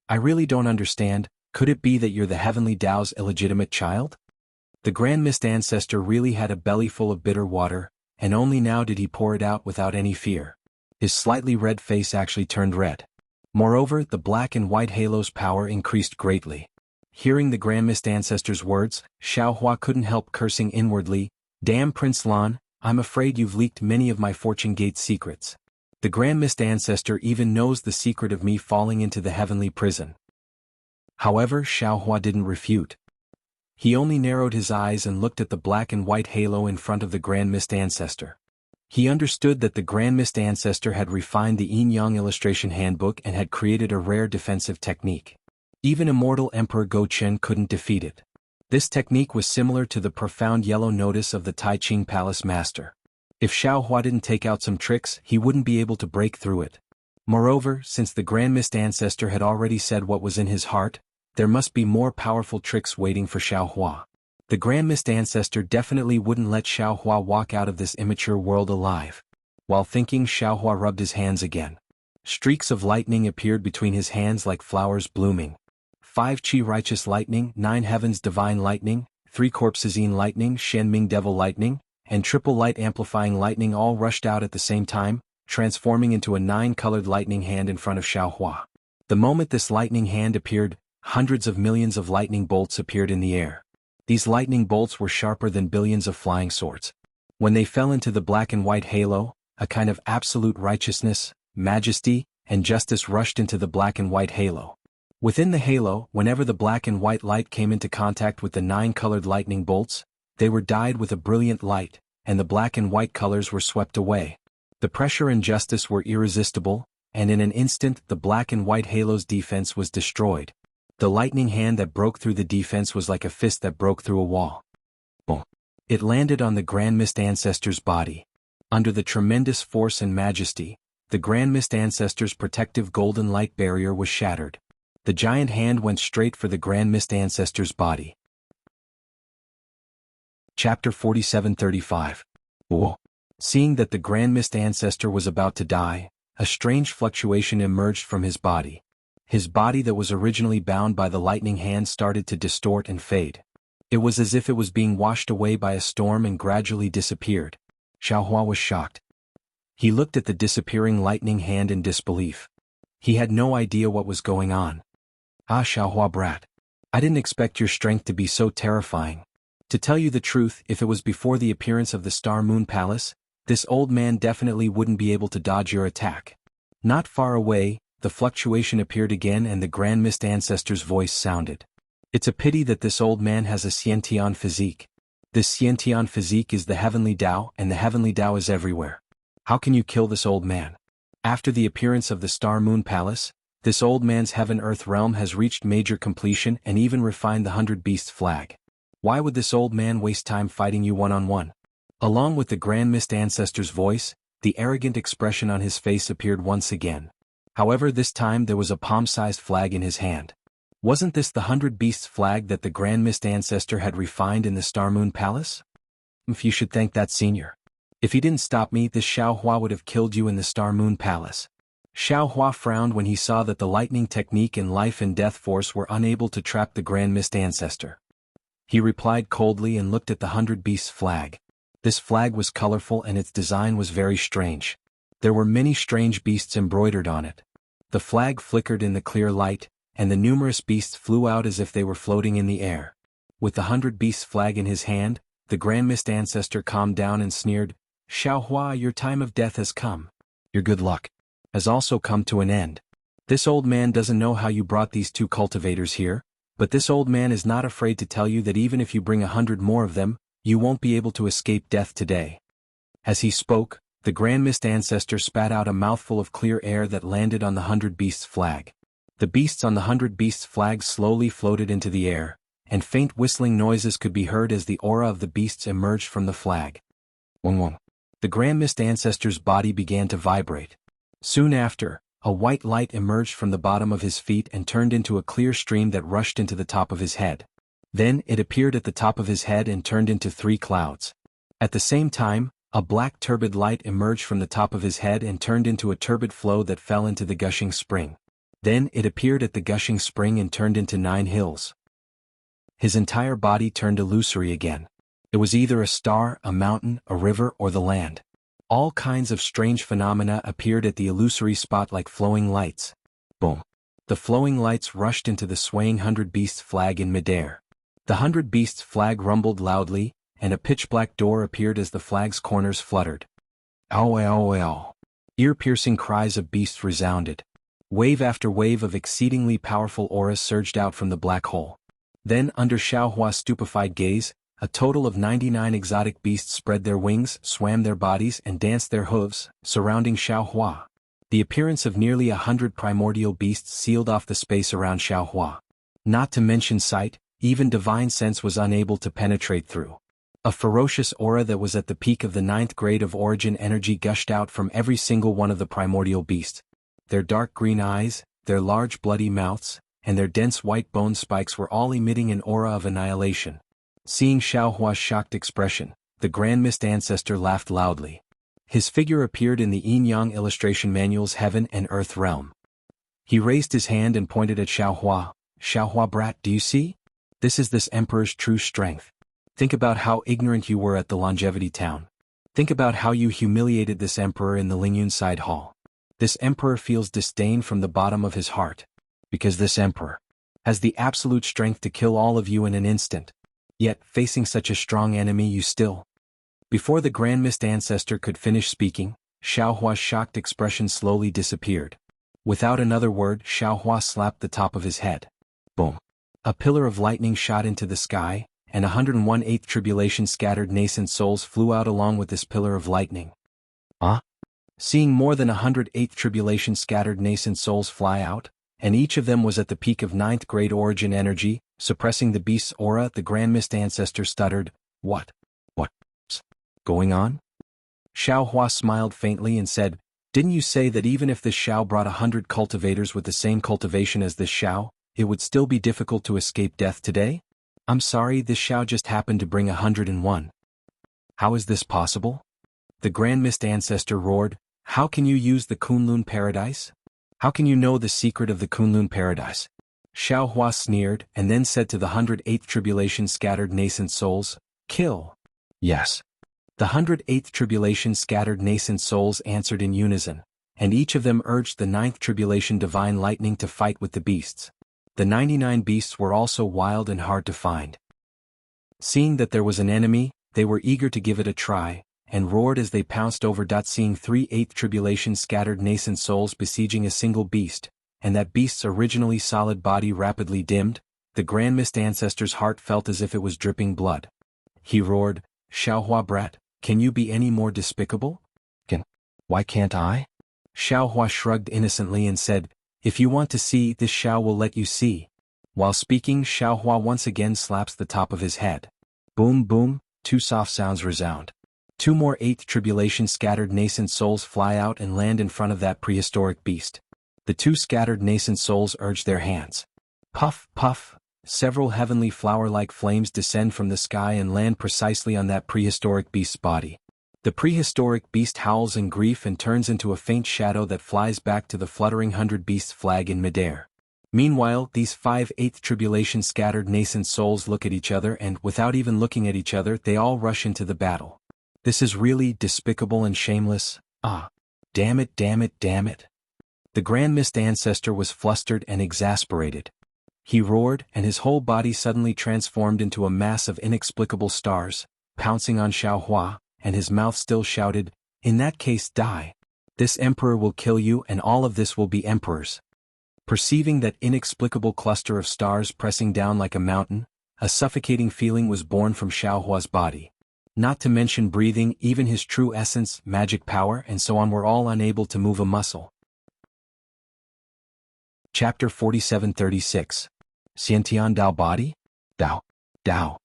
I really don't understand. Could it be that you're the Heavenly Tao's illegitimate child? The Grand Mist Ancestor really had a belly full of bitter water, and only now did he pour it out without any fear. His slightly red face actually turned red. Moreover, the black and white halo's power increased greatly. Hearing the Grand Mist Ancestor's words, Xiaohua couldn't help cursing inwardly. Damn Prince Lan, I'm afraid you've leaked many of my Fortune Gate secrets. The Grand Mist Ancestor even knows the secret of me falling into the heavenly prison. However, Xiaohua didn't refute. He only narrowed his eyes and looked at the black and white halo in front of the Grand Mist Ancestor. He understood that the Grand Mist Ancestor had refined the Yin-Yang illustration handbook and had created a rare defensive technique. Even Immortal Emperor Go Chen couldn't defeat it. This technique was similar to the profound yellow notice of the Tai Ching Palace Master. If Xiaohua didn't take out some tricks, he wouldn't be able to break through it. Moreover, since the Grand Mist Ancestor had already said what was in his heart, there must be more powerful tricks waiting for Xiaohua. The Grand Mist Ancestor definitely wouldn't let Xiaohua walk out of this immature world alive. While thinking, Xiaohua rubbed his hands again. Streaks of lightning appeared between his hands like flowers blooming. 5 Qi Righteous Lightning, 9 Heavens Divine Lightning, 3 Corpses Yin Lightning, Shen Ming Devil Lightning, and triple light amplifying lightning all rushed out at the same time, transforming into a 9-colored lightning hand in front of Xiaohua. The moment this lightning hand appeared, hundreds of millions of lightning bolts appeared in the air. These lightning bolts were sharper than billions of flying swords. When they fell into the black and white halo, a kind of absolute righteousness, majesty, and justice rushed into the black and white halo. Within the halo, whenever the black and white light came into contact with the 9-colored lightning bolts, they were dyed with a brilliant light, and the black and white colors were swept away. The pressure and justice were irresistible, and in an instant the black and white halo's defense was destroyed. The lightning hand that broke through the defense was like a fist that broke through a wall. Boom! It landed on the Grand Mist Ancestor's body. Under the tremendous force and majesty, the Grand Mist Ancestor's protective golden light barrier was shattered. The giant hand went straight for the Grand Mist Ancestor's body. Chapter 4735. Whoa. Seeing that the Grand Mist Ancestor was about to die, a strange fluctuation emerged from his body. His body that was originally bound by the lightning hand started to distort and fade. It was as if it was being washed away by a storm and gradually disappeared. Xiaohua was shocked. He looked at the disappearing lightning hand in disbelief. He had no idea what was going on. Ah, Xiaohua brat. I didn't expect your strength to be so terrifying. To tell you the truth, if it was before the appearance of the Star Moon Palace, this old man definitely wouldn't be able to dodge your attack. Not far away, the fluctuation appeared again and the Grand Mist Ancestor's voice sounded. It's a pity that this old man has a Xiantian physique. This Xiantian physique is the Heavenly Tao, and the Heavenly Tao is everywhere. How can you kill this old man? After the appearance of the Star Moon Palace, this old man's Heaven-Earth realm has reached major completion and even refined the 100 Beasts flag. Why would this old man waste time fighting you one-on-one? Along with the Grand Mist Ancestor's voice, the arrogant expression on his face appeared once again. However, this time there was a palm-sized flag in his hand. Wasn't this the 100 Beasts flag that the Grand Mist Ancestor had refined in the Star Moon Palace? If you should thank that senior. If he didn't stop me, this Xiao Hua would have killed you in the Star Moon Palace. Xiao Hua frowned when he saw that the lightning technique and life and death force were unable to trap the Grand Mist Ancestor. He replied coldly and looked at the 100 Beasts flag. This flag was colorful and its design was very strange. There were many strange beasts embroidered on it. The flag flickered in the clear light, and the numerous beasts flew out as if they were floating in the air. With the 100 Beasts flag in his hand, the Grand Mist Ancestor calmed down and sneered, "Xiao Hua, your time of death has come. Your good luck has also come to an end. This old man doesn't know how you brought these 2 cultivators here, but this old man is not afraid to tell you that even if you bring 100 more of them, you won't be able to escape death today." As he spoke, the Grand Mist Ancestor spat out a mouthful of clear air that landed on the 100 Beasts flag. The beasts on the 100 Beasts flag slowly floated into the air, and faint whistling noises could be heard as the aura of the beasts emerged from the flag. Wong. The Grand Mist Ancestor's body began to vibrate. Soon after, a white light emerged from the bottom of his feet and turned into a clear stream that rushed into the top of his head. Then it appeared at the top of his head and turned into 3 clouds. At the same time, a black turbid light emerged from the top of his head and turned into a turbid flow that fell into the gushing spring. Then it appeared at the gushing spring and turned into 9 hills. His entire body turned illusory again. It was either a star, a mountain, a river, or the land. All kinds of strange phenomena appeared at the illusory spot like flowing lights. Boom. The flowing lights rushed into the swaying 100 Beasts flag in midair. The 100 Beasts flag rumbled loudly, and a pitch-black door appeared as the flag's corners fluttered. Ow ow ow. Ear-piercing cries of beasts resounded. Wave after wave of exceedingly powerful auras surged out from the black hole. Then, under Xiao Hua's stupefied gaze, a total of 99 exotic beasts spread their wings, swam their bodies, and danced their hooves, surrounding Xiao Hua. The appearance of nearly 100 primordial beasts sealed off the space around Xiao Hua. Not to mention sight, even divine sense was unable to penetrate through. A ferocious aura that was at the peak of the 9th grade of origin energy gushed out from every single one of the primordial beasts. Their dark green eyes, their large bloody mouths, and their dense white bone spikes were all emitting an aura of annihilation. Seeing Xiao Hua's shocked expression, the Grand Mist Ancestor laughed loudly. His figure appeared in the Yin-Yang illustration manual's Heaven and Earth realm. He raised his hand and pointed at Xiao Hua. "Xiao Hua brat, do you see? This is this emperor's true strength. Think about how ignorant you were at the Longevity Town. Think about how you humiliated this emperor in the Lingyun Side Hall. This emperor feels disdain from the bottom of his heart. Because this emperor has the absolute strength to kill all of you in an instant. Yet, facing such a strong enemy, you still..." Before the Grand Mist Ancestor could finish speaking, Xiao Hua's shocked expression slowly disappeared. Without another word, Xiao Hua slapped the top of his head. Boom. A pillar of lightning shot into the sky, and 101/8 tribulation scattered nascent souls flew out along with this pillar of lightning. Seeing more than 108 tribulation scattered nascent souls fly out, and each of them was at the peak of 9th grade origin energy, suppressing the beast's aura, the Grand Mist Ancestor stuttered, What's going on?" Xiao Hua smiled faintly and said, "Didn't you say that even if this Xiao brought 100 cultivators with the same cultivation as this Xiao, it would still be difficult to escape death today? I'm sorry, this Xiao just happened to bring 101. How is this possible?" The Grand Mist Ancestor roared, "How can you use the Kunlun Paradise? How can you know the secret of the Kunlun Paradise?" Xiao Hua sneered and then said to the 108th tribulation scattered nascent souls, "Kill." Yes. The 108th tribulation scattered nascent souls answered in unison, and each of them urged the 9th tribulation divine lightning to fight with the beasts. The 99 beasts were also wild and hard to find. Seeing that there was an enemy, they were eager to give it a try, and roared as they pounced over. Seeing 3/8 tribulation scattered nascent souls besieging a single beast, and that beast's originally solid body rapidly dimmed, the Grand Mist Ancestor's heart felt as if it was dripping blood. He roared, "Xiao Hua brat, can you be any more despicable? Why can't I?" Xiao Hua shrugged innocently and said, "If you want to see, this Xiao will let you see." While speaking, Xiao Hua once again slaps the top of his head. Boom boom, 2 soft sounds resound. 2 more 8th tribulation scattered nascent souls fly out and land in front of that prehistoric beast. The 2 scattered nascent souls urged their hands. Puff, puff, several heavenly flower-like flames descend from the sky and land precisely on that prehistoric beast's body. The prehistoric beast howls in grief and turns into a faint shadow that flies back to the fluttering 100 beasts flag in midair. Meanwhile, these 5/8 tribulation scattered nascent souls look at each other and, without even looking at each other, they all rush into the battle. This is really despicable and shameless. Ah. Damn it, damn it, damn it. The Grand Mist Ancestor was flustered and exasperated. He roared, and his whole body suddenly transformed into a mass of inexplicable stars, pouncing on Xiaohua, and his mouth still shouted, "In that case, die. This emperor will kill you and all of this will be emperors." Perceiving that inexplicable cluster of stars pressing down like a mountain, a suffocating feeling was born from Xiaohua's body. Not to mention breathing, even his true essence, magic power, and so on were all unable to move a muscle. Chapter 47-36. Xiantian Dao Body? Dao. Dao.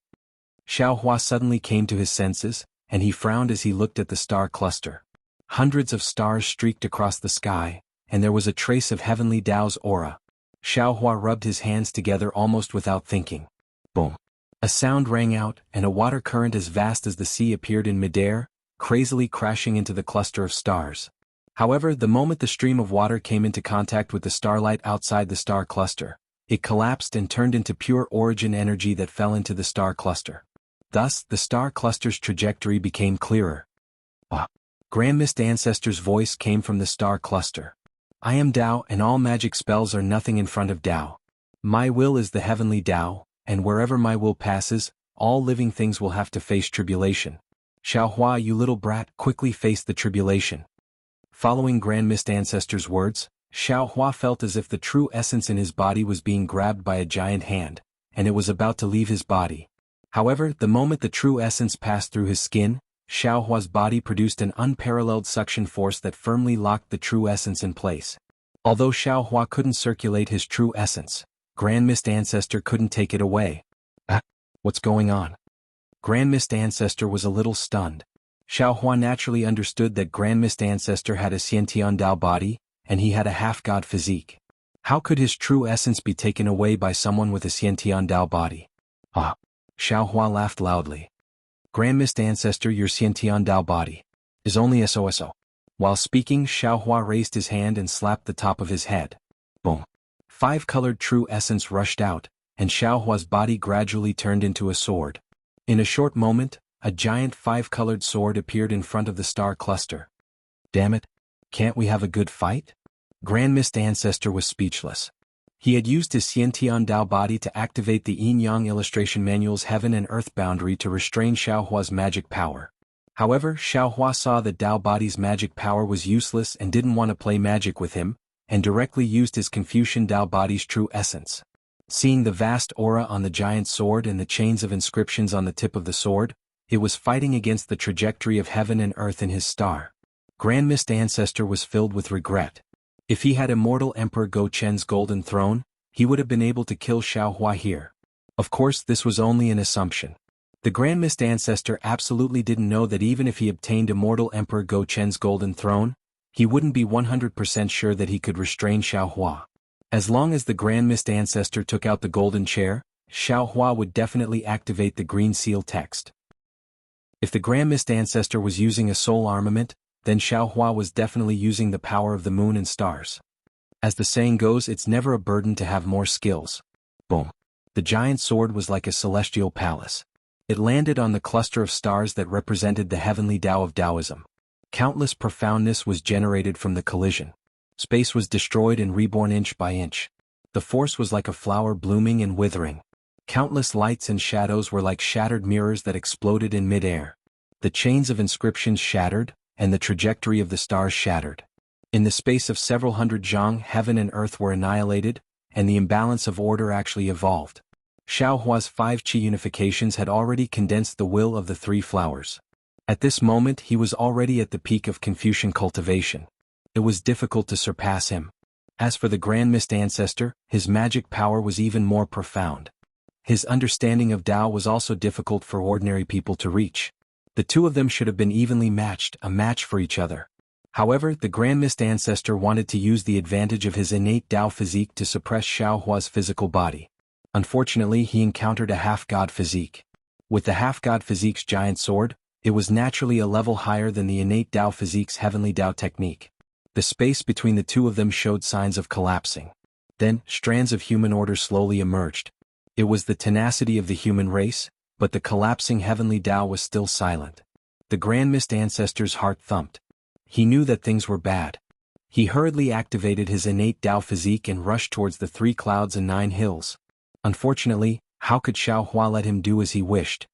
Xiaohua suddenly came to his senses, and he frowned as he looked at the star cluster. Hundreds of stars streaked across the sky, and there was a trace of heavenly Dao's aura. Xiaohua rubbed his hands together almost without thinking. Boom. A sound rang out, and a water current as vast as the sea appeared in midair, crazily crashing into the cluster of stars. However, the moment the stream of water came into contact with the starlight outside the star cluster, it collapsed and turned into pure origin energy that fell into the star cluster. Thus, the star cluster's trajectory became clearer. Ah! Grand Mist Ancestor's voice came from the star cluster. "I am Dao, and all magic spells are nothing in front of Dao. My will is the heavenly Dao, and wherever my will passes, all living things will have to face tribulation. Xiaohua, you little brat, quickly face the tribulation." Following Grand Mist Ancestor's words, Xiaohua felt as if the true essence in his body was being grabbed by a giant hand, and it was about to leave his body. However, the moment the true essence passed through his skin, Xiaohua's body produced an unparalleled suction force that firmly locked the true essence in place. Although Xiaohua couldn't circulate his true essence, Grand Mist Ancestor couldn't take it away. What's going on? Grand Mist Ancestor was a little stunned. Xiaohua naturally understood that Grand Mist Ancestor had a Xiantian Dao body, and he had a half-god physique. How could his true essence be taken away by someone with a Xiantian Dao body? Xiaohua laughed loudly. Grand Mist Ancestor, your Xiantian Dao body is only SOSO. While speaking, Xiaohua raised his hand and slapped the top of his head. Boom. 5-colored true essence rushed out, and Xiaohua's body gradually turned into a sword. In a short moment, a giant 5-colored sword appeared in front of the star cluster. Damn it! Can't we have a good fight? Grand Mist Ancestor was speechless. He had used his Xiantian Dao body to activate the Yin-Yang illustration manual's heaven and earth boundary to restrain Xiaohua's magic power. However, Xiaohua saw that Dao body's magic power was useless and didn't want to play magic with him, and directly used his Confucian Dao body's true essence. Seeing the vast aura on the giant sword and the chains of inscriptions on the tip of the sword, it was fighting against the trajectory of heaven and earth in his star. Grand Mist Ancestor was filled with regret. If he had immortal Emperor Go Chen's golden throne, he would have been able to kill Xiaohua here. Of course, this was only an assumption. The Grand Mist Ancestor absolutely didn't know that even if he obtained immortal Emperor Go Chen's golden throne, he wouldn't be 100% sure that he could restrain Xiaohua. As long as the Grand Mist Ancestor took out the golden chair, Xiaohua would definitely activate the green seal text. If the Grand Mist Ancestor was using a soul armament, then Xiaohua was definitely using the power of the moon and stars. As the saying goes, it's never a burden to have more skills. Boom. The giant sword was like a celestial palace. It landed on the cluster of stars that represented the heavenly Tao of Taoism. Countless profoundness was generated from the collision. Space was destroyed and reborn inch by inch. The force was like a flower blooming and withering. Countless lights and shadows were like shattered mirrors that exploded in midair. The chains of inscriptions shattered, and the trajectory of the stars shattered. In the space of several hundred zhang, heaven and earth were annihilated, and the imbalance of order actually evolved. Xiaohua's 5 qi unifications had already condensed the will of the 3 flowers. At this moment he was already at the peak of Confucian cultivation. It was difficult to surpass him. As for the Grand Mist Ancestor, his magic power was even more profound. His understanding of Tao was also difficult for ordinary people to reach. The two of them should have been evenly matched, a match for each other. However, the Grand Mist Ancestor wanted to use the advantage of his innate Dao physique to suppress Xiaohua's physical body. Unfortunately, he encountered a half-god physique. With the half-god physique's giant sword, it was naturally a level higher than the innate Dao physique's heavenly Dao technique. The space between the two of them showed signs of collapsing. Then, strands of human order slowly emerged. It was the tenacity of the human race, but the collapsing heavenly Dao was still silent. The Grand Mist Ancestor's heart thumped. He knew that things were bad. He hurriedly activated his innate Dao physique and rushed towards the 3 clouds and 9 hills. Unfortunately, how could Xiaohua let him do as he wished?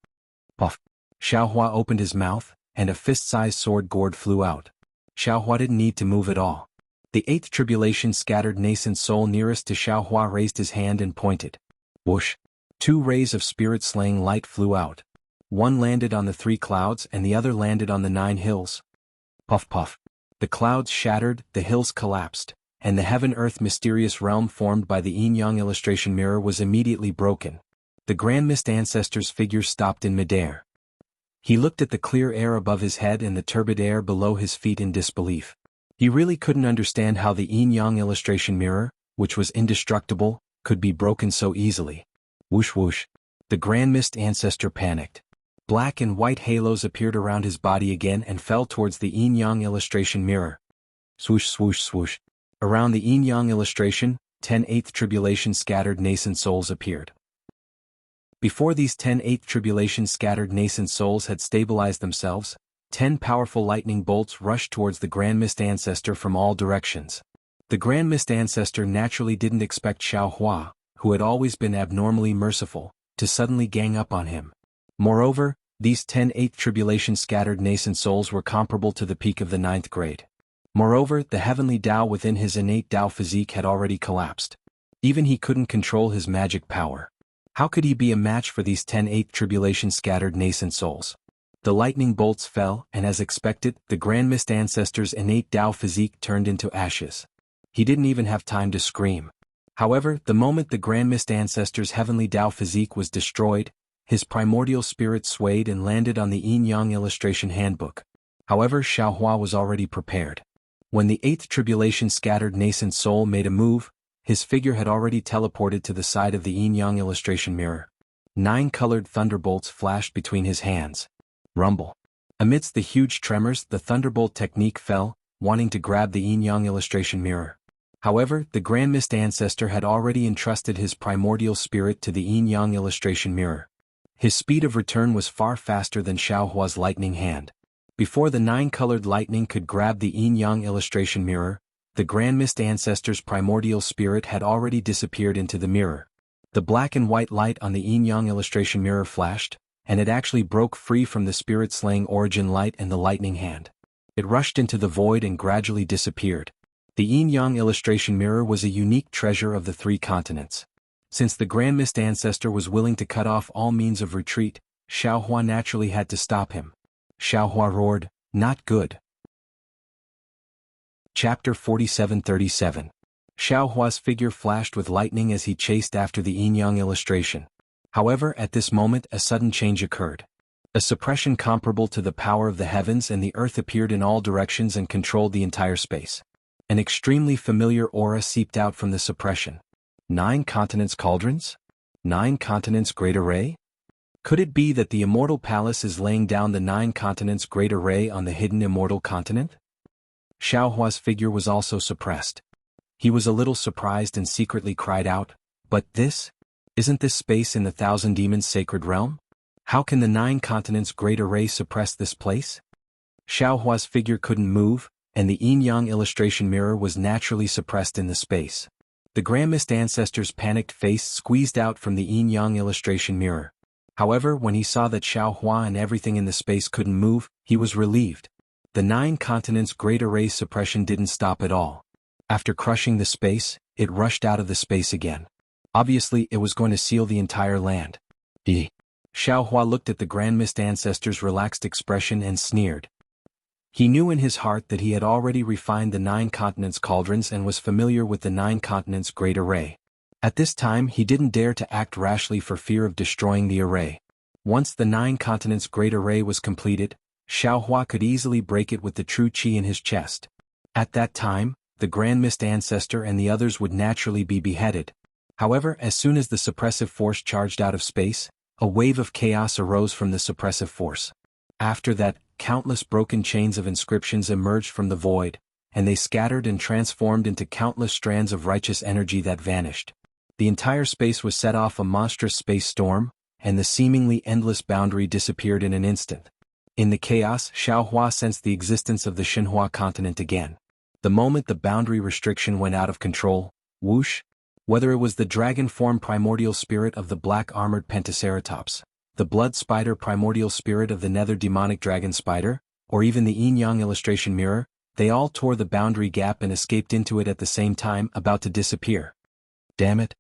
Puff! Xiaohua opened his mouth, and a fist-sized sword gourd flew out. Xiaohua didn't need to move at all. The 8th tribulation scattered nascent soul nearest to Xiaohua raised his hand and pointed. Whoosh! 2 rays of spirit-slaying light flew out. One landed on the 3 clouds and the other landed on the 9 hills. Puff puff. The clouds shattered, the hills collapsed, and the heaven-earth mysterious realm formed by the yin-yang illustration mirror was immediately broken. The Grand Mist Ancestor's figure stopped in midair. He looked at the clear air above his head and the turbid air below his feet in disbelief. He really couldn't understand how the yin-yang illustration mirror, which was indestructible, could be broken so easily. Whoosh whoosh. The Grand Mist Ancestor panicked. Black and white halos appeared around his body again and fell towards the yin-yang illustration mirror. Swoosh swoosh swoosh. Around the yin-yang illustration, 10 8th tribulation scattered nascent souls appeared. Before these 10 8th tribulation scattered nascent souls had stabilized themselves, 10 powerful lightning bolts rushed towards the Grand Mist Ancestor from all directions. The Grand Mist Ancestor naturally didn't expect Xiaohua, who had always been abnormally merciful, to suddenly gang up on him. Moreover, these 10 8th tribulation scattered nascent souls were comparable to the peak of the 9th grade. Moreover, the heavenly Dao within his innate Dao physique had already collapsed. Even he couldn't control his magic power. How could he be a match for these 10 8th tribulation scattered nascent souls? The lightning bolts fell, and as expected, the Grand Mist Ancestor's innate Dao physique turned into ashes. He didn't even have time to scream. However, the moment the Grand Mist Ancestor's heavenly Dao physique was destroyed, his primordial spirit swayed and landed on the yin-yang illustration handbook. However, Xiaohua was already prepared. When the 8th tribulation scattered nascent soul made a move, his figure had already teleported to the side of the yin-yang illustration mirror. 9 colored thunderbolts flashed between his hands. Rumble. Amidst the huge tremors, the thunderbolt technique fell, wanting to grab the yin-yang illustration mirror. However, the Grand Mist Ancestor had already entrusted his primordial spirit to the yin-yang illustration mirror. His speed of return was far faster than Xiaohua's lightning hand. Before the 9-colored lightning could grab the yin-yang illustration mirror, the Grand Mist Ancestor's primordial spirit had already disappeared into the mirror. The black and white light on the yin-yang illustration mirror flashed, and it actually broke free from the spirit-slaying origin light and the lightning hand. It rushed into the void and gradually disappeared. The yin-yang illustration mirror was a unique treasure of the 3 continents. Since the Grand Mist Ancestor was willing to cut off all means of retreat, Xiaohua naturally had to stop him. Xiaohua roared, "Not good." Chapter 4737. Xiaohua's figure flashed with lightning as he chased after the yin-yang illustration. However, at this moment a sudden change occurred. A suppression comparable to the power of the heavens and the earth appeared in all directions and controlled the entire space. An extremely familiar aura seeped out from the suppression. 9 continents cauldrons? 9 continents great array? Could it be that the immortal palace is laying down the 9 continents great array on the hidden immortal continent? Xiaohua's figure was also suppressed. He was a little surprised and secretly cried out, "But isn't this space in the 1,000 demons sacred realm? How can the 9 continents great array suppress this place?" Xiaohua's figure couldn't move, and the yin-yang illustration mirror was naturally suppressed in the space. The Grand Mist Ancestor's panicked face squeezed out from the yin-yang illustration mirror. However, when he saw that Xiaohua and everything in the space couldn't move, he was relieved. The 9 continents great array suppression didn't stop at all. After crushing the space, it rushed out of the space again. Obviously, it was going to seal the entire land. Xiaohua looked at the Grand Mist Ancestor's relaxed expression and sneered. He knew in his heart that he had already refined the 9 continents cauldrons and was familiar with the 9 continents great array. At this time he didn't dare to act rashly for fear of destroying the array. Once the 9 continents great array was completed, Xiaohua could easily break it with the true qi in his chest. At that time, the Grand Mist Ancestor and the others would naturally be beheaded. However, as soon as the suppressive force charged out of space, a wave of chaos arose from the suppressive force. After that, countless broken chains of inscriptions emerged from the void, and they scattered and transformed into countless strands of righteous energy that vanished. The entire space was set off a monstrous space storm, and the seemingly endless boundary disappeared in an instant. In the chaos, Xiaohua sensed the existence of the Xinhua continent again. The moment the boundary restriction went out of control, whoosh! Whether it was the dragon-form primordial spirit of the black-armored pentaceratops, the blood spider primordial spirit of the nether demonic dragon spider, or even the yin-yang illustration mirror, they all tore the boundary gap and escaped into it at the same time, about to disappear. Damn it!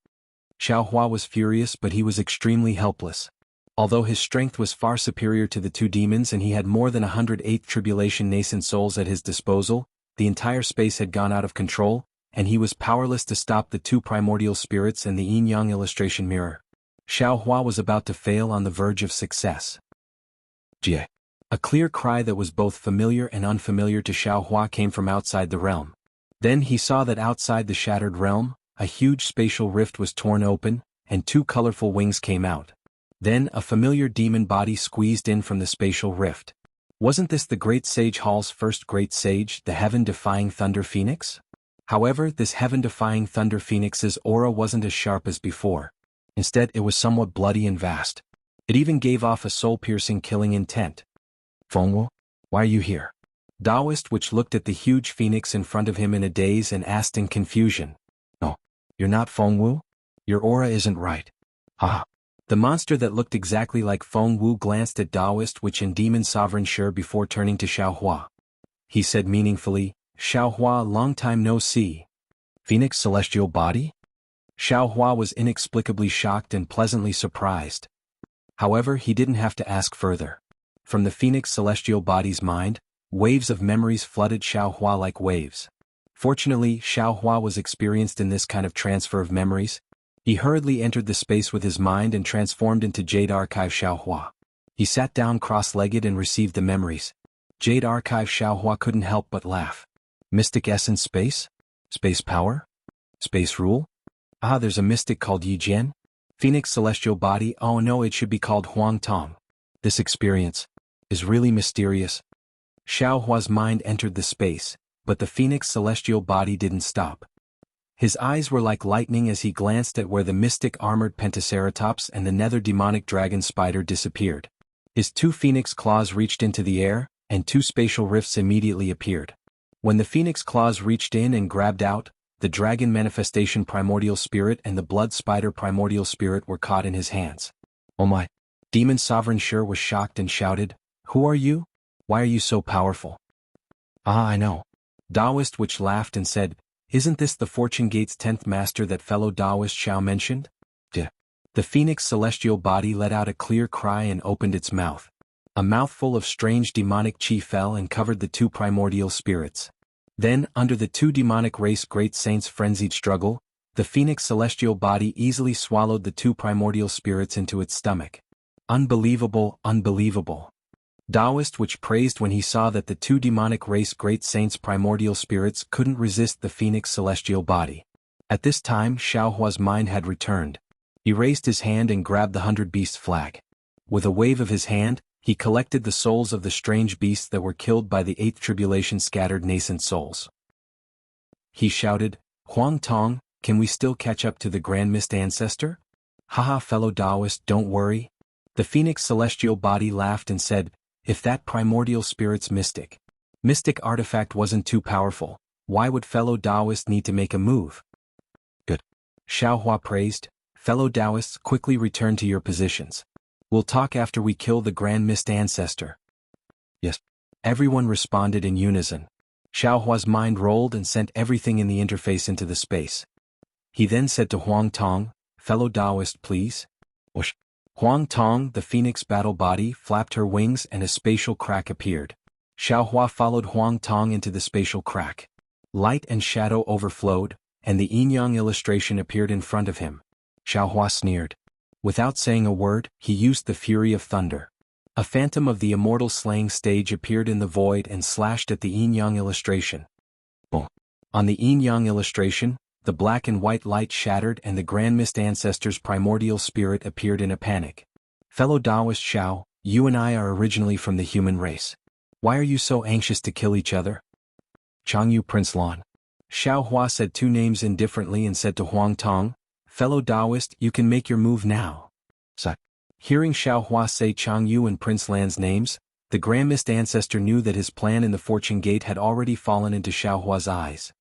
Xiaohua was furious, but he was extremely helpless. Although his strength was far superior to the two demons and he had more than 108th tribulation nascent souls at his disposal, the entire space had gone out of control, and he was powerless to stop the two primordial spirits and the yin-yang illustration mirror. Xiaohua was about to fail on the verge of success. Jie. A clear cry that was both familiar and unfamiliar to Xiaohua came from outside the realm. Then he saw that outside the shattered realm, a huge spatial rift was torn open, and two colorful wings came out. Then a familiar demon body squeezed in from the spatial rift. Wasn't this the Great Sage Hall's first Great Sage, the heaven-defying Thunder Phoenix? However, this heaven-defying Thunder Phoenix's aura wasn't as sharp as before. Instead, it was somewhat bloody and vast. It even gave off a soul-piercing killing intent. Fengwu, why are you here? Taoist which looked at the huge phoenix in front of him in a daze and asked in confusion. No, you're not Fengwu? Your aura isn't right. Haha. The monster that looked exactly like Fengwu glanced at Taoist which and Demon Sovereign Sure before turning to Xiaohua. He said meaningfully, Xiaohua, long time no see. Phoenix celestial body? Xiaohua was inexplicably shocked and pleasantly surprised. However, he didn't have to ask further. From the Phoenix celestial body's mind, waves of memories flooded Xiaohua like waves. Fortunately, Xiaohua was experienced in this kind of transfer of memories. He hurriedly entered the space with his mind and transformed into Jade Archive Xiaohua. He sat down cross-legged and received the memories. Jade Archive Xiaohua couldn't help but laugh. Mystic essence space? Space power? Space rule? Ah, there's a mystic called Yi Jian? Phoenix celestial body, oh no, it should be called Huang Tong. This experience is really mysterious. Xiaohua's mind entered the space, but the Phoenix celestial body didn't stop. His eyes were like lightning as he glanced at where the mystic armored pentaceratops and the nether demonic dragon spider disappeared. His two phoenix claws reached into the air, and two spatial rifts immediately appeared. When the phoenix claws reached in and grabbed out, the dragon manifestation primordial spirit and the blood spider primordial spirit were caught in his hands. Oh my! Demon Sovereign Sure was shocked and shouted, "Who are you? Why are you so powerful?" Ah, I know. Taoist which laughed and said, "Isn't this the Fortune Gate's 10th master that fellow Taoist Xiao mentioned?" The Phoenix celestial body let out a clear cry and opened its mouth. A mouthful of strange demonic chi fell and covered the two primordial spirits. Then, under the two demonic race great saints' frenzied struggle, the Phoenix celestial body easily swallowed the two primordial spirits into its stomach. Unbelievable, unbelievable. Taoist which praised when he saw that the two demonic race great saints' primordial spirits couldn't resist the Phoenix celestial body. At this time Xiaohua's mind had returned. He raised his hand and grabbed the 100 Beasts flag. With a wave of his hand, he collected the souls of the strange beasts that were killed by the 8th tribulation scattered nascent souls. He shouted, "Huang Tong, can we still catch up to the Grand Mist Ancestor?" Haha, fellow Taoist, don't worry. The Phoenix celestial body laughed and said, "If that primordial spirit's mystic artifact wasn't too powerful, why would fellow Taoists need to make a move?" Good. Xiaohua praised, "Fellow Taoists, quickly return to your positions. We'll talk after we kill the Grand Mist Ancestor." Yes. Everyone responded in unison. Xiaohua's mind rolled and sent everything in the interface into the space. He then said to Huang Tong, "Fellow Taoist, please." Whoosh. Huang Tong, the Phoenix battle body, flapped her wings and a spatial crack appeared. Xiaohua followed Huang Tong into the spatial crack. Light and shadow overflowed, and the yin-yang illustration appeared in front of him. Xiaohua sneered. Without saying a word, he used the fury of thunder. A phantom of the immortal slaying stage appeared in the void and slashed at the yin-yang illustration. Boom. On the yin-yang illustration, the black and white light shattered and the Grand Mist Ancestor's primordial spirit appeared in a panic. Fellow Taoist Xiao, you and I are originally from the human race. Why are you so anxious to kill each other? Jianghu Prince Lan. Xiao Hua said two names indifferently and said to Huang Tong, fellow Taoist, you can make your move now. Hearing Xiao Hua say Jianghu and Prince Lan's names, the Grand Mist Ancestor knew that his plan in the Fortune Gate had already fallen into Xiao Hua's eyes.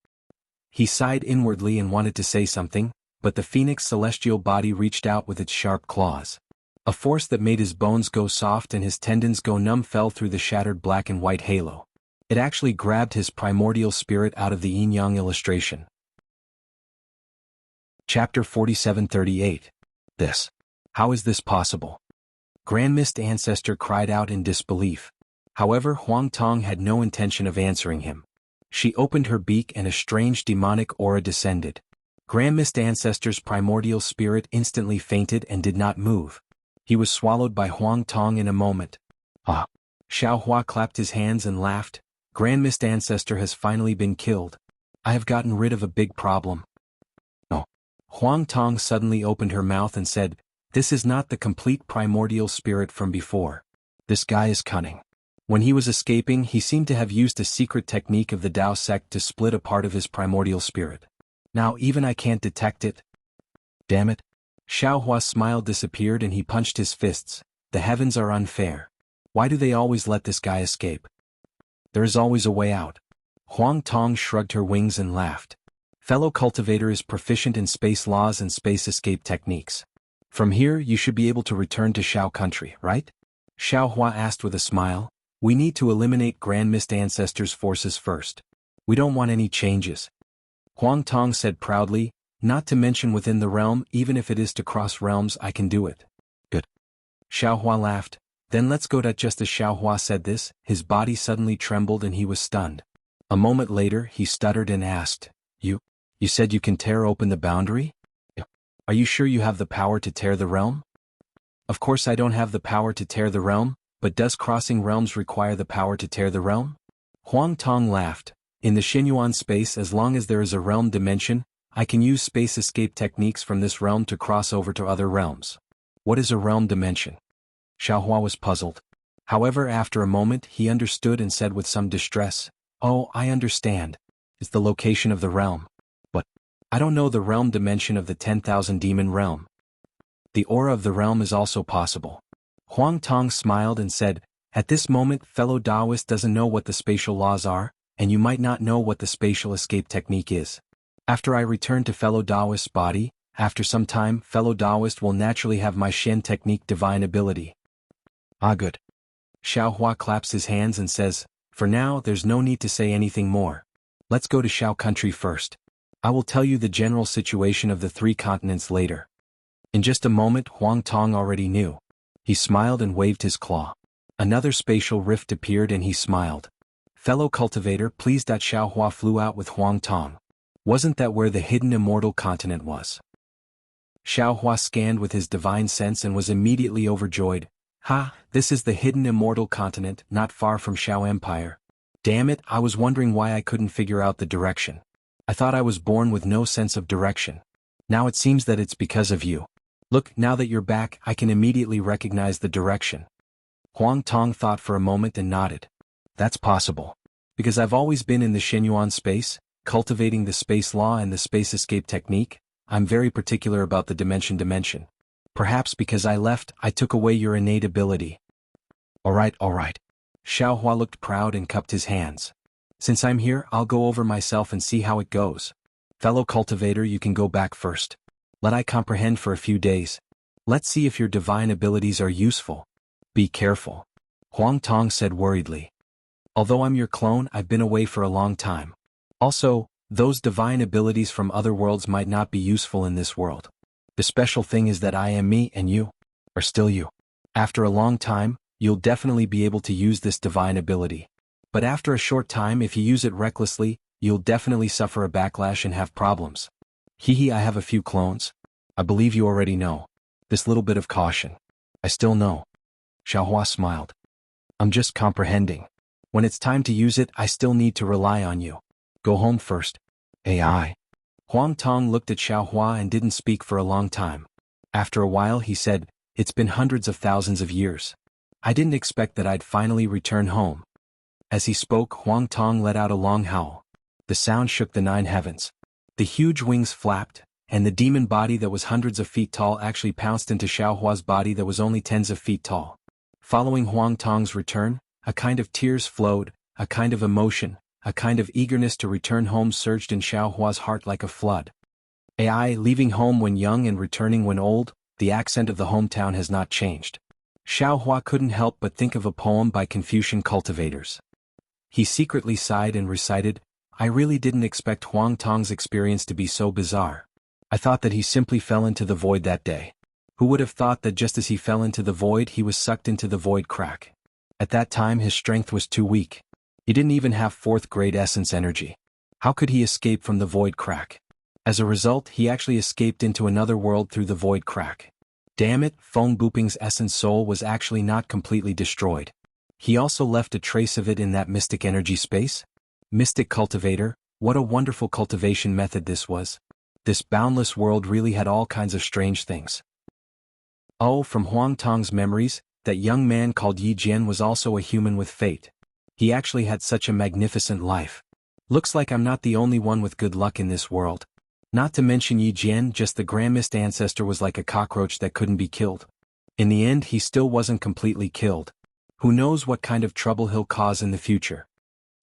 He sighed inwardly and wanted to say something, but the Phoenix celestial body reached out with its sharp claws. A force that made his bones go soft and his tendons go numb fell through the shattered black and white halo. It actually grabbed his primordial spirit out of the yin-yang illustration. Chapter 4738. This. How is this possible? Grand Mist Ancestor cried out in disbelief. However, Huang Tong had no intention of answering him. She opened her beak and a strange demonic aura descended. Grand Mist Ancestor's primordial spirit instantly fainted and did not move. He was swallowed by Huang Tong in a moment. Ah! Xiao Hua clapped his hands and laughed. Grand Mist Ancestor has finally been killed. I have gotten rid of a big problem. No. Huang Tong suddenly opened her mouth and said, this is not the complete primordial spirit from before. This guy is cunning. When he was escaping, he seemed to have used a secret technique of the Tao sect to split a part of his primordial spirit. Now even I can't detect it. Damn it. Xiao Hua's smile disappeared and he punched his fists. The heavens are unfair. Why do they always let this guy escape? There is always a way out. Huang Tong shrugged her wings and laughed. Fellow Cultivator is proficient in space laws and space escape techniques. From here you should be able to return to Xiao country, right? Xiao Hua asked with a smile. We need to eliminate Grand Mist Ancestor's forces first. We don't want any changes. Huang Tong said proudly, not to mention within the realm, even if it is to cross realms I can do it. Good. Xiao Hua laughed. Then let's go. Just as Xiao Hua said this, his body suddenly trembled and he was stunned. A moment later he stuttered and asked, You said you can tear open the boundary? Are you sure you have the power to tear the realm? Of course I don't have the power to tear the realm, but does crossing realms require the power to tear the realm? Huang Tong laughed. In the Xinyuan space, as long as there is a realm dimension, I can use space escape techniques from this realm to cross over to other realms. What is a realm dimension? Xiao Hua was puzzled. However, after a moment he understood and said with some distress, Oh, I understand. It's the location of the realm. But I don't know the realm dimension of the 10,000 demon realm. The aura of the realm is also possible. Huang Tong smiled and said, At this moment fellow Taoist doesn't know what the spatial laws are, and you might not know what the spatial escape technique is. After I return to fellow Taoist's body, after some time fellow Taoist will naturally have my Shen technique divine ability. Ah good. Xiao Hua claps his hands and says, For now there's no need to say anything more. Let's go to Xiao country first. I will tell you the general situation of the 3 continents later. In just a moment Huang Tong already knew. He smiled and waved his claw. Another spatial rift appeared and he smiled. Fellow Cultivator, please. Xiao Hua flew out with Huang Tong. Wasn't that where the hidden immortal continent was? Xiao Hua scanned with his divine sense and was immediately overjoyed. Ha, this is the hidden immortal continent, not far from Xiao Empire. Damn it, I was wondering why I couldn't figure out the direction. I thought I was born with no sense of direction. Now it seems that it's because of you. Look, now that you're back, I can immediately recognize the direction. Huang Tong thought for a moment and nodded. That's possible. Because I've always been in the Xinyuan space, cultivating the space law and the space escape technique, I'm very particular about the dimension. Perhaps because I left, I took away your innate ability. Alright. Xiao Hua looked proud and cupped his hands. Since I'm here, I'll go over myself and see how it goes. Fellow Cultivator, you can go back first. Let I comprehend for a few days. Let's see if your divine abilities are useful. Be careful. Huang Tong said worriedly. Although I'm your clone, I've been away for a long time. Also, those divine abilities from other worlds might not be useful in this world. The special thing is that I am me and you are still you. After a long time, you'll definitely be able to use this divine ability. But after a short time, if you use it recklessly, you'll definitely suffer a backlash and have problems. I have a few clones. I believe you already know. This little bit of caution. I still know. Xiao Hua smiled. I'm just comprehending. When it's time to use it, I still need to rely on you. Go home first. AI. Huang Tong looked at Xiaohua and didn't speak for a long time. After a while he said, "It's been hundreds of thousands of years. I didn't expect that I'd finally return home." As he spoke, Huang Tong let out a long howl. The sound shook the 9 heavens. The huge wings flapped, and the demon body that was hundreds of feet tall actually pounced into Xiaohua's body that was only tens of feet tall. Following Huang Tong's return, a kind of tears flowed, a kind of emotion, a kind of eagerness to return home surged in Xiaohua's heart like a flood. AI, leaving home when young and returning when old, the accent of the hometown has not changed. Xiaohua couldn't help but think of a poem by Confucian cultivators. He secretly sighed and recited, "I really didn't expect Huang Tong's experience to be so bizarre. I thought that he simply fell into the void that day. Who would have thought that just as he fell into the void he was sucked into the void crack? At that time his strength was too weak. He didn't even have 4th grade essence energy. How could he escape from the void crack? As a result he actually escaped into another world through the void crack. Damn it, Feng Buping's essence soul was actually not completely destroyed. He also left a trace of it in that mystic energy space? Mystic Cultivator, what a wonderful cultivation method this was. This boundless world really had all kinds of strange things." Oh, from Huang Tong's memories, that young man called Yi Jian was also a human with fate. He actually had such a magnificent life. Looks like I'm not the only one with good luck in this world. Not to mention Yi Jian, just the grandest ancestor, was like a cockroach that couldn't be killed. In the end he still wasn't completely killed. Who knows what kind of trouble he'll cause in the future.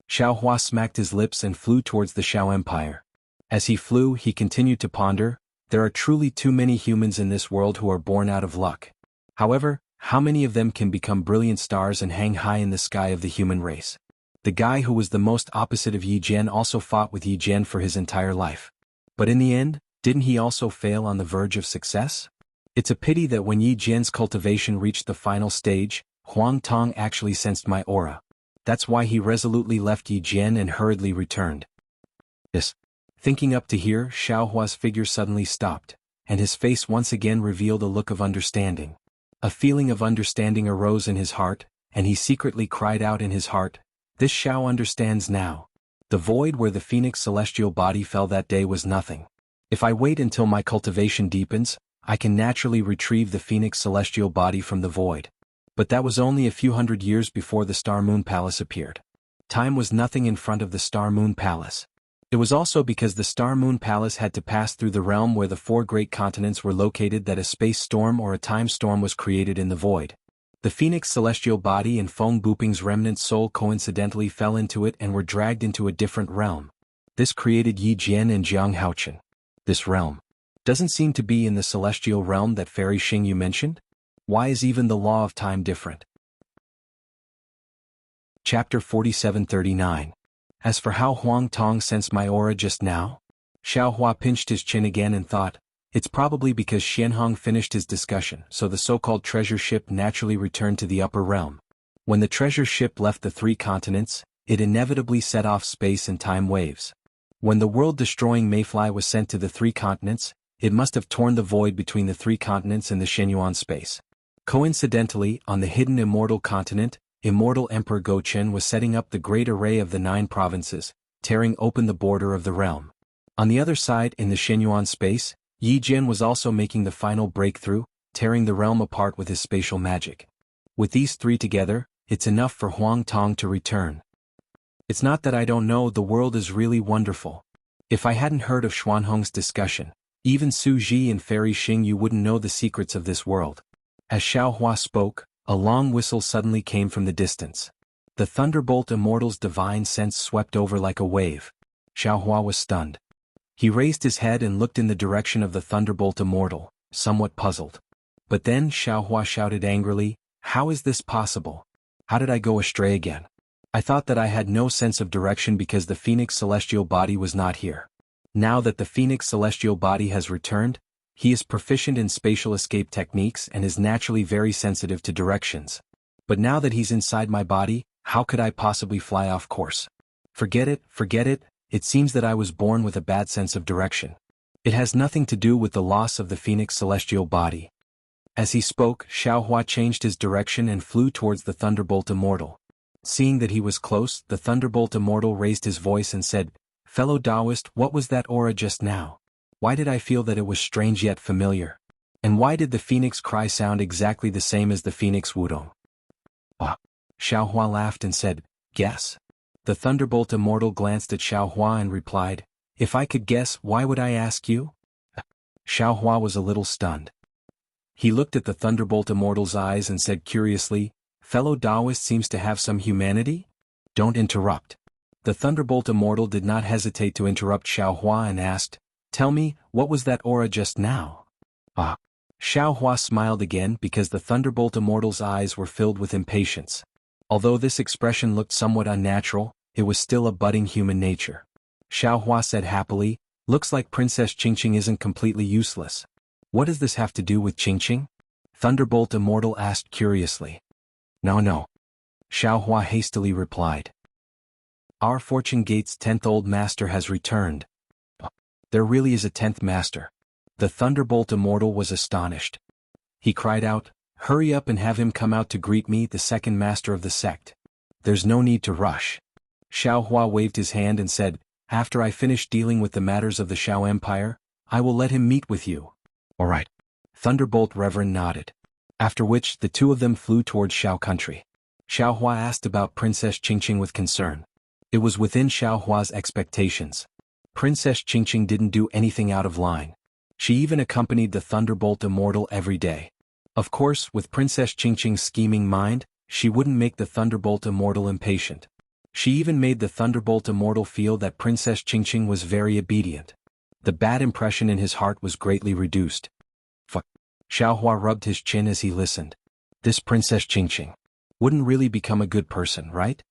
Xiaohua smacked his lips and flew towards the Xiao Empire. As he flew he continued to ponder, there are truly too many humans in this world who are born out of luck. However, how many of them can become brilliant stars and hang high in the sky of the human race? The guy who was the most opposite of Yi Jian also fought with Yi Jian for his entire life. But in the end, didn't he also fail on the verge of success? It's a pity that when Yi Jian's cultivation reached the final stage, Huang Tong actually sensed my aura. That's why he resolutely left Yi Jian and hurriedly returned. Yes. Thinking up to here, Xiaohua's figure suddenly stopped, and his face once again revealed a look of understanding. A feeling of understanding arose in his heart, and he secretly cried out in his heart, "This Xiao understands now. The void where the phoenix celestial body fell that day was nothing. If I wait until my cultivation deepens, I can naturally retrieve the phoenix celestial body from the void." But that was only a few hundred years before the Star Moon Palace appeared. Time was nothing in front of the Star Moon Palace. It was also because the Star Moon Palace had to pass through the realm where the 4 great continents were located that a space storm or a time storm was created in the void. The Phoenix celestial body and Feng Buping's remnant soul coincidentally fell into it and were dragged into a different realm. This created Yi Jian and Jianghu. This realm doesn't seem to be in the celestial realm that Fairy Xing you mentioned? Why is even the law of time different? Chapter 4739. As for how Huang Tong sensed my aura just now? Xiaohua pinched his chin again and thought, it's probably because Xianhong finished his discussion, so the so-called treasure ship naturally returned to the upper realm. When the treasure ship left the 3 continents, it inevitably set off space and time waves. When the world-destroying Mayfly was sent to the 3 continents, it must have torn the void between the 3 continents and the Shenyuan space. Coincidentally, on the hidden immortal continent, Immortal Emperor Gochen was setting up the great array of the 9 provinces, tearing open the border of the realm. On the other side, in the Shenyuan space, Yi Jian was also making the final breakthrough, tearing the realm apart with his spatial magic. With these 3 together, it's enough for Huang Tong to return. It's not that I don't know, the world is really wonderful. If I hadn't heard of Xuanhong's discussion, even Su Ji and Fairy Xing you wouldn't know the secrets of this world. As Xiaohua spoke, a long whistle suddenly came from the distance. The Thunderbolt Immortal's divine sense swept over like a wave. Xiaohua was stunned. He raised his head and looked in the direction of the Thunderbolt Immortal, somewhat puzzled. But then Xiaohua shouted angrily, "How is this possible? How did I go astray again? I thought that I had no sense of direction because the Phoenix celestial body was not here. Now that the Phoenix celestial body has returned, he is proficient in spatial escape techniques and is naturally very sensitive to directions. But now that he's inside my body, how could I possibly fly off course? Forget it, it seems that I was born with a bad sense of direction. It has nothing to do with the loss of the Phoenix celestial body." As he spoke, Xiaohua changed his direction and flew towards the Thunderbolt Immortal. Seeing that he was close, the Thunderbolt Immortal raised his voice and said, Fellow Taoist, what was that aura just now? Why did I feel that it was strange yet familiar? And why did the phoenix cry sound exactly the same as the phoenix wudong? Ah. Xiaohua laughed and said, guess. The Thunderbolt Immortal glanced at Xiaohua and replied, if I could guess, why would I ask you? Xiaohua was a little stunned. He looked at the Thunderbolt Immortal's eyes and said curiously, fellow Taoist seems to have some humanity? Don't interrupt. The Thunderbolt Immortal did not hesitate to interrupt Xiaohua and asked, tell me, what was that aura just now? Ah. Xiaohua smiled again because the Thunderbolt Immortal's eyes were filled with impatience. Although this expression looked somewhat unnatural, it was still a budding human nature. Xiaohua said happily, looks like Princess Qingqing isn't completely useless. What does this have to do with Qingqing? Thunderbolt Immortal asked curiously. No. Xiaohua hastily replied. Our Fortune Gate's 10th old master has returned. There really is a 10th master. The Thunderbolt Immortal was astonished. He cried out, hurry up and have him come out to greet me, the second master of the sect. There's no need to rush. Xiaohua waved his hand and said, after I finish dealing with the matters of the Xiao Empire, I will let him meet with you. All right. Thunderbolt Reverend nodded. After which the two of them flew towards Xiao country. Xiaohua asked about Princess Qingqing with concern. It was within Xiaohua's expectations. Princess Qingqing didn't do anything out of line. She even accompanied the Thunderbolt Immortal every day. Of course, with Princess Qingqing's scheming mind, she wouldn't make the Thunderbolt Immortal impatient. She even made the Thunderbolt Immortal feel that Princess Qingqing was very obedient. The bad impression in his heart was greatly reduced. Fuck. Xiaohua rubbed his chin as he listened. This Princess Qingqing wouldn't really become a good person, right?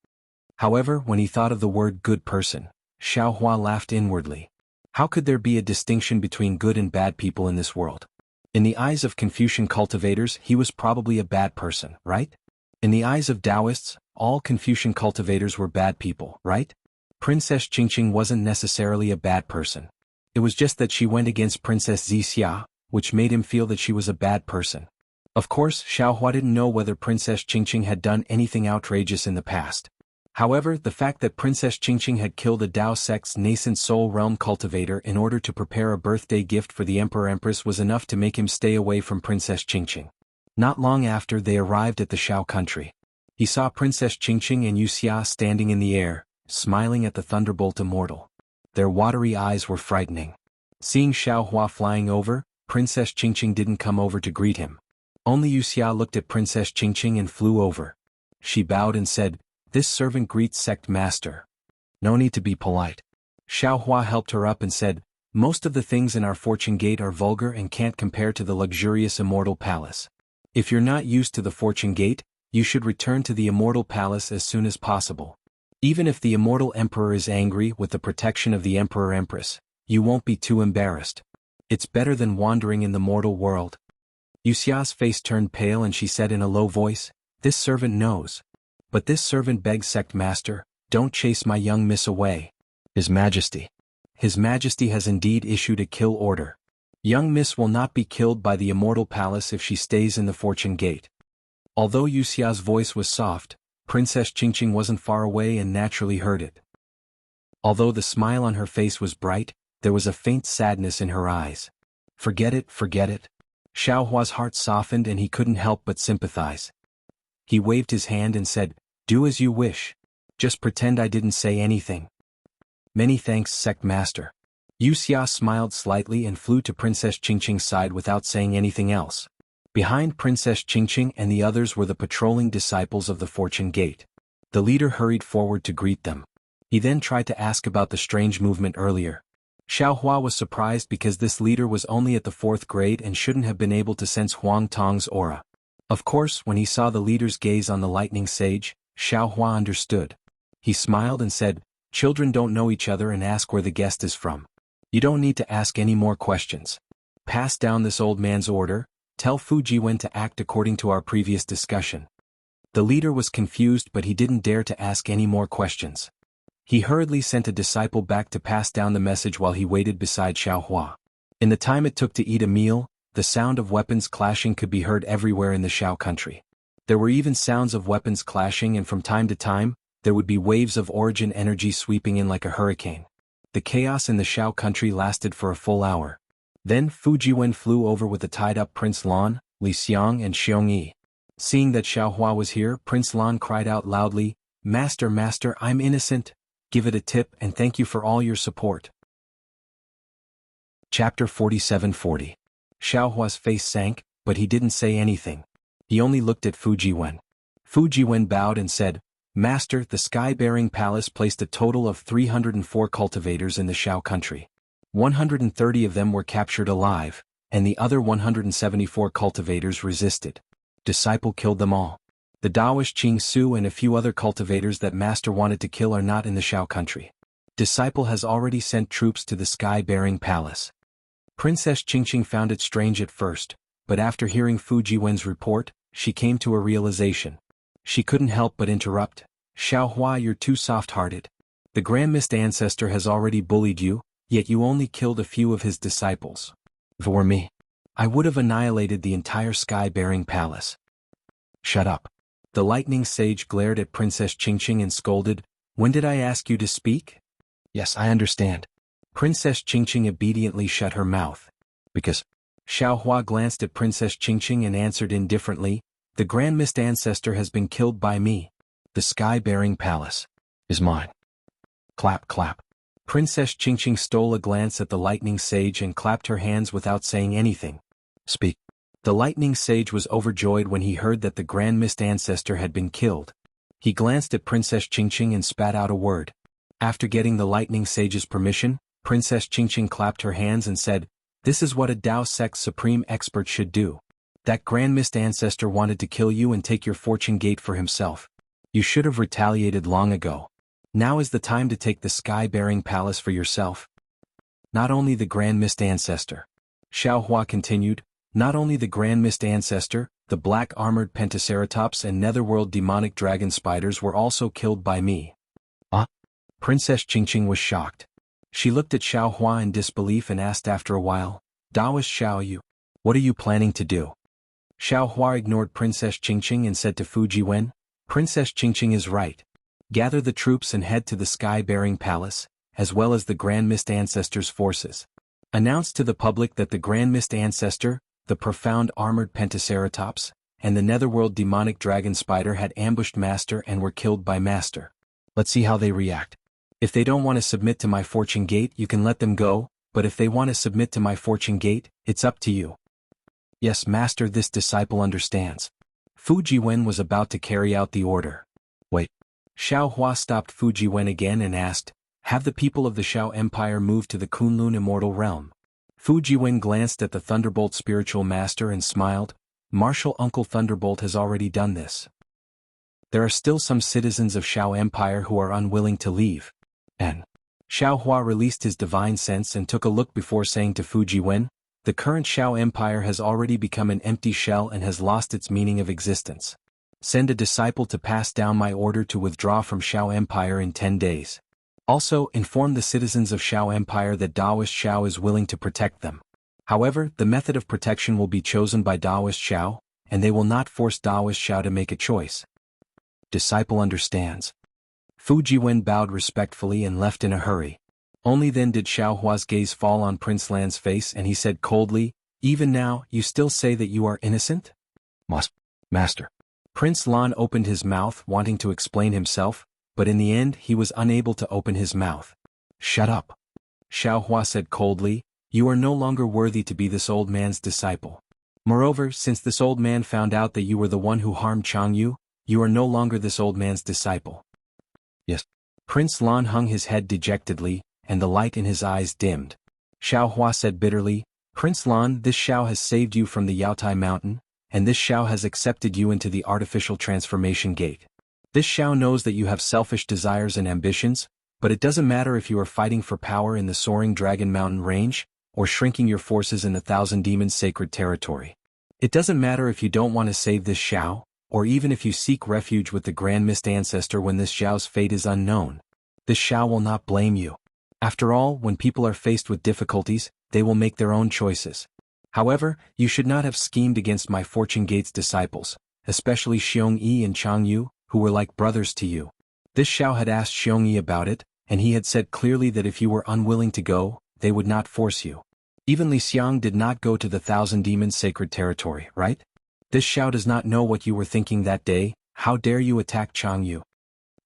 However, when he thought of the word good person, Xiaohua laughed inwardly. How could there be a distinction between good and bad people in this world? In the eyes of Confucian cultivators, he was probably a bad person, right? In the eyes of Taoists, all Confucian cultivators were bad people, right? Princess Qingqing wasn't necessarily a bad person. It was just that she went against Princess Zixia, which made him feel that she was a bad person. Of course, Xiaohua didn't know whether Princess Qingqing had done anything outrageous in the past. However, the fact that Princess Qingqing had killed a Dao sect's nascent soul realm cultivator in order to prepare a birthday gift for the Emperor-Empress was enough to make him stay away from Princess Qingqing. Not long after they arrived at the Xiao country, he saw Princess Qingqing and Wuxia standing in the air, smiling at the Thunderbolt Immortal. Their watery eyes were frightening. Seeing Xiaohua flying over, Princess Qingqing didn't come over to greet him. Only Wuxia looked at Princess Qingqing and flew over. She bowed and said, this servant greets sect master. No need to be polite. Xiaohua helped her up and said, most of the things in our Fortune Gate are vulgar and can't compare to the luxurious Immortal Palace. If you're not used to the Fortune Gate, you should return to the Immortal Palace as soon as possible. Even if the Immortal Emperor is angry with the protection of the Emperor-Empress, you won't be too embarrassed. It's better than wandering in the mortal world. Wuxia's face turned pale and she said in a low voice, this servant knows. But this servant begs sect master, don't chase my young miss away. His Majesty. His Majesty has indeed issued a kill order. Young miss will not be killed by the Immortal Palace if she stays in the Fortune Gate. Although Wuxia's voice was soft, Princess Qingqing wasn't far away and naturally heard it. Although the smile on her face was bright, there was a faint sadness in her eyes. Forget it, forget it. Xiaohua's heart softened and he couldn't help but sympathize. He waved his hand and said, do as you wish. Just pretend I didn't say anything. Many thanks, sect master. Wuxia smiled slightly and flew to Princess Qingqing's side without saying anything else. Behind Princess Qingqing and the others were the patrolling disciples of the Fortune Gate. The leader hurried forward to greet them. He then tried to ask about the strange movement earlier. Xiaohua was surprised because this leader was only at the 4th grade and shouldn't have been able to sense Huang Tong's aura. Of course, when he saw the leader's gaze on the lightning sage, Xiaohua understood. He smiled and said, children don't know each other and ask where the guest is from. You don't need to ask any more questions. Pass down this old man's order, tell Fujiwen to act according to our previous discussion. The leader was confused but he didn't dare to ask any more questions. He hurriedly sent a disciple back to pass down the message while he waited beside Xiaohua. In the time it took to eat a meal, the sound of weapons clashing could be heard everywhere in the Xiao country. There were even sounds of weapons clashing and from time to time, there would be waves of origin energy sweeping in like a hurricane. The chaos in the Shao country lasted for a full hour. Then Fujiwen flew over with the tied-up Prince Lan, Li Xiang and Xiong Yi. Seeing that Xiaohua was here, Prince Lan cried out loudly, "Master, master, I'm innocent. Give it a tip and thank you for all your support." Chapter 4740. Xiaohua's face sank, but he didn't say anything. He only looked at Fujiwen. Fujiwen bowed and said, "Master, the Sky-Bearing Palace placed a total of 304 cultivators in the Shao country. 130 of them were captured alive, and the other 174 cultivators resisted. Disciple killed them all. The Daoist Qing Su and a few other cultivators that Master wanted to kill are not in the Shao country. Disciple has already sent troops to the Sky-Bearing Palace." Princess Qingqing found it strange at first, but after hearing Fujiwen's report, she came to a realization. She couldn't help but interrupt. "Xiaohua, you're too soft-hearted. The Grand Mist Ancestor has already bullied you, yet you only killed a few of his disciples. If it were me, I would have annihilated the entire Sky-Bearing Palace." "Shut up." The Lightning Sage glared at Princess Qingqing and scolded, "When did I ask you to speak?" "Yes, I understand." Princess Qingqing obediently shut her mouth. "Because..." Xiaohua glanced at Princess Qingqing and answered indifferently, "The Grand Mist Ancestor has been killed by me. The Sky-Bearing Palace is mine." Clap, clap. Princess Qingqing stole a glance at the Lightning Sage and clapped her hands without saying anything. "Speak." The Lightning Sage was overjoyed when he heard that the Grand Mist Ancestor had been killed. He glanced at Princess Qingqing and spat out a word. After getting the Lightning Sage's permission, Princess Qingqing clapped her hands and said, "This is what a Dao Sect Supreme Expert should do. That Grand Mist Ancestor wanted to kill you and take your fortune gate for himself. You should have retaliated long ago. Now is the time to take the Sky-Bearing Palace for yourself." "Not only the Grand Mist Ancestor," Xiaohua continued, "not only the Grand Mist Ancestor, the black-armored Pentaceratops and netherworld demonic dragon spiders were also killed by me." "Ah?" Princess Qingqing was shocked. She looked at Xiaohua in disbelief and asked after a while, "Daoist Xiao Yu, what are you planning to do?" Xiaohua ignored Princess Qingqing and said to Fujiwen, "Princess Qingqing is right. Gather the troops and head to the Sky-Bearing Palace, as well as the Grand Mist Ancestor's forces. Announce to the public that the Grand Mist Ancestor, the profound armored Pentaceratops, and the netherworld demonic dragon spider had ambushed Master and were killed by Master. Let's see how they react. If they don't want to submit to my fortune gate, you can let them go, but if they want to submit to my fortune gate, it's up to you." "Yes, Master, this disciple understands." Fujiwen was about to carry out the order. "Wait." Xiaohua stopped Fujiwen again and asked, "Have the people of the Shao Empire moved to the Kunlun Immortal Realm?" Fujiwen glanced at the Thunderbolt Spiritual Master and smiled, "Martial Uncle Thunderbolt has already done this. There are still some citizens of Shao Empire who are unwilling to leave." And Xiaohua released his divine sense and took a look before saying to Fujiwen, "The current Shao Empire has already become an empty shell and has lost its meaning of existence. Send a disciple to pass down my order to withdraw from Shao Empire in 10 days. Also, inform the citizens of Shao Empire that Daoist Shao is willing to protect them. However, the method of protection will be chosen by Daoist Shao, and they will not force Daoist Shao to make a choice." Disciple understands. Fujiwen bowed respectfully and left in a hurry. Only then did Xiaohua's gaze fall on Prince Lan's face and he said coldly, "Even now, you still say that you are innocent?" Master." Prince Lan opened his mouth wanting to explain himself, but in the end he was unable to open his mouth. "Shut up." Xiaohua said coldly, "You are no longer worthy to be this old man's disciple. Moreover, since this old man found out that you were the one who harmed Jianghu, you are no longer this old man's disciple." "Yes." Prince Lan hung his head dejectedly, and the light in his eyes dimmed. Xiaohua said bitterly, "Prince Lan, this Shao has saved you from the Yaotai Mountain, and this Shao has accepted you into the artificial transformation gate. This Shao knows that you have selfish desires and ambitions, but it doesn't matter if you are fighting for power in the soaring Dragon Mountain range, or shrinking your forces in the Thousand Demons sacred territory. It doesn't matter if you don't want to save this Shao, or even if you seek refuge with the Grand Mist Ancestor when this Xiao's fate is unknown. This Shao will not blame you. After all, when people are faced with difficulties, they will make their own choices. However, you should not have schemed against my Fortune Gate's disciples, especially Xiong Yi and Chang Yu, who were like brothers to you. This Xiao had asked Xiong Yi about it, and he had said clearly that if you were unwilling to go, they would not force you. Even Li Xiang did not go to the Thousand Demons sacred territory, right? This Xiao does not know what you were thinking that day. How dare you attack Jianghu?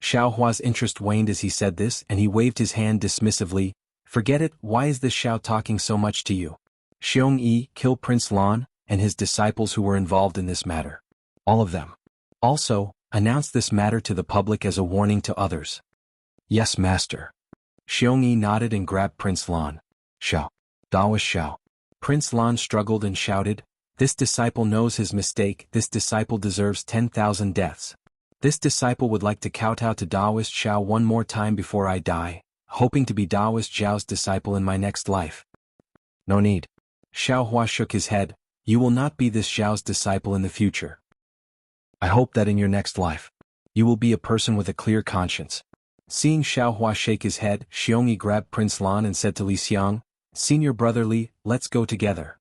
Xiao Hua's interest waned as he said this, and he waved his hand dismissively. Forget it, why is this Xiao talking so much to you? Xiong Yi, kill Prince Lan, and his disciples who were involved in this matter. All of them. Also, announce this matter to the public as a warning to others. Yes, master. Xiong Yi nodded and grabbed Prince Lan. Xiao. Daoist Xiao. Prince Lan struggled and shouted, this disciple knows his mistake, this disciple deserves 10,000 deaths. This disciple would like to kowtow to Daoist Xiao one more time before I die, hoping to be Daoist Xiao's disciple in my next life. No need. Xiao Hua shook his head, you will not be this Xiao's disciple in the future. I hope that in your next life, you will be a person with a clear conscience. Seeing Xiao Hua shake his head, Xiongyi grabbed Prince Lan and said to Li Xiang, Senior brother Li, let's go together.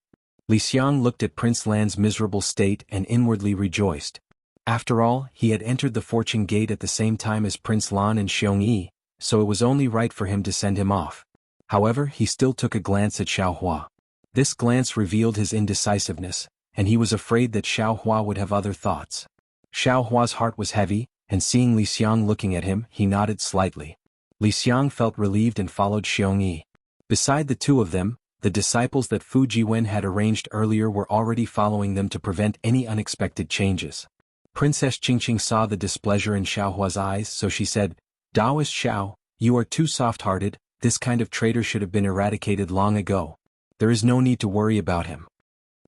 Li Xiang looked at Prince Lan's miserable state and inwardly rejoiced. After all, he had entered the fortune gate at the same time as Prince Lan and Xiongyi, so it was only right for him to send him off. However, he still took a glance at Xiao Hua. This glance revealed his indecisiveness, and he was afraid that Xiao Hua would have other thoughts. Xiao Hua's heart was heavy, and seeing Li Xiang looking at him, he nodded slightly. Li Xiang felt relieved and followed Xiongyi. Beside the two of them, the disciples that Fu Jiwen had arranged earlier were already following them to prevent any unexpected changes. Princess Qingqing saw the displeasure in Xiao Hua's eyes, so she said, Daoist Xiao, you are too soft-hearted, this kind of traitor should have been eradicated long ago. There is no need to worry about him.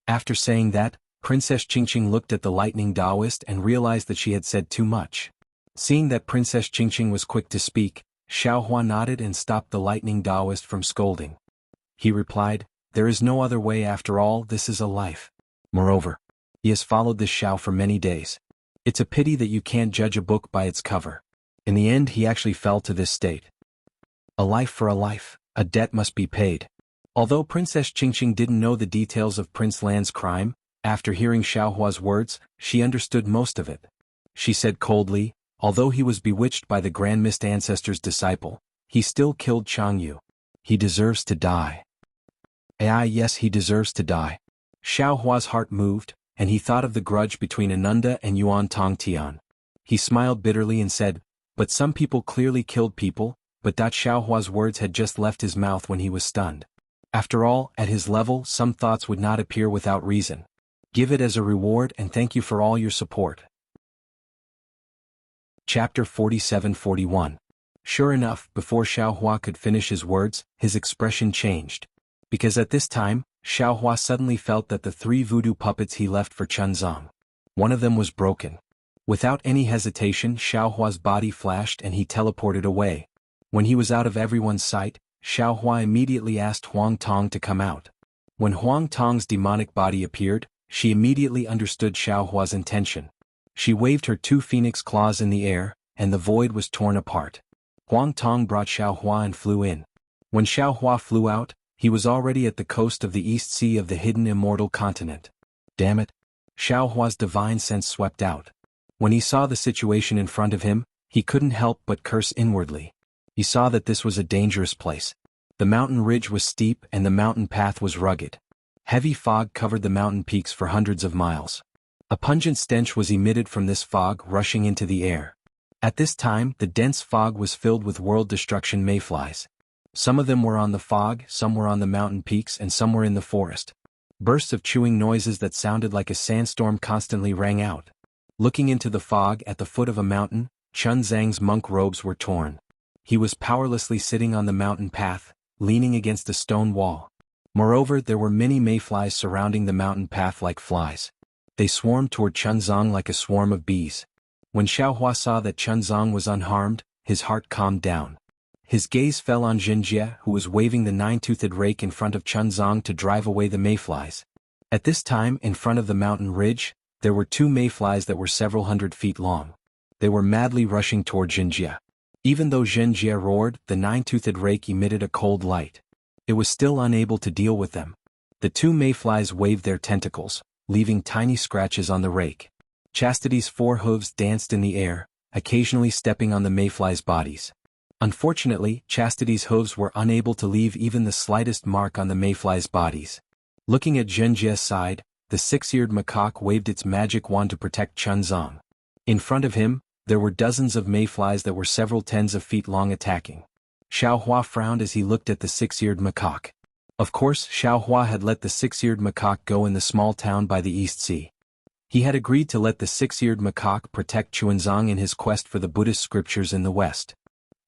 After saying that, Princess Qingqing looked at the lightning Daoist and realized that she had said too much. Seeing that Princess Qingqing was quick to speak, Xiao Hua nodded and stopped the lightning Daoist from scolding. He replied, there is no other way after all, this is a life. Moreover, he has followed this Xiao for many days. It's a pity that you can't judge a book by its cover. In the end he actually fell to this state. A life for a life, a debt must be paid. Although Princess Qingqing didn't know the details of Prince Lan's crime, after hearing Xiao Hua's words, she understood most of it. She said coldly, although he was bewitched by the Grand Mist Ancestor's disciple, he still killed Jianghu. He deserves to die. Yes, he deserves to die. Xiao Hua's heart moved, and he thought of the grudge between Ananda and Yuan Tongtian. He smiled bitterly and said, but some people clearly killed people, but Xiao Hua's words had just left his mouth when he was stunned. After all, at his level, some thoughts would not appear without reason. Give it as a reward and thank you for all your support. Chapter 47-41. Sure enough, before Xiao Hua could finish his words, his expression changed. Because at this time, Xiao Hua suddenly felt that the 3 voodoo puppets he left for Chunzong. One of them was broken. Without any hesitation, Xiao Hua's body flashed and he teleported away. When he was out of everyone's sight, Xiao Hua immediately asked Huang Tong to come out. When Huang Tong's demonic body appeared, she immediately understood Xiao Hua's intention. She waved her 2 phoenix claws in the air, and the void was torn apart. Huang Tong brought Xiao Hua and flew in. When Xiao Hua flew out, he was already at the coast of the East Sea of the hidden immortal continent. Damn it! Xiao Hua's divine sense swept out. When he saw the situation in front of him, he couldn't help but curse inwardly. He saw that this was a dangerous place. The mountain ridge was steep and the mountain path was rugged. Heavy fog covered the mountain peaks for hundreds of miles. A pungent stench was emitted from this fog rushing into the air. At this time, the dense fog was filled with world destruction mayflies. Some of them were on the fog, some were on the mountain peaks, and some were in the forest. Bursts of chewing noises that sounded like a sandstorm constantly rang out. Looking into the fog at the foot of a mountain, Chun Zhang's monk robes were torn. He was powerlessly sitting on the mountain path, leaning against a stone wall. Moreover, there were many mayflies surrounding the mountain path like flies. They swarmed toward Chunzong like a swarm of bees. When Xiao Hua saw that Chunzong was unharmed, his heart calmed down. His gaze fell on Jinjie, who was waving the 9-toothed rake in front of Chunzong to drive away the mayflies. At this time, in front of the mountain ridge, there were 2 mayflies that were several hundred feet long. They were madly rushing toward Jinjie. Even though Jinjie roared, the 9-toothed rake emitted a cold light. It was still unable to deal with them. The 2 mayflies waved their tentacles, leaving tiny scratches on the rake. Chastity's 4 hooves danced in the air, occasionally stepping on the mayflies' bodies. Unfortunately, Chastity's hooves were unable to leave even the slightest mark on the mayflies' bodies. Looking at Zhenjie's side, the six-eared macaque waved its magic wand to protect Chunzong. In front of him, there were dozens of mayflies that were several tens of feet long attacking. Xiaohua frowned as he looked at the six-eared macaque. Of course, Xiaohua had let the six-eared macaque go in the small town by the East Sea. He had agreed to let the six-eared macaque protect Chuanzong in his quest for the Buddhist scriptures in the West.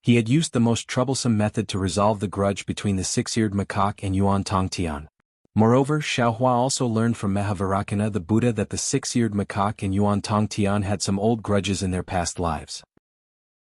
He had used the most troublesome method to resolve the grudge between the six-eared macaque and Yuan Tongtian. Moreover, Xiaohua also learned from Mahavarakana the Buddha that the six-eared macaque and Yuan Tongtian had some old grudges in their past lives.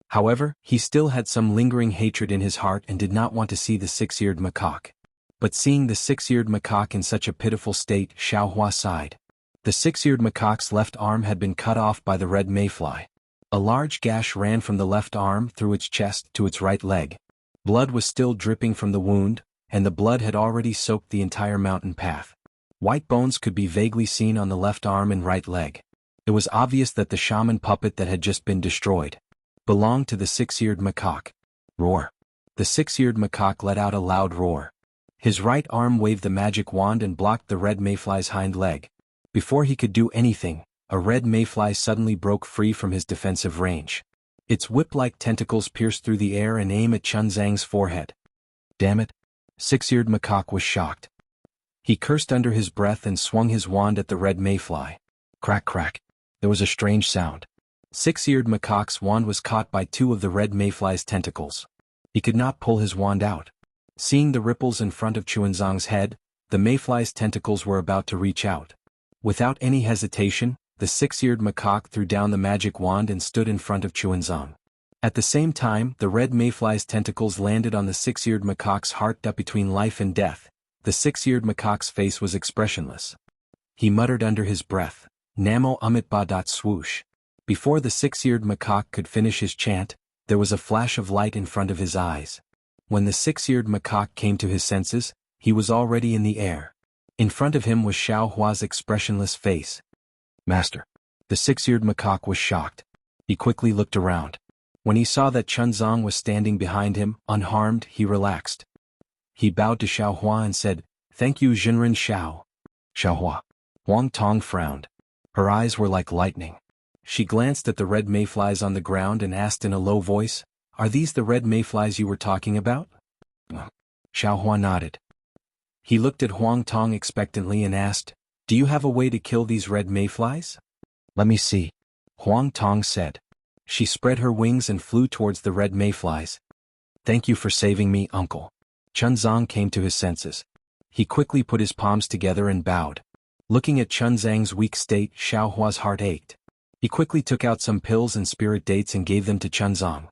However, he still had some lingering hatred in his heart and did not want to see the six-eared macaque. But seeing the six-eared macaque in such a pitiful state, Xiaohua sighed. The six-eared macaque's left arm had been cut off by the red mayfly. A large gash ran from the left arm through its chest to its right leg. Blood was still dripping from the wound, and the blood had already soaked the entire mountain path. White bones could be vaguely seen on the left arm and right leg. It was obvious that the shaman puppet that had just been destroyed belonged to the six-eared macaque. Roar. The six-eared macaque let out a loud roar. His right arm waved the magic wand and blocked the red mayfly's hind leg. Before he could do anything, a red mayfly suddenly broke free from his defensive range. Its whip-like tentacles pierced through the air and aimed at Chunzang's forehead. Damn it! Six-eared macaque was shocked. He cursed under his breath and swung his wand at the red mayfly. Crack crack. There was a strange sound. Six-eared macaque's wand was caught by two of the red mayfly's tentacles. He could not pull his wand out. Seeing the ripples in front of Chuanzong's head, the mayfly's tentacles were about to reach out. Without any hesitation, the six-eared macaque threw down the magic wand and stood in front of Chuanzong. At the same time, the red mayfly's tentacles landed on the six-eared macaque's heart up between life and death. The six-eared macaque's face was expressionless. He muttered under his breath, Namo Amitba. Swoosh. Before the six-eared macaque could finish his chant, there was a flash of light in front of his eyes. When the six-eared macaque came to his senses, he was already in the air. In front of him was Xiaohua's expressionless face. Master. The six-eared macaque was shocked. He quickly looked around. When he saw that Chunzong was standing behind him, unharmed, he relaxed. He bowed to Xiaohua and said, Thank you, Jinren Xiao. Xiaohua. Huang Tong frowned. Her eyes were like lightning. She glanced at the red mayflies on the ground and asked in a low voice, Are these the red mayflies you were talking about? Xiaohua nodded. He looked at Huang Tong expectantly and asked, Do you have a way to kill these red mayflies? Let me see. Huang Tong said. She spread her wings and flew towards the red mayflies. Thank you for saving me, uncle. Chunzong came to his senses. He quickly put his palms together and bowed. Looking at Chunzang's weak state, Xiaohua's heart ached. He quickly took out some pills and spirit dates and gave them to Chunzong.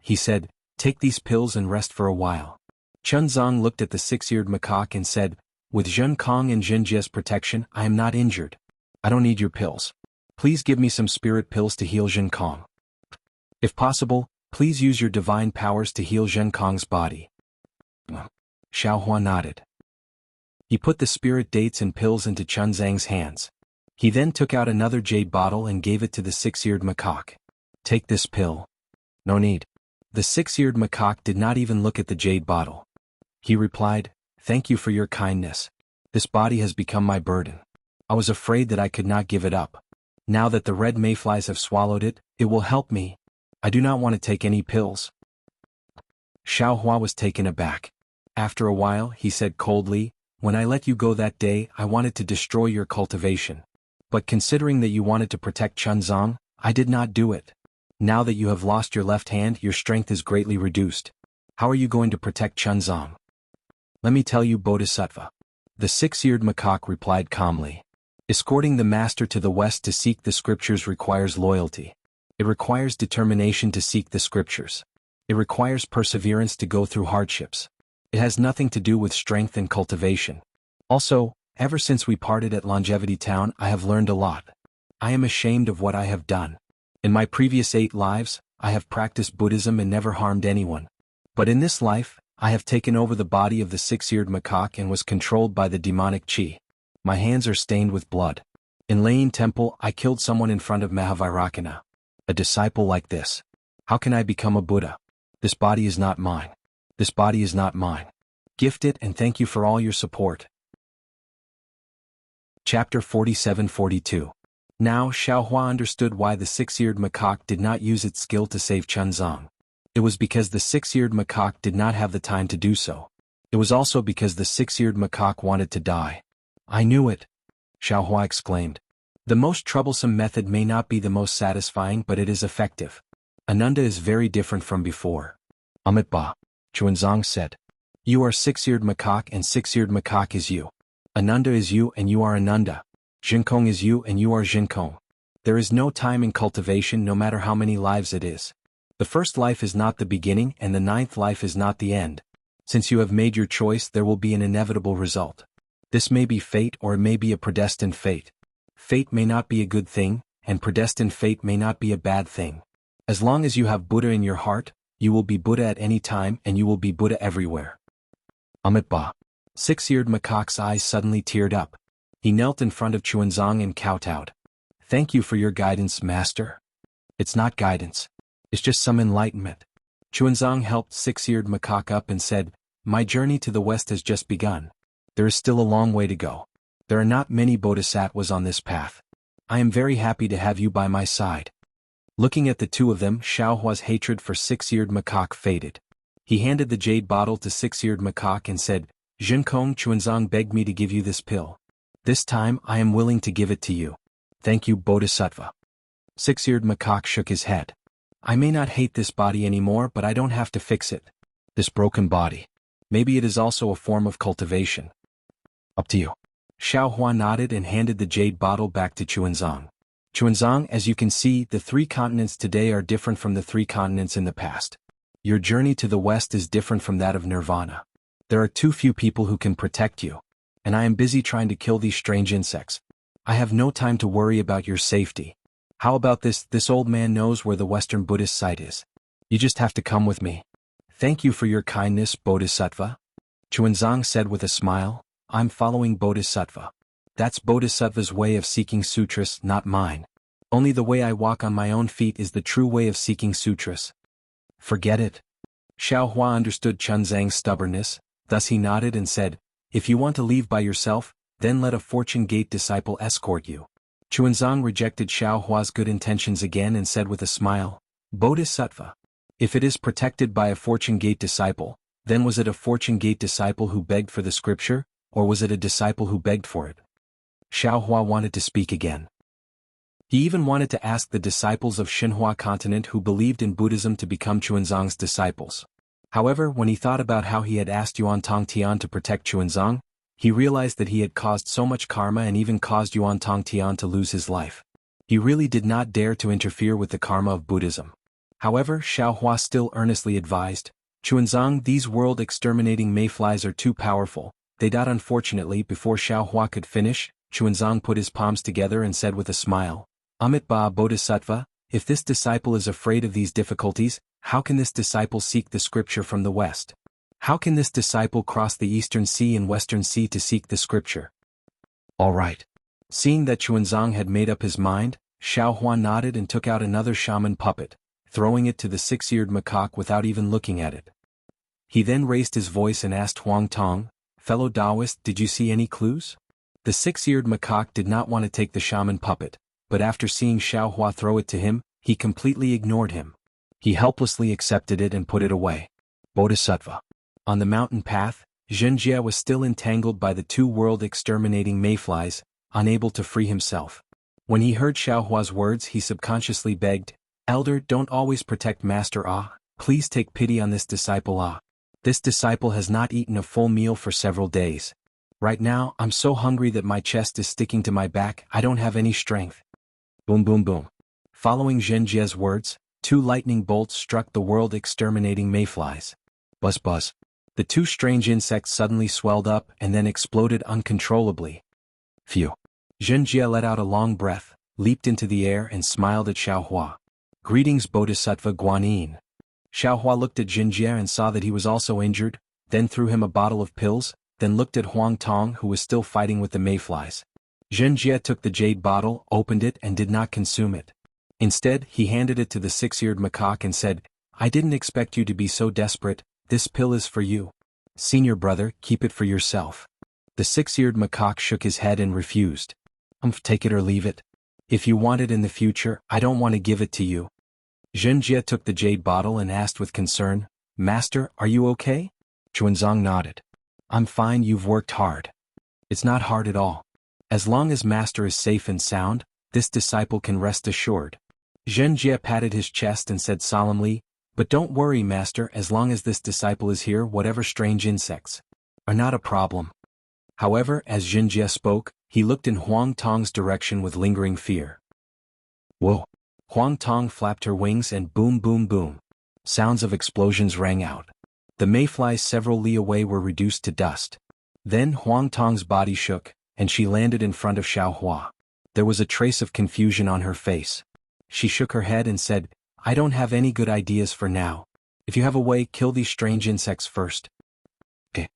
He said, Take these pills and rest for a while. Chunzong looked at the six-eared macaque and said, With Zhen Kong and Zhenjie's protection, I am not injured. I don't need your pills. Please give me some spirit pills to heal Zhen Kong. If possible, please use your divine powers to heal Zhen Kong's body. Xiaohua nodded. He put the spirit dates and pills into Chunzang's hands. He then took out another jade bottle and gave it to the six-eared macaque. Take this pill. No need. The six-eared macaque did not even look at the jade bottle. He replied, Thank you for your kindness. This body has become my burden. I was afraid that I could not give it up. Now that the red mayflies have swallowed it, it will help me. I do not want to take any pills. Xiaohua was taken aback. After a while, he said coldly, When I let you go that day, I wanted to destroy your cultivation. But considering that you wanted to protect Chunzong, I did not do it. Now that you have lost your left hand, your strength is greatly reduced. How are you going to protect Chunzong? Let me tell you, Bodhisattva. The six-eared macaque replied calmly. Escorting the master to the west to seek the scriptures requires loyalty. It requires determination to seek the scriptures. It requires perseverance to go through hardships. It has nothing to do with strength and cultivation. Also, ever since we parted at Longevity Town, I have learned a lot. I am ashamed of what I have done. In my previous 8 lives, I have practiced Buddhism and never harmed anyone. But in this life, I have taken over the body of the six-eared macaque and was controlled by the demonic chi. My hands are stained with blood. In Lane Temple, I killed someone in front of Mahavarakana. A disciple like this. How can I become a Buddha? This body is not mine. This body is not mine. Gift it and thank you for all your support. Chapter 47-42. Now Xiaohua understood why the six-eared macaque did not use its skill to save Chunzang. It was because the six-eared macaque did not have the time to do so. It was also because the six-eared macaque wanted to die. I knew it, Xiaohua exclaimed. The most troublesome method may not be the most satisfying, but it is effective. Ananda is very different from before. Amitba, Chunzang said. You are six-eared macaque and six-eared macaque is you. Ananda is you and you are Ananda. Jinkong is you and you are Jinkong. There is no time in cultivation no matter how many lives it is. The first life is not the beginning and the ninth life is not the end. Since you have made your choice, there will be an inevitable result. This may be fate or it may be a predestined fate. Fate may not be a good thing, and predestined fate may not be a bad thing. As long as you have Buddha in your heart, you will be Buddha at any time and you will be Buddha everywhere. Amitba. Six-eared macaque's eyes suddenly teared up. He knelt in front of Chunzang and kowtowed. Thank you for your guidance, master. It's not guidance. It's just some enlightenment. Chunzang helped six-eared macaque up and said, My journey to the west has just begun. There is still a long way to go. There are not many bodhisattvas on this path. I am very happy to have you by my side. Looking at the two of them, Xiaohua's hatred for six-eared macaque faded. He handed the jade bottle to six-eared macaque and said, Jinkong, Chunzang begged me to give you this pill. This time I am willing to give it to you. Thank you, Bodhisattva. Six-eared macaque shook his head. I may not hate this body anymore, but I don't have to fix it. This broken body. Maybe it is also a form of cultivation. Up to you. Xiaohua nodded and handed the jade bottle back to Chunzang. Chunzang, as you can see, the three continents today are different from the three continents in the past. Your journey to the west is different from that of nirvana. There are too few people who can protect you, and I am busy trying to kill these strange insects. I have no time to worry about your safety. How about this? This old man knows where the Western Buddhist site is. You just have to come with me. Thank you for your kindness, Bodhisattva. Chunzang said with a smile, I'm following Bodhisattva. That's Bodhisattva's way of seeking sutras, not mine. Only the way I walk on my own feet is the true way of seeking sutras. Forget it. Xiaohua understood Chunzang's stubbornness, thus he nodded and said, If you want to leave by yourself, then let a Fortune Gate disciple escort you. Chunzang rejected Xiaohua's good intentions again and said with a smile, Bodhisattva. If it is protected by a Fortune Gate disciple, then was it a Fortune Gate disciple who begged for the scripture, or was it a disciple who begged for it? Xiaohua wanted to speak again. He even wanted to ask the disciples of Xinhua continent who believed in Buddhism to become Chunzang's disciples. However, when he thought about how he had asked Yuan Tongtian to protect Chunzang, he realized that he had caused so much karma and even caused Yuan Tongtian to lose his life. He really did not dare to interfere with the karma of Buddhism. However, Xiaohua still earnestly advised, Chunzang, these world-exterminating mayflies are too powerful. They died unfortunately. Before Xiaohua could finish, Chunzang put his palms together and said with a smile, Amitba Bodhisattva, if this disciple is afraid of these difficulties, how can this disciple seek the scripture from the west? How can this disciple cross the eastern sea and western sea to seek the scripture? All right. Seeing that Chunzang had made up his mind, Xiaohua nodded and took out another shaman puppet, throwing it to the six-eared macaque without even looking at it. He then raised his voice and asked Huang Tong, Fellow Taoist, did you see any clues? The six-eared macaque did not want to take the shaman puppet, but after seeing Xiaohua throw it to him, he completely ignored him. He helplessly accepted it and put it away. Bodhisattva. On the mountain path, Zhenjie was still entangled by the two world-exterminating mayflies, unable to free himself. When he heard Xiaohua's words, he subconsciously begged, Elder, don't always protect Master Ah, please take pity on this disciple Ah. This disciple has not eaten a full meal for several days. Right now, I'm so hungry that my chest is sticking to my back, I don't have any strength. Boom boom boom. Following Zhenjie's words, two lightning bolts struck the world-exterminating mayflies. Buzz buzz. The two strange insects suddenly swelled up and then exploded uncontrollably. Phew. Zhenjie let out a long breath, leaped into the air and smiled at Xiaohua. Greetings Bodhisattva Guanyin. Xiaohua looked at Zhenjie and saw that he was also injured, then threw him a bottle of pills, then looked at Huang Tong who was still fighting with the mayflies. Zhenjie took the jade bottle, opened it and did not consume it. Instead, he handed it to the six-eared macaque and said, I didn't expect you to be so desperate. This pill is for you. Senior brother, keep it for yourself. The six-eared macaque shook his head and refused. Take it or leave it. If you want it in the future, I don't want to give it to you. Zhenjie took the jade bottle and asked with concern, Master, are you okay? Chuanzang nodded. I'm fine, you've worked hard. It's not hard at all. As long as Master is safe and sound, this disciple can rest assured. Zhenjie patted his chest and said solemnly, but don't worry, Master, as long as this disciple is here, whatever strange insects are not a problem. However, as Zhenjie spoke, he looked in Huang Tong's direction with lingering fear. Whoa! Huang Tong flapped her wings and boom boom boom. Sounds of explosions rang out. The mayflies several li away were reduced to dust. Then Huang Tong's body shook, and she landed in front of Xiaohua. There was a trace of confusion on her face. She shook her head and said, I don't have any good ideas for now. If you have a way, kill these strange insects first. Okay.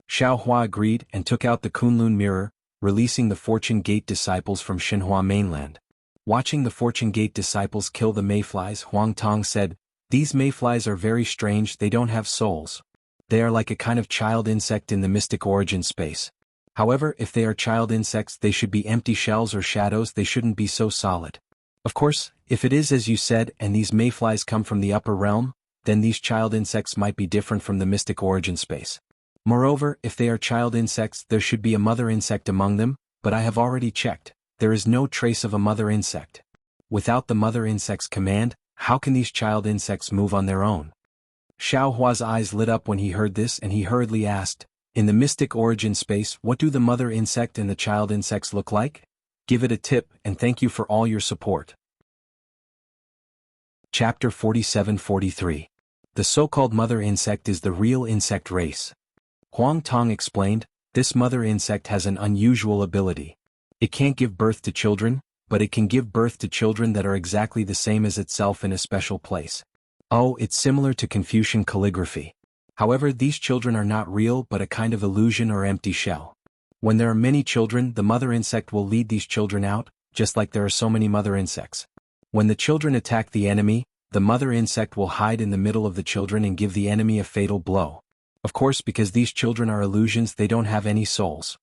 Xiaohua agreed and took out the Kunlun mirror, releasing the Fortune Gate disciples from Xinhua mainland. Watching the Fortune Gate disciples kill the mayflies, Huang Tong said, These mayflies are very strange, they don't have souls. They are like a kind of child insect in the mystic origin space. However, if they are child insects, they should be empty shells or shadows, they shouldn't be so solid. Of course, if it is as you said and these mayflies come from the upper realm, then these child insects might be different from the mystic origin space. Moreover, if they are child insects, there should be a mother insect among them, but I have already checked. There is no trace of a mother insect. Without the mother insect's command, how can these child insects move on their own? Xiaohua's eyes lit up when he heard this and he hurriedly asked, In the mystic origin space, what do the mother insect and the child insects look like? Give it a tip, and thank you for all your support. Chapter 47-43. The so-called mother insect is the real insect race. Huang Tong explained, this mother insect has an unusual ability. It can't give birth to children, but it can give birth to children that are exactly the same as itself in a special place. Oh, it's similar to Confucian calligraphy. However, these children are not real but a kind of illusion or empty shell. When there are many children, the mother insect will lead these children out, just like there are so many mother insects. When the children attack the enemy, the mother insect will hide in the middle of the children and give the enemy a fatal blow. Of course, because these children are illusions, they don't have any souls.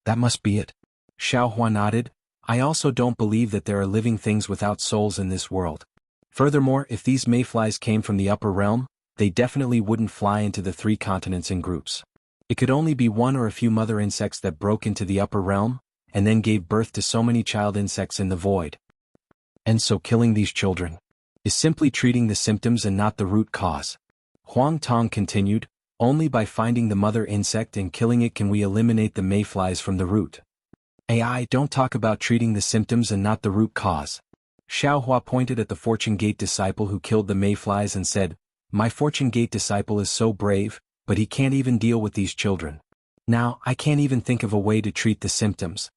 That must be it. Xiaohua nodded. I also don't believe that there are living things without souls in this world. Furthermore, if these mayflies came from the upper realm, they definitely wouldn't fly into the 3 continents in groups. It could only be one or a few mother insects that broke into the upper realm, and then gave birth to so many child insects in the void. And so killing these children is simply treating the symptoms and not the root cause. Huang Tong continued, only by finding the mother insect and killing it can we eliminate the mayflies from the root. AI, don't talk about treating the symptoms and not the root cause. Xiaohua pointed at the Fortune Gate disciple who killed the mayflies and said, My Fortune Gate disciple is so brave, but he can't even deal with these children. Now, I can't even think of a way to treat the symptoms.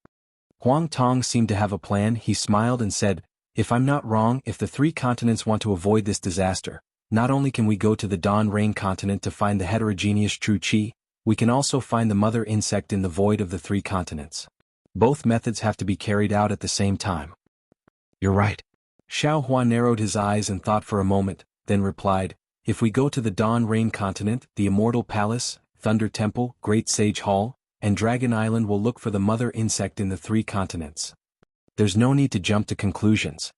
Huang Tong seemed to have a plan. He smiled and said, If I'm not wrong, if the 3 continents want to avoid this disaster, not only can we go to the Dawn Rain continent to find the heterogeneous true qi, we can also find the mother insect in the void of the 3 continents. Both methods have to be carried out at the same time. You're right. Xiaohua narrowed his eyes and thought for a moment, then replied, If we go to the Dawn Rain continent, the Immortal Palace, Thunder Temple, Great Sage Hall, and Dragon Island will look for the mother insect in the 3 continents. There's no need to jump to conclusions.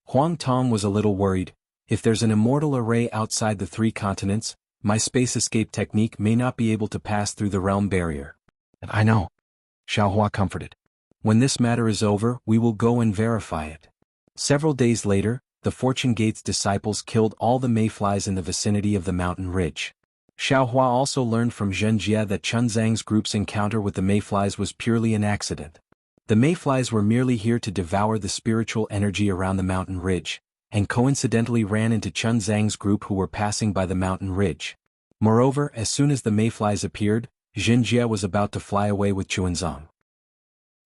Huang Tong was a little worried. If there's an immortal array outside the 3 continents, my space escape technique may not be able to pass through the realm barrier. I know. Xiaohua comforted. When this matter is over, we will go and verify it. Several days later, the Fortune Gate's disciples killed all the mayflies in the vicinity of the mountain ridge. Xiaohua also learned from Zhenjie that Chunzang's group's encounter with the mayflies was purely an accident. The mayflies were merely here to devour the spiritual energy around the mountain ridge, and coincidentally ran into Chunzang's group who were passing by the mountain ridge. Moreover, as soon as the mayflies appeared, Zhenjie was about to fly away with Chuanzang.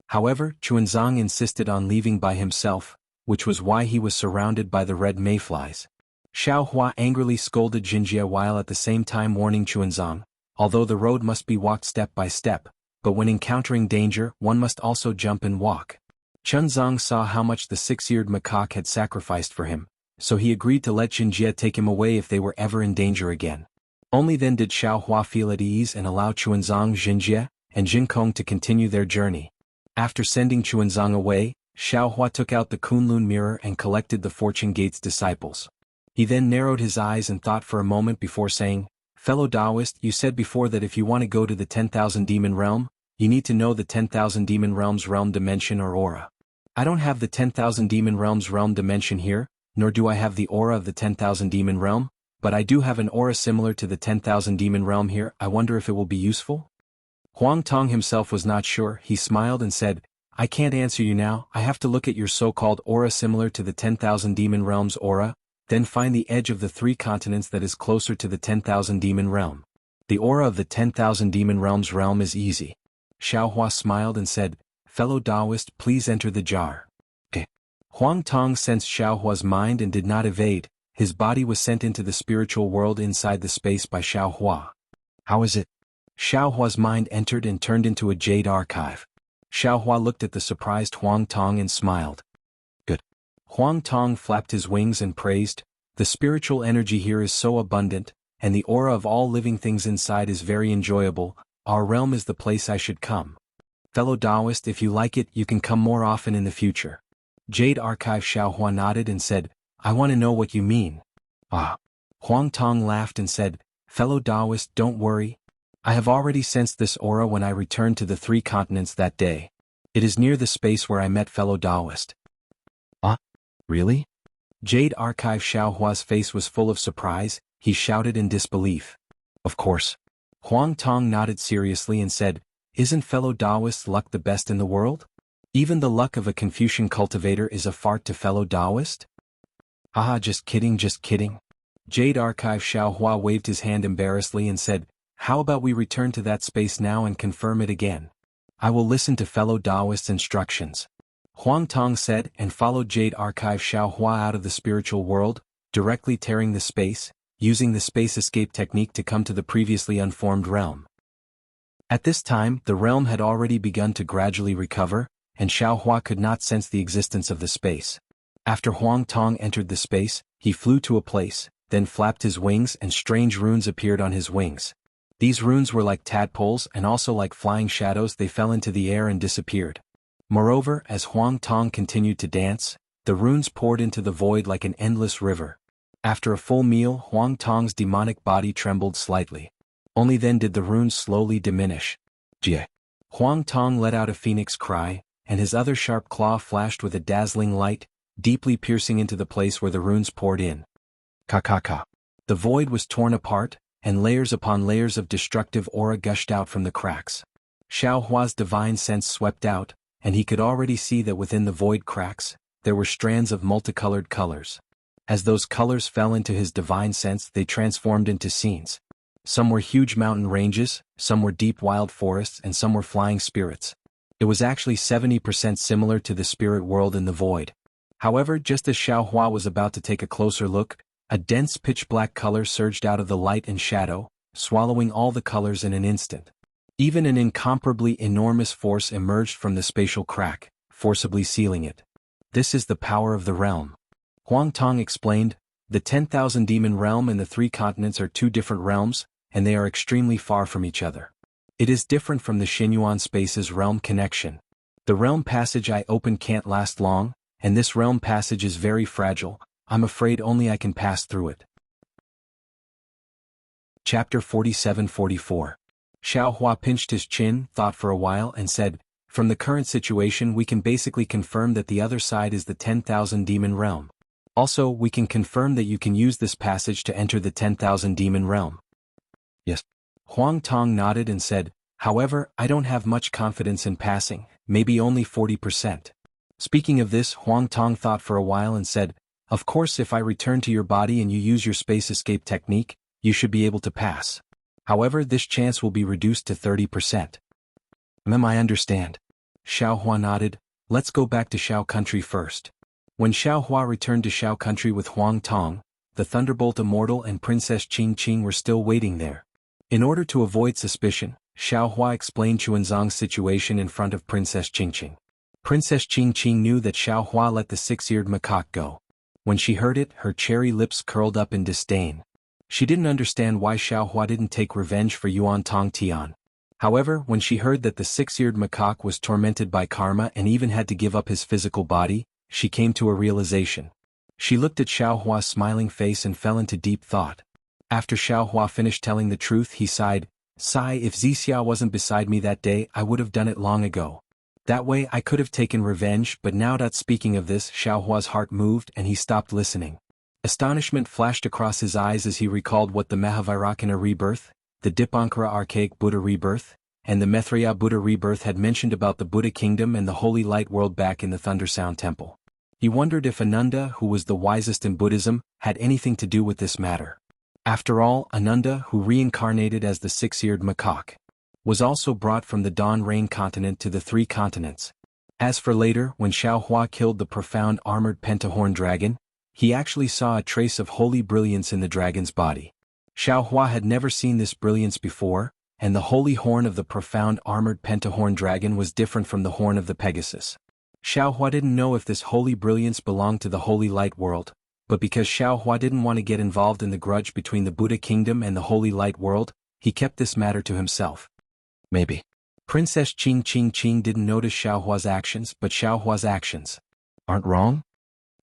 However, Chuanzang insisted on leaving by himself, which was why he was surrounded by the red mayflies. Xiaohua angrily scolded Zhenjie while at the same time warning Chuanzang, although the road must be walked step by step, but when encountering danger, one must also jump and walk. Chuanzang saw how much the 6-eared macaque had sacrificed for him, so he agreed to let Jinjie take him away if they were ever in danger again. Only then did Xiaohua feel at ease and allow Chuanzang, Jinjie, and Jinkong to continue their journey. After sending Chuanzang away, Xiaohua took out the Kunlun mirror and collected the Fortune Gate's disciples. He then narrowed his eyes and thought for a moment before saying, "Fellow Taoist, you said before that if you want to go to the 10,000 demon realm, you need to know the 10,000 demon realms realm dimension or aura. I don't have the 10,000 demon realms realm dimension here, nor do I have the aura of the 10,000 demon realm, but I do have an aura similar to the 10,000 demon realm here. I wonder if it will be useful?" Huang Tong himself was not sure. He smiled and said, "I can't answer you now. I have to look at your so-called aura similar to the 10,000 demon realm's aura, then find the edge of the 3 continents that is closer to the 10,000 demon realm. The aura of the 10,000 demon realm's realm is easy." Xiaohua smiled and said, "Fellow Taoist, please enter the jar." Huang Tong sensed Xiaohua's mind and did not evade. His body was sent into the spiritual world inside the space by Xiaohua. "How is it?" Xiaohua's mind entered and turned into a jade archive. Xiaohua looked at the surprised Huang Tong and smiled. "Good." Huang Tong flapped his wings and praised, "The spiritual energy here is so abundant, and the aura of all living things inside is very enjoyable. Our realm is the place I should come. Fellow Taoist, if you like it, you can come more often in the future." Jade Archive Xiaohua nodded and said, "I want to know what you mean." "Ah." Huang Tong laughed and said, "Fellow Taoist, don't worry. I have already sensed this aura when I returned to the 3 continents that day. It is near the space where I met fellow Taoist." "Ah? Really?" Jade Archive Xiaohua's face was full of surprise. He shouted in disbelief. "Of course." Huang Tong nodded seriously and said, "Isn't fellow Taoist's luck the best in the world? Even the luck of a Confucian cultivator is a fart to fellow Taoist?" "Haha, just kidding, just kidding." Jade Archive Xiaohua waved his hand embarrassedly and said, "How about we return to that space now and confirm it again? I will listen to fellow Taoist's instructions." Huang Tong said and followed Jade Archive Xiaohua out of the spiritual world, directly tearing the space, using the space escape technique to come to the previously unformed realm. At this time, the realm had already begun to gradually recover, and Xiaohua could not sense the existence of the space. After Huang Tong entered the space, he flew to a place, then flapped his wings and strange runes appeared on his wings. These runes were like tadpoles and also like flying shadows. They fell into the air and disappeared. Moreover, as Huang Tong continued to dance, the runes poured into the void like an endless river. After a full meal, Huang Tong's demonic body trembled slightly. Only then did the runes slowly diminish. Jie. Huang Tong let out a phoenix cry, and his other sharp claw flashed with a dazzling light, deeply piercing into the place where the runes poured in. Ka. The void was torn apart, and layers upon layers of destructive aura gushed out from the cracks. Xiaohua's divine sense swept out, and he could already see that within the void cracks, there were strands of multicolored colors. As those colors fell into his divine sense, they transformed into scenes. Some were huge mountain ranges, some were deep wild forests, and some were flying spirits. It was actually 70% similar to the spirit world in the void. However, just as Xiaohua was about to take a closer look, a dense pitch-black color surged out of the light and shadow, swallowing all the colors in an instant. Even an incomparably enormous force emerged from the spatial crack, forcibly sealing it. "This is the power of the realm." Huang Tong explained, "The 10,000 demon realm and the 3 continents are 2 different realms, and they are extremely far from each other. It is different from the Xinyuan space's realm connection. The realm passage I opened can't last long, and this realm passage is very fragile. I'm afraid only I can pass through it." Chapter 47-44. Xiaohua pinched his chin, thought for a while and said, "From the current situation we can basically confirm that the other side is the 10,000 demon realm. Also, we can confirm that you can use this passage to enter the 10,000 demon realm." "Yes." Huang Tong nodded and said, "However, I don't have much confidence in passing, maybe only 40%. Speaking of this, Huang Tong thought for a while and said, "Of course, if I return to your body and you use your space escape technique, you should be able to pass. However, this chance will be reduced to 30%. I understand." Xiaohua nodded. "Let's go back to Xiao country first." When Xiaohua returned to Xiao country with Huang Tong, the Thunderbolt Immortal and Princess Qing were still waiting there. In order to avoid suspicion, Xiaohua explained Chuanzang's situation in front of Princess Qing. Princess Qing knew that Xiaohua let the 6-eared macaque go. When she heard it, her cherry lips curled up in disdain. She didn't understand why Xiaohua didn't take revenge for Yuan Tong Tian. However, when she heard that the six-eared macaque was tormented by karma and even had to give up his physical body, she came to a realization. She looked at Xiaohua's smiling face and fell into deep thought. After Xiaohua finished telling the truth, he sighed, "Sigh, if Zixia wasn't beside me that day, I would have done it long ago. That way I could have taken revenge, but now that speaking of this, Xiaohua's heart moved and he stopped listening. Astonishment flashed across his eyes as he recalled what the Mahavairakana rebirth, the Dipankara archaic Buddha rebirth, and the Maitreya Buddha rebirth had mentioned about the Buddha kingdom and the holy light world back in the Thundersound Temple. He wondered if Ananda, who was the wisest in Buddhism, had anything to do with this matter. After all, Ananda, who reincarnated as the six-eared macaque, was also brought from the Dawn Rain continent to the three continents. As for later, when Xiaohua killed the profound armored pentahorn dragon, he actually saw a trace of holy brilliance in the dragon's body. Xiaohua had never seen this brilliance before, and the holy horn of the profound armored pentahorn dragon was different from the horn of the Pegasus. Xiaohua didn't know if this holy brilliance belonged to the holy light world, but because Xiaohua didn't want to get involved in the grudge between the Buddha kingdom and the holy light world, he kept this matter to himself. Maybe Princess Qing didn't notice Xiaohua's actions, but Xiaohua's actions aren't wrong?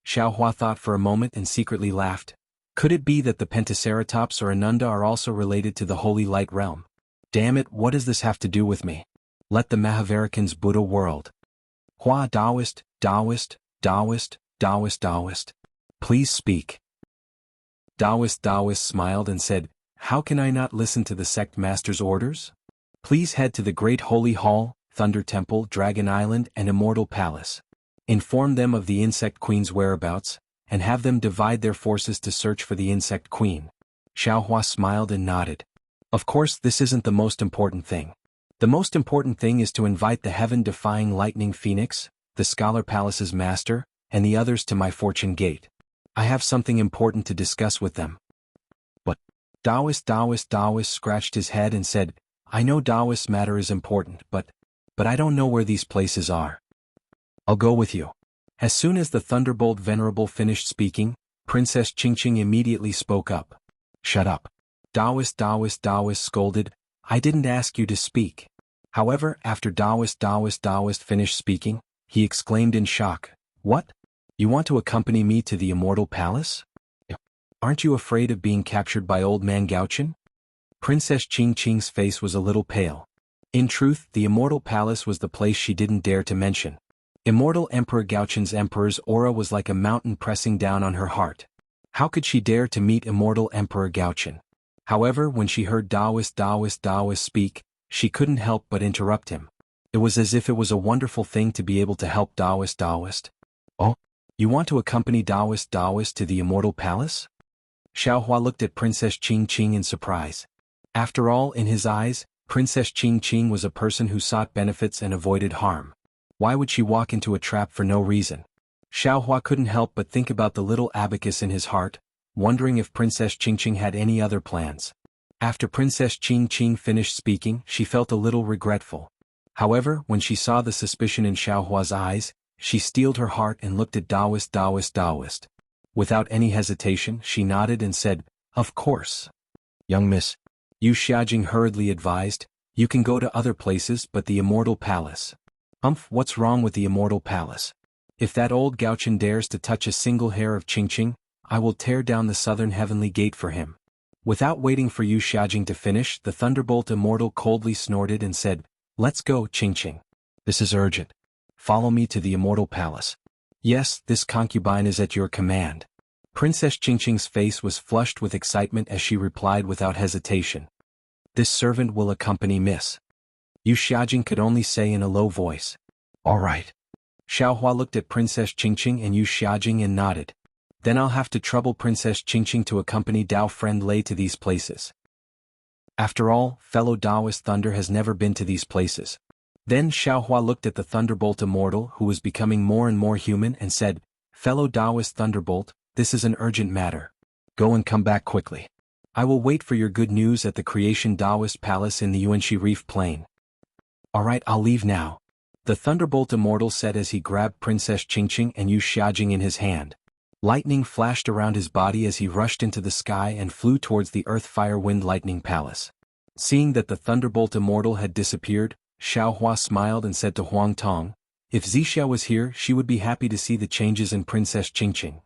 Xiaohua thought for a moment and secretly laughed. Could it be that the Pentaceratops or Ananda are also related to the holy light realm? Damn it, what does this have to do with me? Let the Mahavairakans Buddha world. Hua Taoist, Taoist, Taoist, Taoist, Taoist. Please speak. Taoist smiled and said, "How can I not listen to the sect master's orders? Please head to the Great Holy Hall, Thunder Temple, Dragon Island, and Immortal Palace. Inform them of the Insect Queen's whereabouts, and have them divide their forces to search for the Insect Queen." Xiaohua smiled and nodded. Of course, this isn't the most important thing. The most important thing is to invite the heaven-defying Lightning Phoenix, the Scholar Palace's master, and the others to my Fortune Gate. I have something important to discuss with them. But Taoist scratched his head and said, "I know Taoist's matter is important, but I don't know where these places are." "I'll go with you." As soon as the Thunderbolt Venerable finished speaking, Princess Qing immediately spoke up. "Shut up." Taoist scolded, "I didn't ask you to speak." However, after Taoist finished speaking, he exclaimed in shock, "What? You want to accompany me to the Immortal Palace? Aren't you afraid of being captured by Old Man Gauchen?" Princess Qing's face was a little pale. In truth, the Immortal Palace was the place she didn't dare to mention. Immortal Emperor Gauchen's emperor's aura was like a mountain pressing down on her heart. How could she dare to meet Immortal Emperor Gauchen? However, when she heard Taoist speak, she couldn't help but interrupt him. It was as if it was a wonderful thing to be able to help Taoist. "Oh? You want to accompany Taoist to the Immortal Palace?" Xiaohua looked at Princess Qing in surprise. After all, in his eyes, Princess Qing was a person who sought benefits and avoided harm. Why would she walk into a trap for no reason? Xiaohua couldn't help but think about the little abacus in his heart, wondering if Princess Qing had any other plans. After Princess Qing finished speaking, she felt a little regretful. However, when she saw the suspicion in Xiaohua's eyes, she steeled her heart and looked at Taoist. Without any hesitation, she nodded and said, "Of course. Young miss," Yu Xiaojing hurriedly advised, "you can go to other places but the Immortal Palace." What's wrong with the Immortal Palace? If that old Gauchen dares to touch a single hair of Qing, I will tear down the southern heavenly gate for him. Without waiting for Yu Xiaojing to finish, the Thunderbolt Immortal coldly snorted and said, "Let's go, Qing. This is urgent. Follow me to the Immortal Palace." "Yes, this concubine is at your command." Princess Qing's face was flushed with excitement as she replied without hesitation. "This servant will accompany Miss." Yu Xiaojing could only say in a low voice, "All right." Xiaohua looked at Princess Qing and Yu Xiaojing and nodded. "Then I'll have to trouble Princess Qing to accompany Dao Friend Lei to these places. After all, fellow Taoist Thunder has never been to these places." Then Xiaohua looked at the Thunderbolt Immortal, who was becoming more and more human, and said, "Fellow Taoist Thunderbolt, this is an urgent matter. Go and come back quickly. I will wait for your good news at the Creation Taoist Palace in the Yuanxi Reef Plain." "All right, I'll leave now," the Thunderbolt Immortal said as he grabbed Princess Qing and Yu Xiaojing in his hand. Lightning flashed around his body as he rushed into the sky and flew towards the Earth Fire Wind Lightning Palace. Seeing that the Thunderbolt Immortal had disappeared, Xiaohua smiled and said to Huang Tong, "If Zixia was here, she would be happy to see the changes in Princess Qingqing."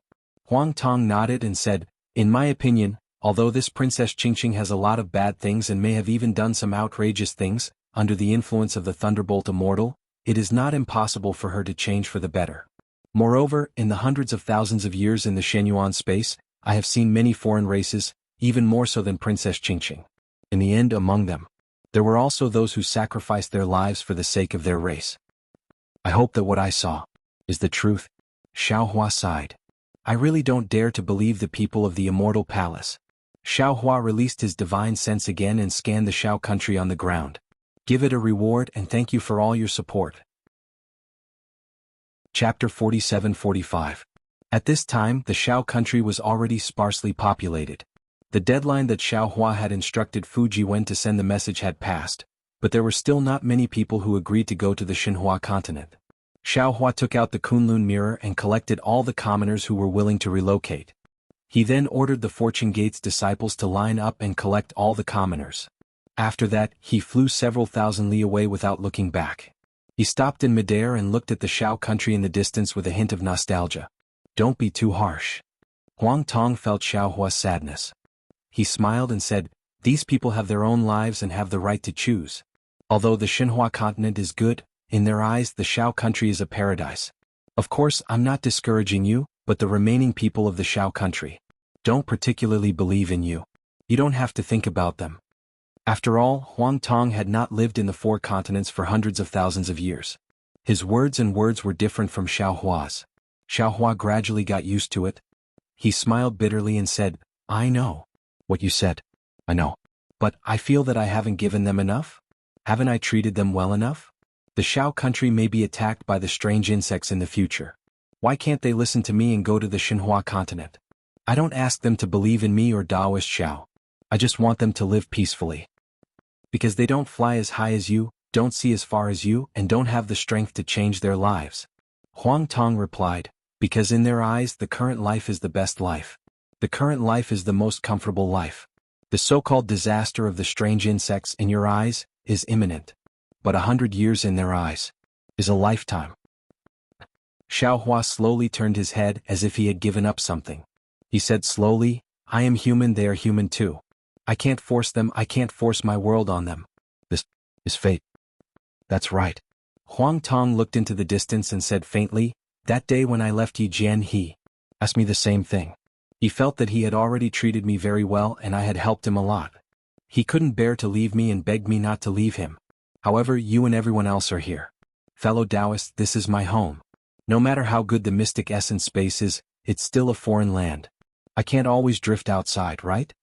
Huang Tong nodded and said, "In my opinion, although this Princess Qingqing has a lot of bad things and may have even done some outrageous things, under the influence of the Thunderbolt Immortal, it is not impossible for her to change for the better. Moreover, in the hundreds of thousands of years in the Shenyuan space, I have seen many foreign races, even more so than Princess Qingqing. In the end, among them, there were also those who sacrificed their lives for the sake of their race. I hope that what I saw is the truth." Xiaohua sighed. "I really don't dare to believe the people of the Immortal Palace." Xiaohua released his divine sense again and scanned the Shao country on the ground. "Give it a reward and thank you for all your support." Chapter 47-45. At this time, the Shao country was already sparsely populated. The deadline that Xiaohua had instructed Fu Jiwen to send the message had passed, but there were still not many people who agreed to go to the Xinhua continent. Xiaohua took out the Kunlun mirror and collected all the commoners who were willing to relocate. He then ordered the Fortune Gate's disciples to line up and collect all the commoners. After that, he flew several thousand li away without looking back. He stopped in midair and looked at the Shao country in the distance with a hint of nostalgia. "Don't be too harsh." Huang Tong felt Xiaohua's sadness. He smiled and said, "These people have their own lives and have the right to choose. Although the Xinhua continent is good, in their eyes the Shao country is a paradise. Of course, I'm not discouraging you, but the remaining people of the Shao country don't particularly believe in you. You don't have to think about them." After all, Huang Tong had not lived in the four continents for hundreds of thousands of years. His words were different from Xiaohua's. Xiaohua gradually got used to it. He smiled bitterly and said, "I know what you said. I know. But I feel that I haven't given them enough? Haven't I treated them well enough? The Shao country may be attacked by the strange insects in the future. Why can't they listen to me and go to the Xinhua continent? I don't ask them to believe in me or Taoist Shao. I just want them to live peacefully. Because they don't fly as high as you, don't see as far as you, and don't have the strength to change their lives." Huang Tong replied, "Because in their eyes the current life is the best life. The current life is the most comfortable life. The so-called disaster of the strange insects in your eyes is imminent. But 100 years in their eyes is a lifetime." Xiaohua slowly turned his head as if he had given up something. He said slowly, "I am human, they are human too. I can't force them, I can't force my world on them. This is fate." "That's right." Huang Tong looked into the distance and said faintly, "That day when I left Yijian he asked me the same thing. He felt that he had already treated me very well and I had helped him a lot. He couldn't bear to leave me and begged me not to leave him. However, you and everyone else are here. Fellow Taoists, this is my home. No matter how good the mystic essence space is, it's still a foreign land. I can't always drift outside, right?"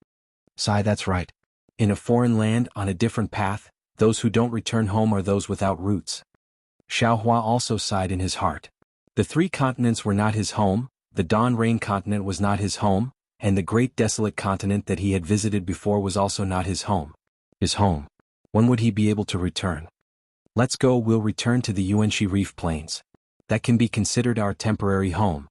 "Sai, that's right. In a foreign land, on a different path, those who don't return home are those without roots." Xiaohua also sighed in his heart. The three continents were not his home, the Dawn Rain continent was not his home, and the great desolate continent that he had visited before was also not his home. His home. When would he be able to return? "Let's go, we'll return to the Yuanxi Reef Plains. That can be considered our temporary home."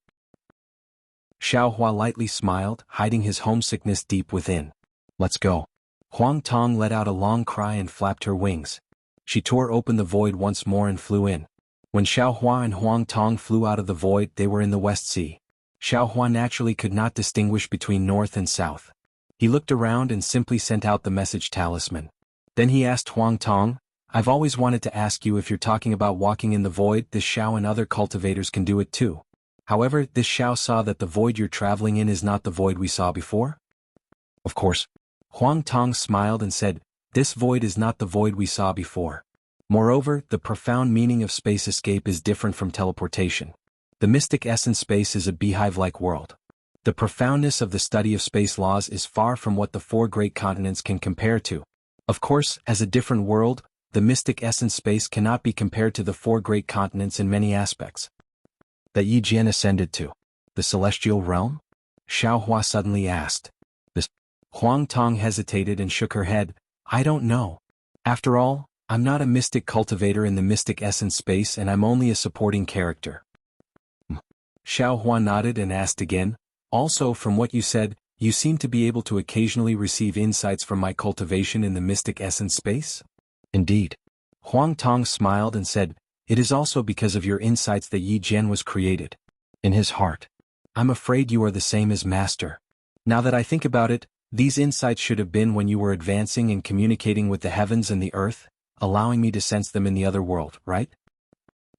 Xiaohua lightly smiled, hiding his homesickness deep within. "Let's go." Huang Tong let out a long cry and flapped her wings. She tore open the void once more and flew in. When Xiaohua and Huang Tong flew out of the void, they were in the West Sea. Xiaohua naturally could not distinguish between north and south. He looked around and simply sent out the message talisman. Then he asked Huang Tong, "I've always wanted to ask you if you're talking about walking in the void, this Shao and other cultivators can do it too. However, this Shao saw that the void you're traveling in is not the void we saw before?" "Of course." Huang Tong smiled and said, "This void is not the void we saw before. Moreover, the profound meaning of space escape is different from teleportation. The mystic essence space is a beehive-like world. The profoundness of the study of space laws is far from what the four great continents can compare to. Of course, as a different world, the mystic essence space cannot be compared to the four great continents in many aspects." "That Yi Jian ascended to the celestial realm?" Xiaohua suddenly asked. Huang Tong hesitated and shook her head. "I don't know. After all, I'm not a mystic cultivator in the mystic essence space and I'm only a supporting character." Xiao Hua nodded and asked again, also from what you said, you seem to be able to occasionally receive insights from my cultivation in the mystic essence space? Indeed. Huang Tong smiled and said, it is also because of your insights that Yi Jian was created. In his heart. I'm afraid you are the same as Master. Now that I think about it, these insights should have been when you were advancing and communicating with the heavens and the earth, allowing me to sense them in the other world, right?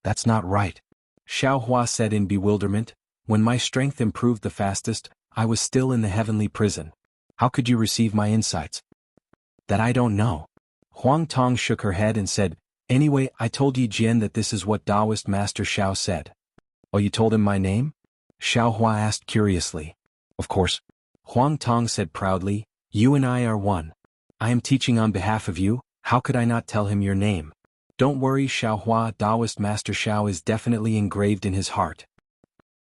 That's not right. Xiao Hua said in bewilderment, when my strength improved the fastest, I was still in the heavenly prison. How could you receive my insights? That I don't know. Huang Tong shook her head and said, anyway, I told Yi Jian that this is what Taoist Master Xiao said. Oh, you told him my name? Xiao Hua asked curiously. Of course. Huang Tong said proudly, you and I are one. I am teaching on behalf of you, how could I not tell him your name? Don't worry, Xiao Hua, Taoist Master Xiao is definitely engraved in his heart.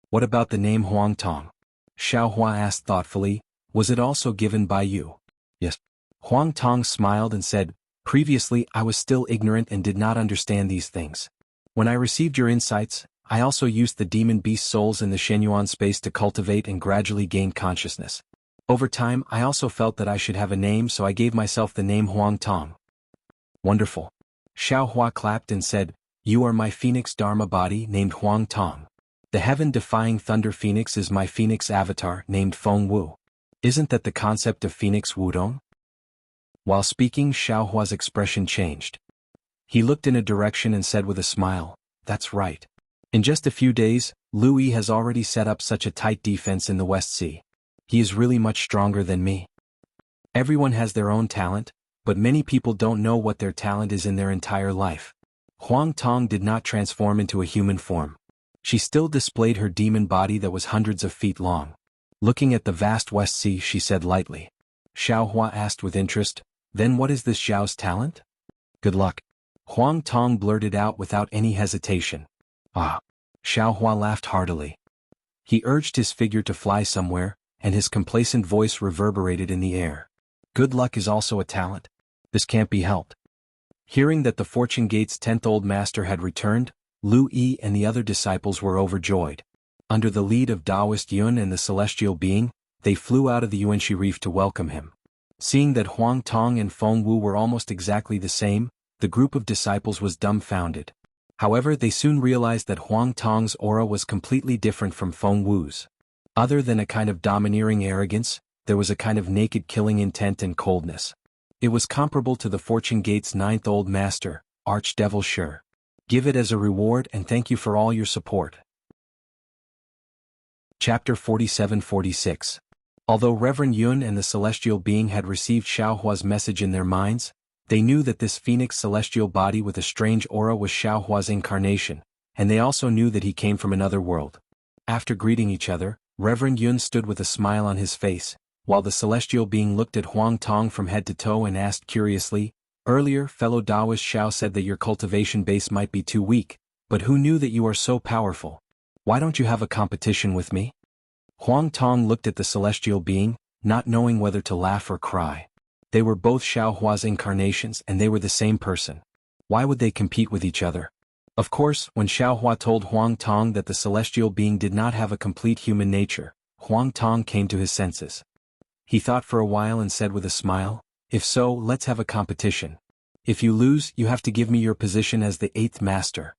What about the name Huang Tong? Xiao Hua asked thoughtfully, was it also given by you? Yes. Huang Tong smiled and said, previously I was still ignorant and did not understand these things. When I received your insights, I also used the demon beast souls in the Shenyuan space to cultivate and gradually gain consciousness. Over time, I also felt that I should have a name, so I gave myself the name Huang Tong. Wonderful. Xiao Hua clapped and said, you are my phoenix dharma body named Huang Tong. The heaven-defying thunder phoenix is my phoenix avatar named Feng Wu. Isn't that the concept of phoenix wudong? While speaking, Xiao Hua's expression changed. He looked in a direction and said with a smile, that's right. In just a few days, Lu Yi has already set up such a tight defense in the West Sea. He is really much stronger than me. Everyone has their own talent, but many people don't know what their talent is in their entire life. Huang Tong did not transform into a human form. She still displayed her demon body that was hundreds of feet long. Looking at the vast West Sea, she said lightly. Xiao Hua asked with interest, then what is this Xiao's talent? Good luck. Huang Tong blurted out without any hesitation. Ah. Xiao Hua laughed heartily. He urged his figure to fly somewhere, and his complacent voice reverberated in the air. Good luck is also a talent. This can't be helped. Hearing that the Fortune Gate's 10th old master had returned, Lu Yi and the other disciples were overjoyed. Under the lead of Taoist Yun and the celestial being, they flew out of the Yuanxi Reef to welcome him. Seeing that Huang Tong and Feng Wu were almost exactly the same, the group of disciples was dumbfounded. However, they soon realized that Huang Tong's aura was completely different from Feng Wu's. Other than a kind of domineering arrogance, there was a kind of naked killing intent and coldness. It was comparable to the Fortune Gate's 9th old master, Archdevil Shi. Give it as a reward and thank you for all your support. Chapter 47-46. Although Reverend Yun and the celestial being had received Xiao Hua's message in their minds, they knew that this phoenix celestial body with a strange aura was Xiao Hua's incarnation, and they also knew that he came from another world. After greeting each other, Reverend Yun stood with a smile on his face, while the celestial being looked at Huang Tong from head to toe and asked curiously, earlier fellow Taoist Xiao said that your cultivation base might be too weak, but who knew that you are so powerful? Why don't you have a competition with me? Huang Tong looked at the celestial being, not knowing whether to laugh or cry. They were both Xiao Hua's incarnations and they were the same person. Why would they compete with each other? Of course, when Xiao Hua told Huang Tong that the celestial being did not have a complete human nature, Huang Tong came to his senses. He thought for a while and said with a smile, if so, let's have a competition. If you lose, you have to give me your position as the 8th master.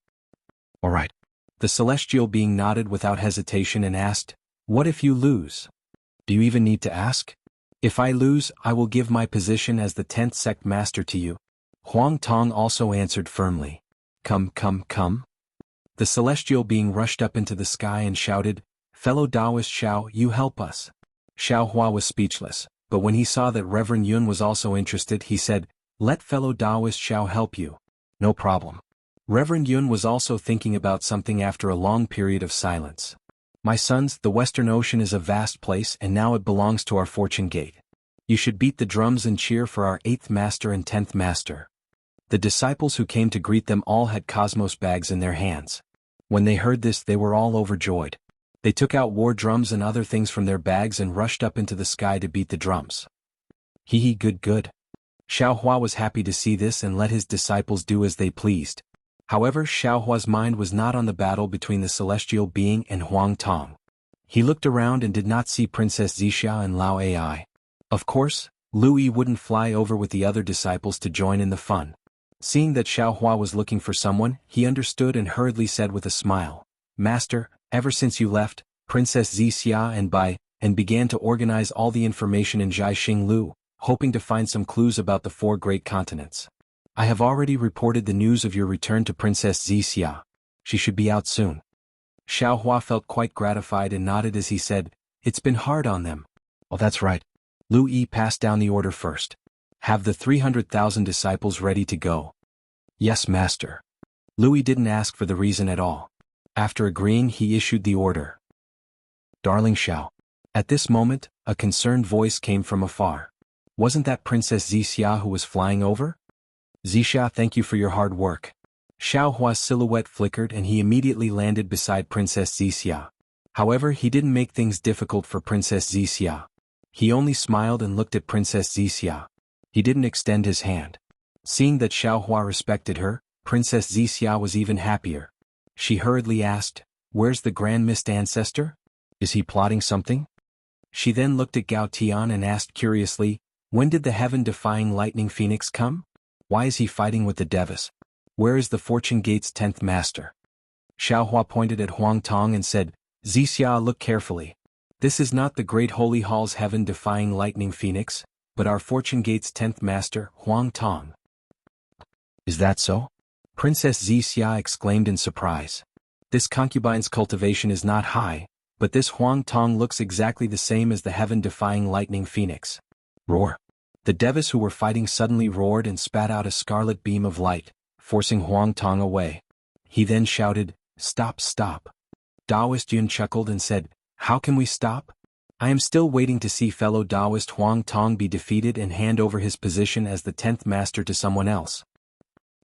All right. The celestial being nodded without hesitation and asked, what if you lose? Do you even need to ask? If I lose, I will give my position as the 10th sect master to you. Huang Tong also answered firmly. Come, come, come. The celestial being rushed up into the sky and shouted, fellow Taoist Xiao, you help us. Xiao Hua was speechless, but when he saw that Reverend Yun was also interested, he said, let fellow Taoist Xiao help you. No problem. Reverend Yun was also thinking about something after a long period of silence. My sons, the Western Ocean is a vast place and now it belongs to our Fortune Gate. You should beat the drums and cheer for our 8th master and 10th master. The disciples who came to greet them all had cosmos bags in their hands. When they heard this, they were all overjoyed. They took out war drums and other things from their bags and rushed up into the sky to beat the drums. Hee hee, good good. Xiao Hua was happy to see this and let his disciples do as they pleased. However, Xiaohua's mind was not on the battle between the celestial being and Huang Tong. He looked around and did not see Princess Zixia and Lao Ai. Of course, Lu Yi wouldn't fly over with the other disciples to join in the fun. Seeing that Xiaohua was looking for someone, he understood and hurriedly said with a smile, "Master, ever since you left, Princess Zixia and began to organize all the information in Jiaxing Lu, hoping to find some clues about the 4 great continents. I have already reported the news of your return to Princess Zixia. She should be out soon." Xiaohua felt quite gratified and nodded as he said, "It's been hard on them." "Oh, that's right." Lu Yi passed down the order first. "Have the 300,000 disciples ready to go." "Yes, master." Lu Yi didn't ask for the reason at all. After agreeing, he issued the order. "Darling Xiao." At this moment, a concerned voice came from afar. "Wasn't that Princess Zixia who was flying over?" "Zixia, thank you for your hard work." Xiaohua's silhouette flickered and he immediately landed beside Princess Zixia. However, he didn't make things difficult for Princess Zixia. He only smiled and looked at Princess Zixia. He didn't extend his hand. Seeing that Xiaohua respected her, Princess Zixia was even happier. She hurriedly asked, "Where's the Grand Mist Ancestor? Is he plotting something?" She then looked at Gao Tian and asked curiously, "When did the heaven-defying lightning phoenix come? Why is he fighting with the Devas? Where is the Fortune Gate's 10th master?" Xiaohua pointed at Huang Tong and said, "Zixia, look carefully. This is not the Great Holy Hall's heaven-defying lightning phoenix, but our Fortune Gate's 10th master, Huang Tong." "Is that so?" Princess Zixia exclaimed in surprise. "This concubine's cultivation is not high, but this Huang Tong looks exactly the same as the heaven-defying lightning phoenix." Roar. The Devas who were fighting suddenly roared and spat out a scarlet beam of light, forcing Huang Tong away. He then shouted, "Stop, stop." Taoist Yun chuckled and said, "How can we stop? I am still waiting to see fellow Taoist Huang Tong be defeated and hand over his position as the 10th master to someone else."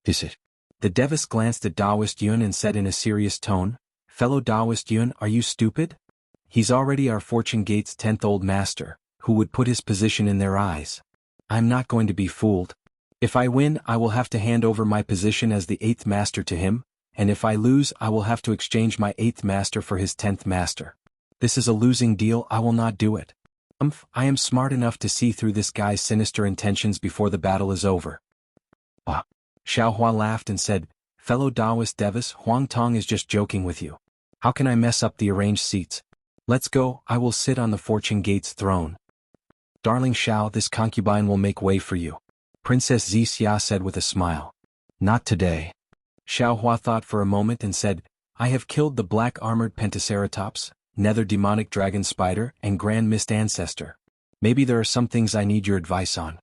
"Is it?" The Devas glanced at Taoist Yun and said in a serious tone, "Fellow Taoist Yun, are you stupid? He's already our Fortune Gate's 10th old master, who would put his position in their eyes. I'm not going to be fooled. If I win, I will have to hand over my position as the 8th master to him, and if I lose, I will have to exchange my 8th master for his 10th master. This is a losing deal, I will not do it. I am smart enough to see through this guy's sinister intentions before the battle is over." "Ah." Xiaohua laughed and said, "Fellow Taoist Devas, Huang Tong is just joking with you. How can I mess up the arranged seats? Let's go, I will sit on the Fortune Gate's throne." "Darling Xiao, this concubine will make way for you," Princess Zixia said with a smile. "Not today." Xiaohua thought for a moment and said, "I have killed the black-armored Pentaceratops, Nether Demonic Dragon Spider, and Grand Mist Ancestor. Maybe there are some things I need your advice on."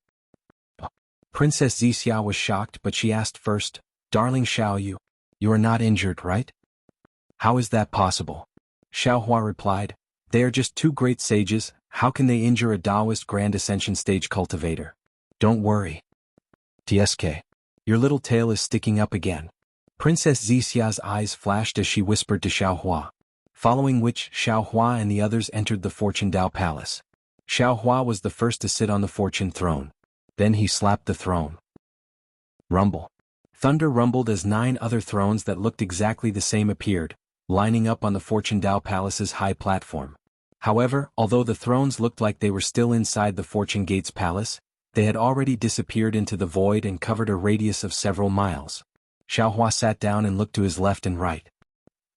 Princess Zixia was shocked, but she asked first, "Darling Xiao, you are not injured, right?" "How is that possible?" Xiaohua replied, "They are just 2 great sages, how can they injure a Taoist Grand Ascension Stage cultivator? Don't worry. TSK. Your little tail is sticking up again." Princess Zixia's eyes flashed as she whispered to Xiaohua. Following which, Xiaohua and the others entered the Fortune Dao Palace. Xiaohua was the first to sit on the Fortune throne. Then he slapped the throne. Rumble. Thunder rumbled as 9 other thrones that looked exactly the same appeared, lining up on the Fortune Dao Palace's high platform. However, although the thrones looked like they were still inside the Fortune Gate's palace, they had already disappeared into the void and covered a radius of several miles. Xiaohua sat down and looked to his left and right.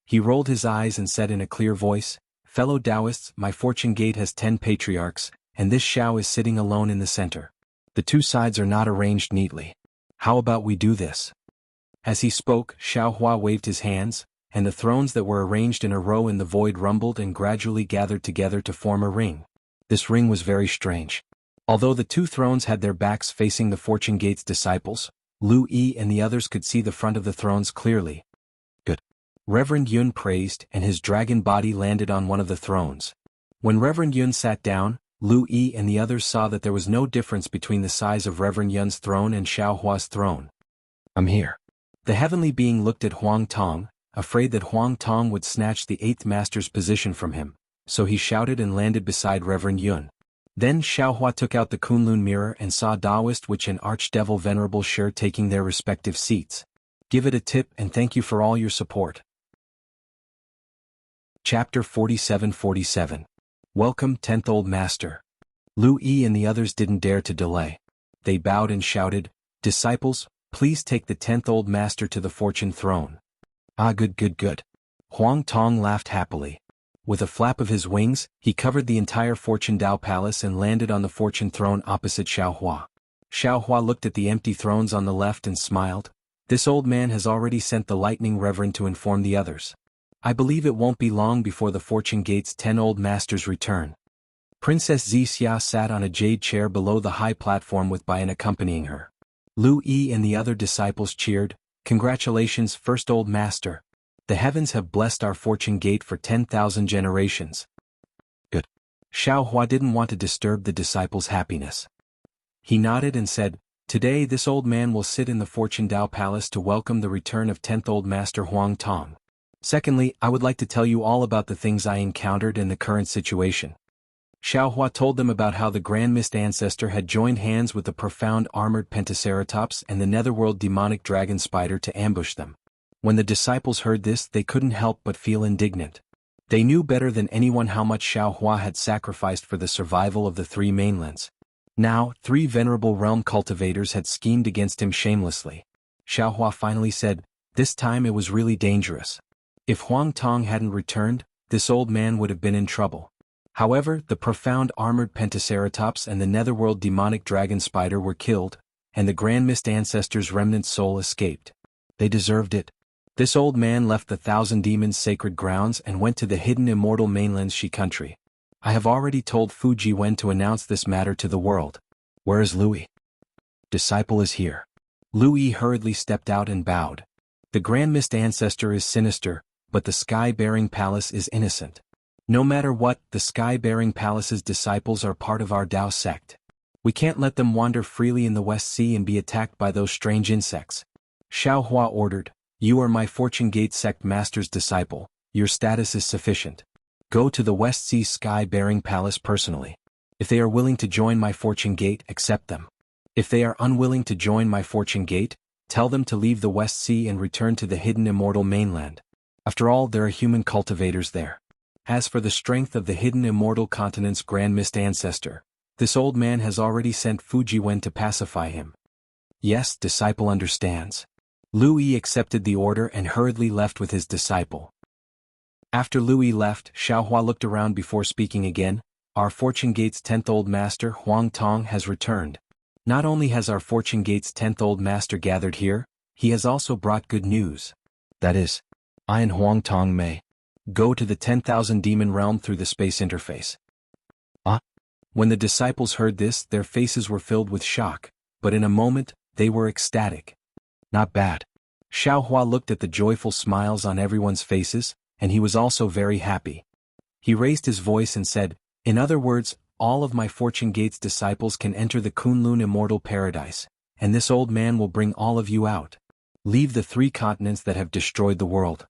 He rolled his eyes and said in a clear voice, "Fellow Taoists, my Fortune Gate has 10 patriarchs, and this Xiao is sitting alone in the center. The 2 sides are not arranged neatly. How about we do this?" As he spoke, Xiaohua waved his hands, and the thrones that were arranged in a row in the void rumbled and gradually gathered together to form a ring. This ring was very strange. Although the 2 thrones had their backs facing the Fortune Gate's disciples, Lu Yi and the others could see the front of the thrones clearly. "Good." Reverend Yun praised, and his dragon body landed on one of the thrones. When Reverend Yun sat down, Lu Yi and the others saw that there was no difference between the size of Reverend Yun's throne and Xiaohua's throne. "I'm here." The heavenly being looked at Huang Tong, afraid that Huang Tong would snatch the 8th master's position from him, so he shouted and landed beside Reverend Yun. Then Xiaohua took out the Kunlun mirror and saw Taoist Witch and Archdevil Venerable Shi taking their respective seats. Give it a tip and thank you for all your support. Chapter 47-47. Welcome, 10th Old Master. Lu Yi and the others didn't dare to delay. They bowed and shouted, "Disciples, please take the 10th Old Master to the Fortune Throne." "Ah, good. Huang Tong laughed happily. With a flap of his wings, he covered the entire Fortune Dao Palace and landed on the Fortune Throne opposite Xiaohua. Xiaohua looked at the empty thrones on the left and smiled. This old man has already sent the Lightning Reverend to inform the others. I believe it won't be long before the Fortune Gate's 10 Old Masters return. Princess Wuxia sat on a jade chair below the high platform with Bayan accompanying her. Lu Yi and the other disciples cheered, "Congratulations, First Old Master. The heavens have blessed our Fortune Gate for 10,000 generations." Good. Xiaohua didn't want to disturb the disciples' happiness. He nodded and said, "Today this old man will sit in the Fortune Dao Palace to welcome the return of 10th Old Master Huang Tong. Secondly, I would like to tell you all about the things I encountered and the current situation." Xiaohua told them about how the Grand Mist Ancestor had joined hands with the profound armored Pentaceratops and the netherworld demonic dragon spider to ambush them. When the disciples heard this, they couldn't help but feel indignant. They knew better than anyone how much Xiaohua had sacrificed for the survival of the three mainlands. Now, three venerable realm cultivators had schemed against him shamelessly. Xiaohua finally said, "This time it was really dangerous. If Huang Tong hadn't returned, this old man would have been in trouble." However, the profound armored Pentaceratops and the netherworld demonic dragon spider were killed, and the Grand Mist Ancestor's remnant soul escaped. They deserved it. This old man left the Thousand Demons' sacred grounds and went to the hidden immortal mainland's Shi country. I have already told Fuji when to announce this matter to the world. Where is Louis? Disciple is here. Louis hurriedly stepped out and bowed. The Grand Mist Ancestor is sinister, but the Sky-Bearing Palace is innocent. No matter what, the Sky-Bearing Palace's disciples are part of our Dao sect. We can't let them wander freely in the West Sea and be attacked by those strange insects. Xiaohua ordered, "You are my Fortune Gate sect master's disciple. Your status is sufficient. Go to the West Sea Sky-Bearing Palace personally. If they are willing to join my Fortune Gate, accept them. If they are unwilling to join my Fortune Gate, tell them to leave the West Sea and return to the hidden immortal mainland. After all, there are human cultivators there." As for the strength of the hidden immortal continent's Grand Mist Ancestor, this old man has already sent Fujiwen to pacify him. Yes, disciple understands. Louis accepted the order and hurriedly left with his disciple. After Louis left, Xiaohua looked around before speaking again. "Our Fortune Gate's 10th Old Master Huang Tong has returned. Not only has our Fortune Gate's 10th Old Master gathered here, he has also brought good news. That is, I and Huang Tong may go to the 10,000 demon realm through the space interface." When the disciples heard this, their faces were filled with shock, but in a moment, they were ecstatic. Not bad. Xiaohua looked at the joyful smiles on everyone's faces, and he was also very happy. He raised his voice and said, "In other words, all of my Fortune Gate's disciples can enter the Kunlun Immortal Paradise, and this old man will bring all of you out. Leave the three continents that have destroyed the world."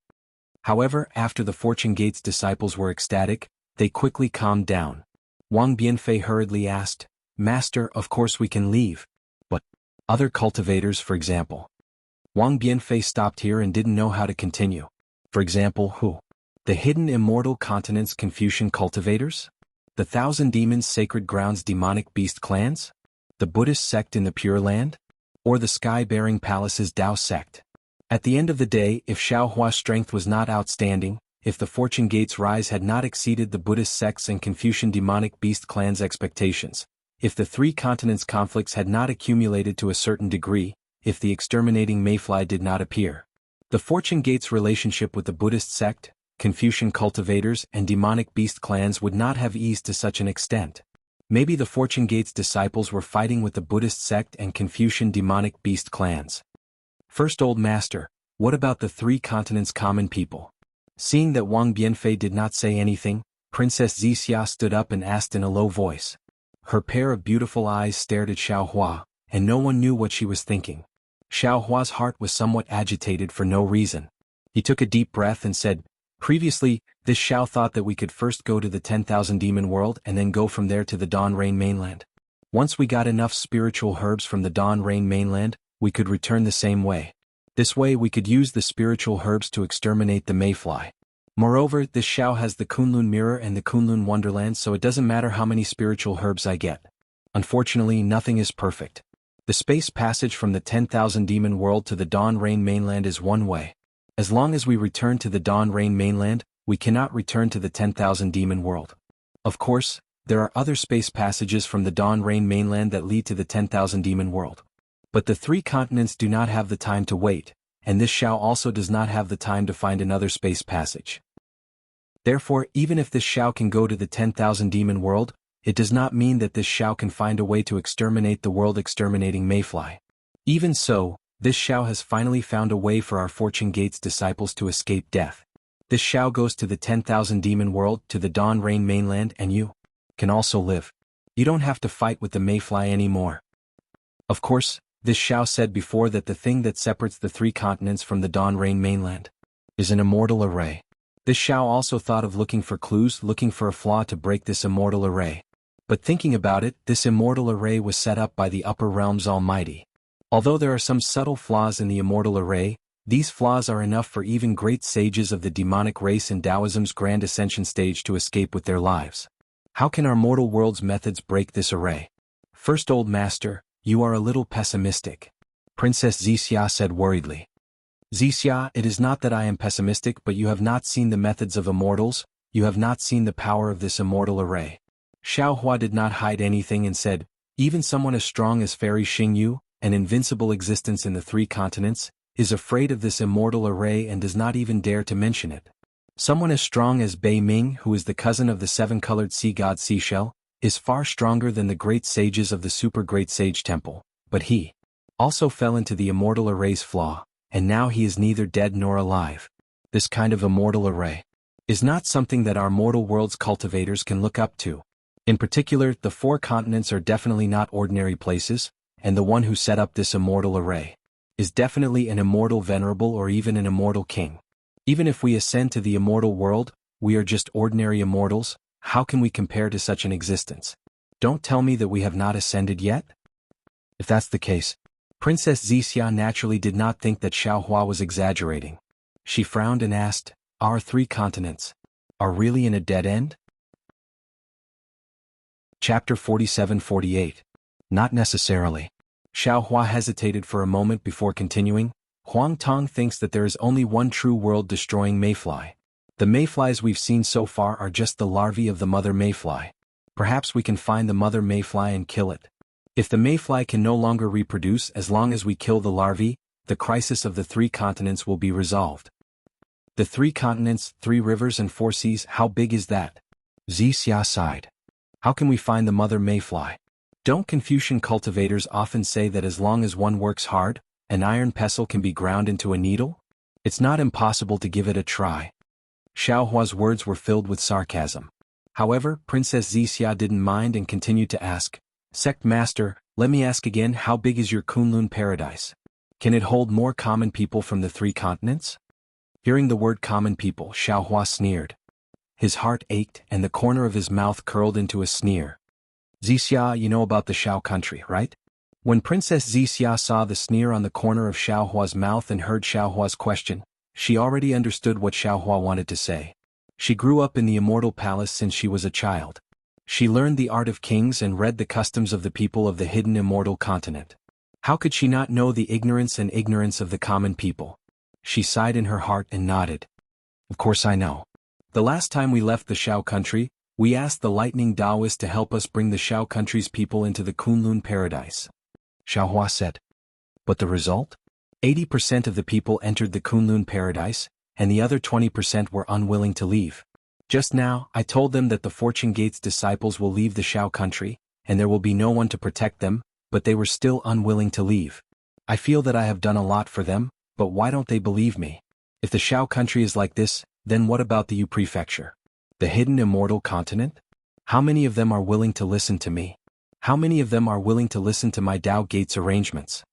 However, after the Fortune Gate's disciples were ecstatic, they quickly calmed down. Wang Bianfei hurriedly asked, "Master, of course we can leave. But other cultivators, for example?" Wang Bianfei stopped here and didn't know how to continue. For example, who? The hidden immortal continent's Confucian cultivators? The Thousand Demons' sacred grounds demonic beast clans? The Buddhist sect in the Pure Land? Or the Sky-Bearing Palace's Dao sect? At the end of the day, if Xiaohua's strength was not outstanding, if the Fortune Gate's rise had not exceeded the Buddhist sects and Confucian demonic beast clans' expectations, if the three continents' conflicts had not accumulated to a certain degree, if the exterminating mayfly did not appear, the Fortune Gate's relationship with the Buddhist sect, Confucian cultivators, and demonic beast clans would not have eased to such an extent. Maybe the Fortune Gate's disciples were fighting with the Buddhist sect and Confucian demonic beast clans. First Old Master, what about the three continents' common people? Seeing that Wang Bianfei did not say anything, Princess Wuxia stood up and asked in a low voice. Her pair of beautiful eyes stared at Xiaohua, and no one knew what she was thinking. Xiaohua's heart was somewhat agitated for no reason. He took a deep breath and said, "Previously, this Xiao thought that we could first go to the 10,000 demon world and then go from there to the Dawn Rain mainland. Once we got enough spiritual herbs from the Dawn Rain mainland, we could return the same way. This way we could use the spiritual herbs to exterminate the mayfly. Moreover, this Xiao has the Kunlun Mirror and the Kunlun Wonderland, so it doesn't matter how many spiritual herbs I get. Unfortunately, nothing is perfect. The space passage from the 10,000 demon world to the Dawn Rain mainland is one way. As long as we return to the Dawn Rain mainland, we cannot return to the 10,000 demon world. Of course, there are other space passages from the Dawn Rain mainland that lead to the 10,000 demon world. But the three continents do not have the time to wait, and this Xiao also does not have the time to find another space passage. Therefore, even if this Xiao can go to the 10,000 demon world, it does not mean that this Xiao can find a way to exterminate the world exterminating mayfly. Even so, this Xiao has finally found a way for our Fortune Gate's disciples to escape death. This Xiao goes to the 10,000 demon world, to the Dawn Rain mainland, and you can also live. You don't have to fight with the mayfly anymore. Of course, this Xiao said before that the thing that separates the three continents from the Dawn Rain mainland is an immortal array. This Xiao also thought of looking for clues, looking for a flaw to break this immortal array. But thinking about it, this immortal array was set up by the Upper Realm's Almighty. Although there are some subtle flaws in the immortal array, these flaws are enough for even great sages of the demonic race in Taoism's Grand Ascension stage to escape with their lives. How can our mortal world's methods break this array? First, old master, you are a little pessimistic. Princess Wuxia said worriedly. Wuxia, it is not that I am pessimistic, but you have not seen the methods of immortals, you have not seen the power of this immortal array. Xiao Hua did not hide anything and said, even someone as strong as Fairy Xingyu, an invincible existence in the three continents, is afraid of this immortal array and does not even dare to mention it. Someone as strong as Bei Ming, who is the cousin of the seven-colored sea god Seashell, is far stronger than the great sages of the super great sage temple, but he also fell into the immortal array's flaw, and now he is neither dead nor alive. This kind of immortal array is not something that our mortal world's cultivators can look up to. In particular, the four continents are definitely not ordinary places, and the one who set up this immortal array is definitely an immortal venerable or even an immortal king. Even if we ascend to the immortal world, we are just ordinary immortals. How can we compare to such an existence? Don't tell me that we have not ascended yet? If that's the case, Princess Wuxia naturally did not think that Xiao Hua was exaggerating. She frowned and asked, our three continents are really in a dead end? Chapter 47-48. Not necessarily. Xiao Hua hesitated for a moment before continuing. Huang Tong thinks that there is only one true world-destroying mayfly. The mayflies we've seen so far are just the larvae of the mother mayfly. Perhaps we can find the mother mayfly and kill it. If the mayfly can no longer reproduce as long as we kill the larvae, the crisis of the three continents will be resolved. The three continents, 3 rivers and 4 seas, how big is that? Wuxia sighed. How can we find the mother mayfly? Don't Confucian cultivators often say that as long as one works hard, an iron pestle can be ground into a needle? It's not impossible to give it a try. Xiao Hua's words were filled with sarcasm. However, Princess Wuxia didn't mind and continued to ask, Sect Master, let me ask again, how big is your Kunlun paradise? Can it hold more common people from the 3 continents? Hearing the word common people, Xiao Hua sneered. His heart ached and the corner of his mouth curled into a sneer. Wuxia, you know about the Xiao country, right? When Princess Wuxia saw the sneer on the corner of Xiao Hua's mouth and heard Xiao Hua's question, she already understood what Xiao Hua wanted to say. She grew up in the Immortal Palace since she was a child. She learned the art of kings and read the customs of the people of the hidden immortal continent. How could she not know the ignorance of the common people? She sighed in her heart and nodded. Of course I know. The last time we left the Xiao country, we asked the lightning Taoist to help us bring the Xiao country's people into the Kunlun paradise. Xiao Hua said. But the result? 80% of the people entered the Kunlun paradise, and the other 20% were unwilling to leave. Just now, I told them that the Fortune Gate's disciples will leave the Xiao country, and there will be no one to protect them, but they were still unwilling to leave. I feel that I have done a lot for them, but why don't they believe me? If the Xiao country is like this, then what about the Yu prefecture? The hidden immortal continent? How many of them are willing to listen to me? How many of them are willing to listen to my Tao Gate's arrangements?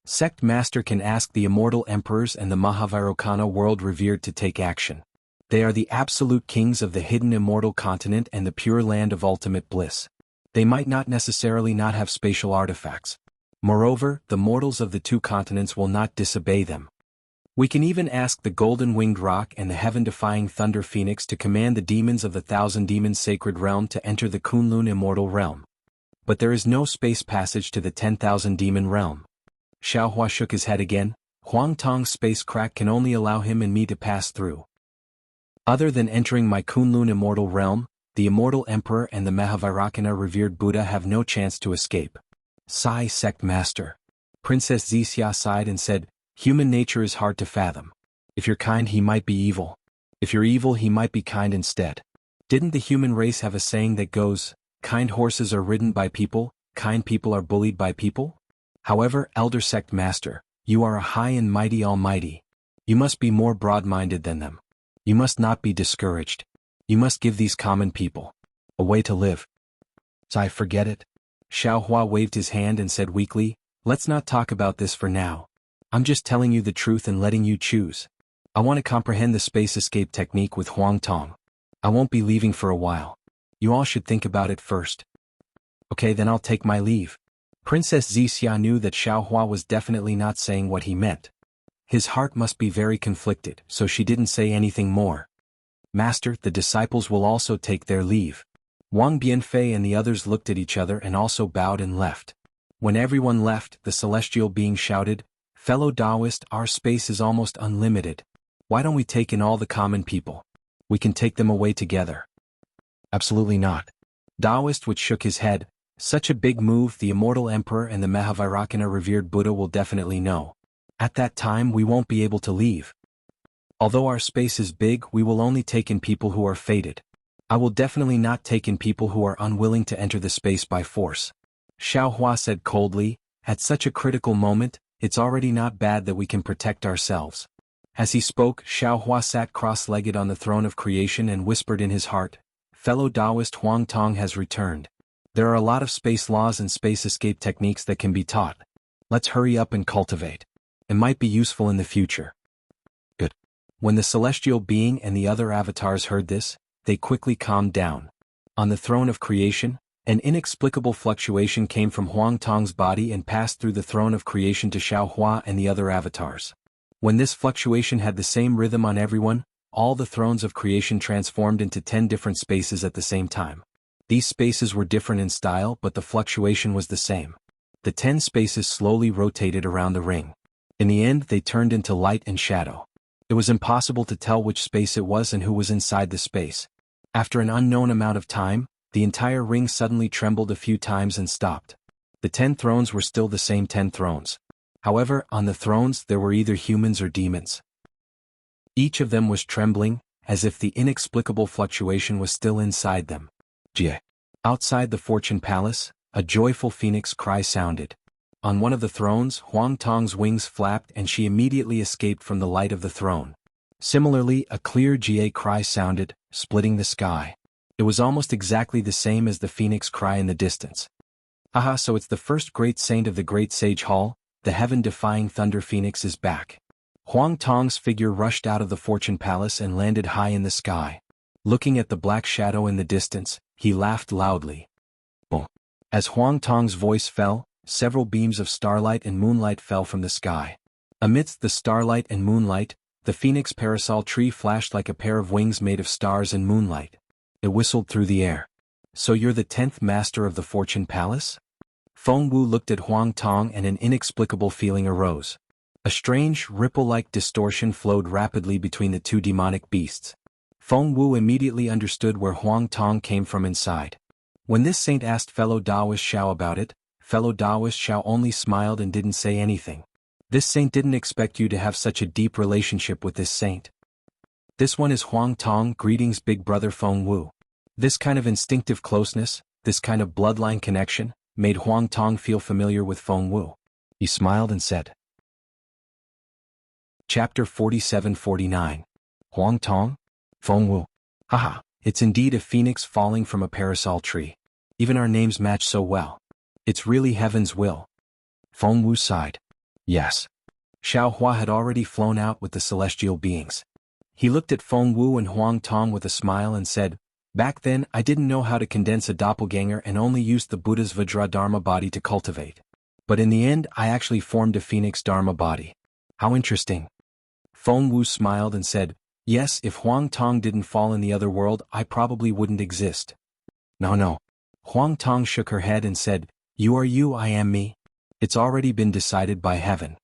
Sect Master can ask the immortal emperors and the Mahavirokana world revered to take action. They are the absolute kings of the hidden immortal continent and the pure land of ultimate bliss. They might not necessarily not have spatial artifacts. Moreover, the mortals of the 2 continents will not disobey them. We can even ask the golden-winged rock and the heaven-defying thunder phoenix to command the demons of the thousand demons sacred realm to enter the Kunlun immortal realm. But there is no space passage to the 10,000 demon realm. Xiaohua shook his head again. Huang Tong's space crack can only allow him and me to pass through. Other than entering my Kunlun immortal realm, the immortal emperor and the Mahavairakana revered Buddha have no chance to escape. Sigh, sect master. Princess Zixia sighed and said, human nature is hard to fathom. If you're kind, he might be evil. If you're evil, he might be kind instead. Didn't the human race have a saying that goes, kind horses are ridden by people, kind people are bullied by people? However, elder sect master, you are a high and mighty almighty. You must be more broad-minded than them. You must not be discouraged. You must give these common people a way to live. I forget it. Xiaohua waved his hand and said weakly, let's not talk about this for now. I'm just telling you the truth and letting you choose. I want to comprehend the space escape technique with Huang Tong. I won't be leaving for a while. You all should think about it first. Okay, then I'll take my leave. Princess Zixia knew that Xiaohua was definitely not saying what he meant. His heart must be very conflicted, so she didn't say anything more. Master, the disciples will also take their leave. Wang Bianfei and the others looked at each other and also bowed and left. When everyone left, the celestial being shouted, fellow Taoist, our space is almost unlimited. Why don't we take in all the common people? We can take them away together. Absolutely not. Taoist which shook his head, such a big move the immortal emperor and the Mahavairakana revered Buddha will definitely know. At that time we won't be able to leave. Although our space is big, we will only take in people who are fated. I will definitely not take in people who are unwilling to enter the space by force. Xiaohua said coldly, at such a critical moment, it's already not bad that we can protect ourselves. As he spoke, Xiaohua sat cross-legged on the throne of creation and whispered in his heart, fellow Taoist Huang Tong has returned. There are a lot of space laws and space escape techniques that can be taught. Let's hurry up and cultivate. It might be useful in the future. Good. When the celestial being and the other avatars heard this, they quickly calmed down. On the throne of creation, an inexplicable fluctuation came from Huang Tong's body and passed through the throne of creation to Xiaohua and the other avatars. When this fluctuation had the same rhythm on everyone, all the thrones of creation transformed into 10 different spaces at the same time. These spaces were different in style, but the fluctuation was the same. The 10 spaces slowly rotated around the ring. In the end, they turned into light and shadow. It was impossible to tell which space it was and who was inside the space. After an unknown amount of time, the entire ring suddenly trembled a few times and stopped. The 10 thrones were still the same 10 thrones. However, on the thrones there were either humans or demons. Each of them was trembling, as if the inexplicable fluctuation was still inside them. Jie. Outside the Fortune Palace, a joyful phoenix cry sounded. On one of the thrones, Huang Tong's wings flapped and she immediately escaped from the light of the throne. Similarly, a clear Jie cry sounded, splitting the sky. It was almost exactly the same as the phoenix cry in the distance. Haha, so it's the first great saint of the Great Sage Hall, the heaven-defying Thunder Phoenix is back. Huang Tong's figure rushed out of the Fortune Palace and landed high in the sky. Looking at the black shadow in the distance, he laughed loudly. Boom. As Huang Tong's voice fell, several beams of starlight and moonlight fell from the sky. Amidst the starlight and moonlight, the phoenix parasol tree flashed like a pair of wings made of stars and moonlight. It whistled through the air. So you're the 10th master of the Fortune Palace? Feng Wu looked at Huang Tong and an inexplicable feeling arose. A strange, ripple-like distortion flowed rapidly between the two demonic beasts. Feng Wu immediately understood where Huang Tong came from inside. When this saint asked fellow Taoist Xiao about it, fellow Taoist Xiao only smiled and didn't say anything. This saint didn't expect you to have such a deep relationship with this saint. This one is Huang Tong, greetings big brother Feng Wu. This kind of instinctive closeness, this kind of bloodline connection, made Huang Tong feel familiar with Feng Wu. He smiled and said. Chapter 47-49. Huang Tong? Feng Wu. Haha, it's indeed a phoenix falling from a parasol tree. Even our names match so well. It's really heaven's will. Feng Wu sighed. Yes. Xiaohua had already flown out with the celestial beings. He looked at Feng Wu and Huang Tong with a smile and said, back then I didn't know how to condense a doppelganger and only used the Buddha's Vajra Dharma body to cultivate. But in the end I actually formed a phoenix Dharma body. How interesting. Feng Wu smiled and said, yes, if Huang Tong didn't fall in the other world, I probably wouldn't exist. No. Huang Tong shook her head and said, you are you, I am me. It's already been decided by heaven.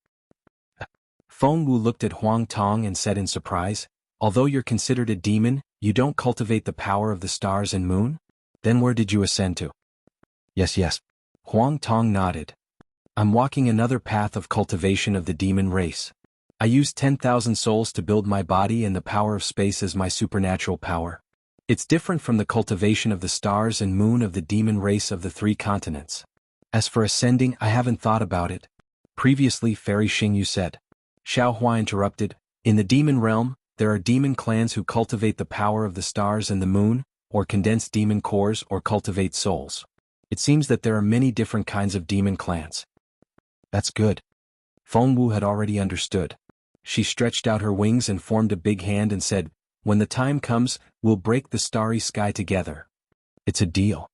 Feng Wu looked at Huang Tong and said in surprise, although you're considered a demon, you don't cultivate the power of the stars and moon? Then where did you ascend to? Yes. Huang Tong nodded. I'm walking another path of cultivation of the demon race. I use 10,000 souls to build my body and the power of space as my supernatural power. It's different from the cultivation of the stars and moon of the demon race of the 3 continents. As for ascending, I haven't thought about it. Previously, Fairy Xing, you said. Xiao Hua interrupted, in the demon realm, there are demon clans who cultivate the power of the stars and the moon, or condense demon cores or cultivate souls. It seems that there are many different kinds of demon clans. That's good. Feng Wu had already understood. She stretched out her wings and formed a big hand and said, when the time comes, we'll break the starry sky together. It's a deal.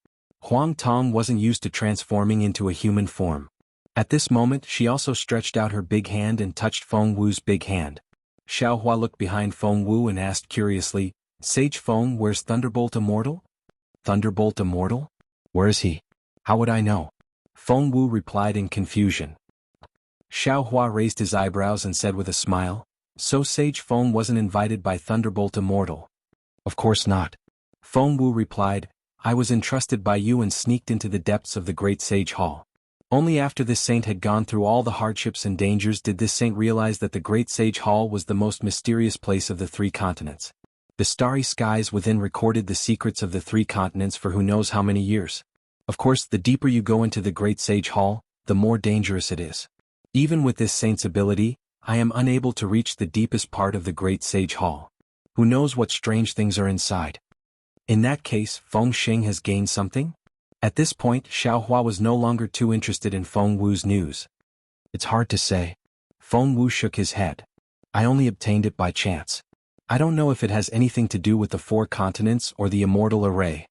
Huang Tong wasn't used to transforming into a human form. At this moment, she also stretched out her big hand and touched Feng Wu's big hand. Xiao Hua looked behind Feng Wu and asked curiously, Sage Feng, where's Thunderbolt Immortal? Thunderbolt Immortal? Where is he? How would I know? Feng Wu replied in confusion. Xiao Hua raised his eyebrows and said with a smile, so Sage Feng wasn't invited by Thunderbolt Immortal? Of course not. Feng Wu replied, I was entrusted by you and sneaked into the depths of the Great Sage Hall. Only after this saint had gone through all the hardships and dangers did this saint realize that the Great Sage Hall was the most mysterious place of the 3 continents. The starry skies within recorded the secrets of the 3 continents for who knows how many years. Of course, the deeper you go into the Great Sage Hall, the more dangerous it is. Even with this saint's ability, I am unable to reach the deepest part of the Great Sage Hall. Who knows what strange things are inside? In that case, Feng Xing has gained something? At this point, Xiao Hua was no longer too interested in Feng Wu's news. It's hard to say. Feng Wu shook his head. I only obtained it by chance. I don't know if it has anything to do with the 4 continents or the immortal array.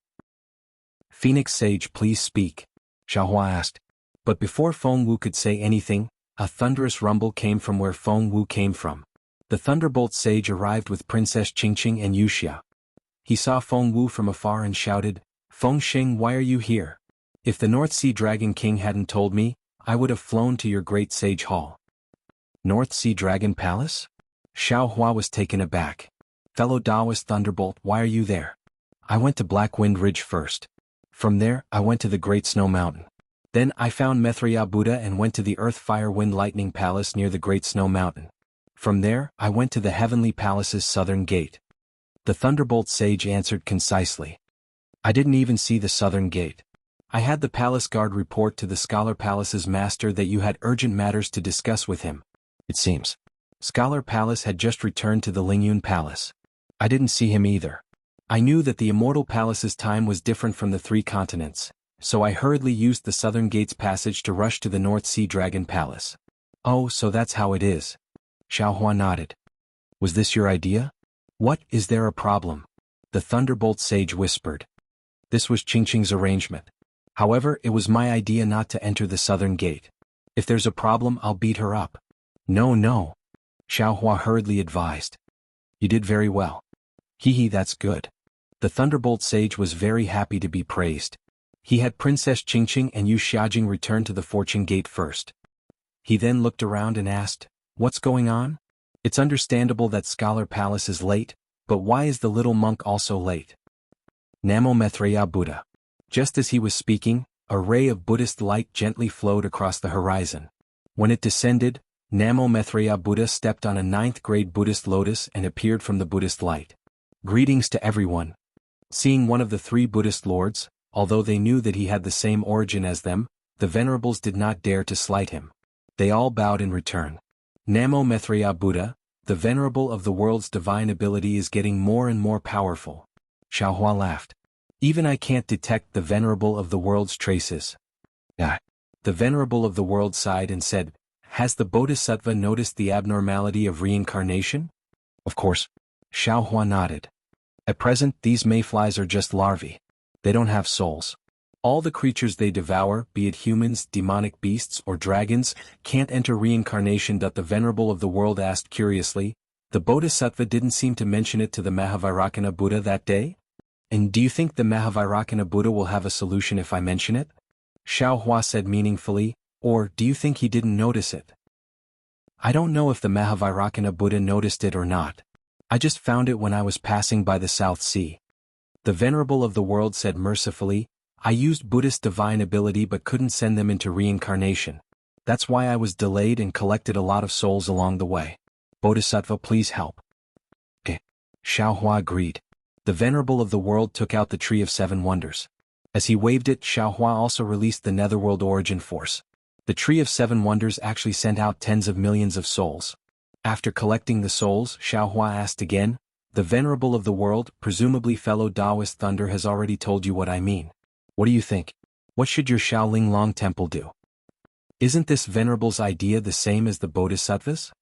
Phoenix Sage, please speak, Xiao Hua asked. But before Feng Wu could say anything, a thunderous rumble came from where Feng Wu came from. The Thunderbolt Sage arrived with Princess Qingqing and Wuxia. He saw Feng Wu from afar and shouted, Feng Xing, why are you here? If the North Sea Dragon King hadn't told me, I would have flown to your Great Sage Hall. North Sea Dragon Palace? Xiao Hua was taken aback. Fellow Taoist Thunderbolt, why are you there? I went to Black Wind Ridge first. From there, I went to the Great Snow Mountain. Then I found Maitreya Buddha and went to the Earth Fire Wind Lightning Palace near the Great Snow Mountain. From there, I went to the Heavenly Palace's southern gate. The Thunderbolt Sage answered concisely. I didn't even see the southern gate. I had the palace guard report to the Scholar Palace's master that you had urgent matters to discuss with him. It seems. Scholar Palace had just returned to the Lingyun Palace. I didn't see him either. I knew that the Immortal Palace's time was different from the 3 continents, so I hurriedly used the Southern Gate's passage to rush to the North Sea Dragon Palace. Oh, so that's how it is. Xiao Hua nodded. Was this your idea? What, is there a problem? The Thunderbolt Sage whispered. This was Qingqing's arrangement. However, it was my idea not to enter the Southern Gate. If there's a problem, I'll beat her up. No. Xiao Hua hurriedly advised. You did very well. Hee, that's good. The Thunderbolt Sage was very happy to be praised. He had Princess Qingqing and Yu Xiajing return to the Fortune Gate first. He then looked around and asked, what's going on? It's understandable that Scholar Palace is late, but why is the little monk also late? Namo Maitreya Buddha. Just as he was speaking, a ray of Buddhist light gently flowed across the horizon. When it descended, Namo Maitreya Buddha stepped on a 9th-grade Buddhist lotus and appeared from the Buddhist light. Greetings to everyone. Seeing one of the 3 Buddhist lords, although they knew that he had the same origin as them, the venerables did not dare to slight him. They all bowed in return. Namo Maitreya Buddha, the venerable of the world's divine ability is getting more and more powerful. Xiao Hua laughed. Even I can't detect the venerable of the world's traces. The venerable of the world sighed and said, has the Bodhisattva noticed the abnormality of reincarnation? Of course. Xiao Hua nodded. At present, these mayflies are just larvae. They don't have souls. All the creatures they devour, be it humans, demonic beasts, or dragons, can't enter reincarnation. The venerable of the world asked curiously, The Bodhisattva didn't seem to mention it to the Mahavairakana Buddha that day? And do you think the Mahavairakana Buddha will have a solution if I mention it? Xiao Hua said meaningfully, or do you think he didn't notice it? I don't know if the Mahavairakana Buddha noticed it or not. I just found it when I was passing by the South Sea. The Venerable of the World said mercifully, I used Buddhist divine ability but couldn't send them into reincarnation. That's why I was delayed and collected a lot of souls along the way. Bodhisattva, please help. Xiao Hua agreed. The Venerable of the World took out the Tree of Seven Wonders. As he waved it, Xiao Hua also released the Netherworld Origin Force. The Tree of Seven Wonders actually sent out tens of millions of souls. After collecting the souls, Xiao Hua asked again, the Venerable of the World, presumably fellow Taoist Thunder, has already told you what I mean. What do you think? What should your Shaolin Long Temple do? Isn't this Venerable's idea the same as the Bodhisattva's?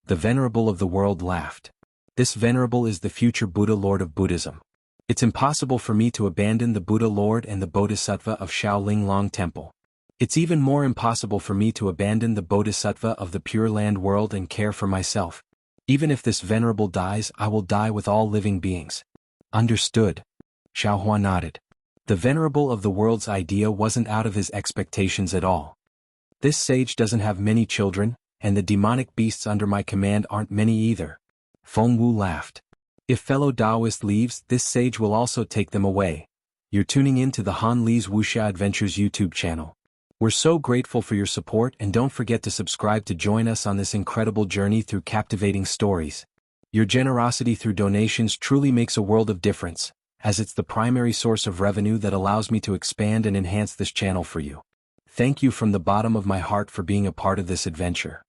The Venerable of the World laughed. This Venerable is the future Buddha Lord of Buddhism. It's impossible for me to abandon the Buddha Lord and the Bodhisattva of Shaolin Long Temple. It's even more impossible for me to abandon the Bodhisattva of the Pure Land world and care for myself. Even if this Venerable dies, I will die with all living beings. Understood. Xiao Hua nodded. The Venerable of the World's idea wasn't out of his expectations at all. This sage doesn't have many children, and the demonic beasts under my command aren't many either. Feng Wu laughed. If fellow Taoist leaves, this sage will also take them away. You're tuning in to the Han Li's Wuxia Adventures YouTube channel. We're so grateful for your support, and don't forget to subscribe to join us on this incredible journey through captivating stories. Your generosity through donations truly makes a world of difference, as it's the primary source of revenue that allows me to expand and enhance this channel for you. Thank you from the bottom of my heart for being a part of this adventure.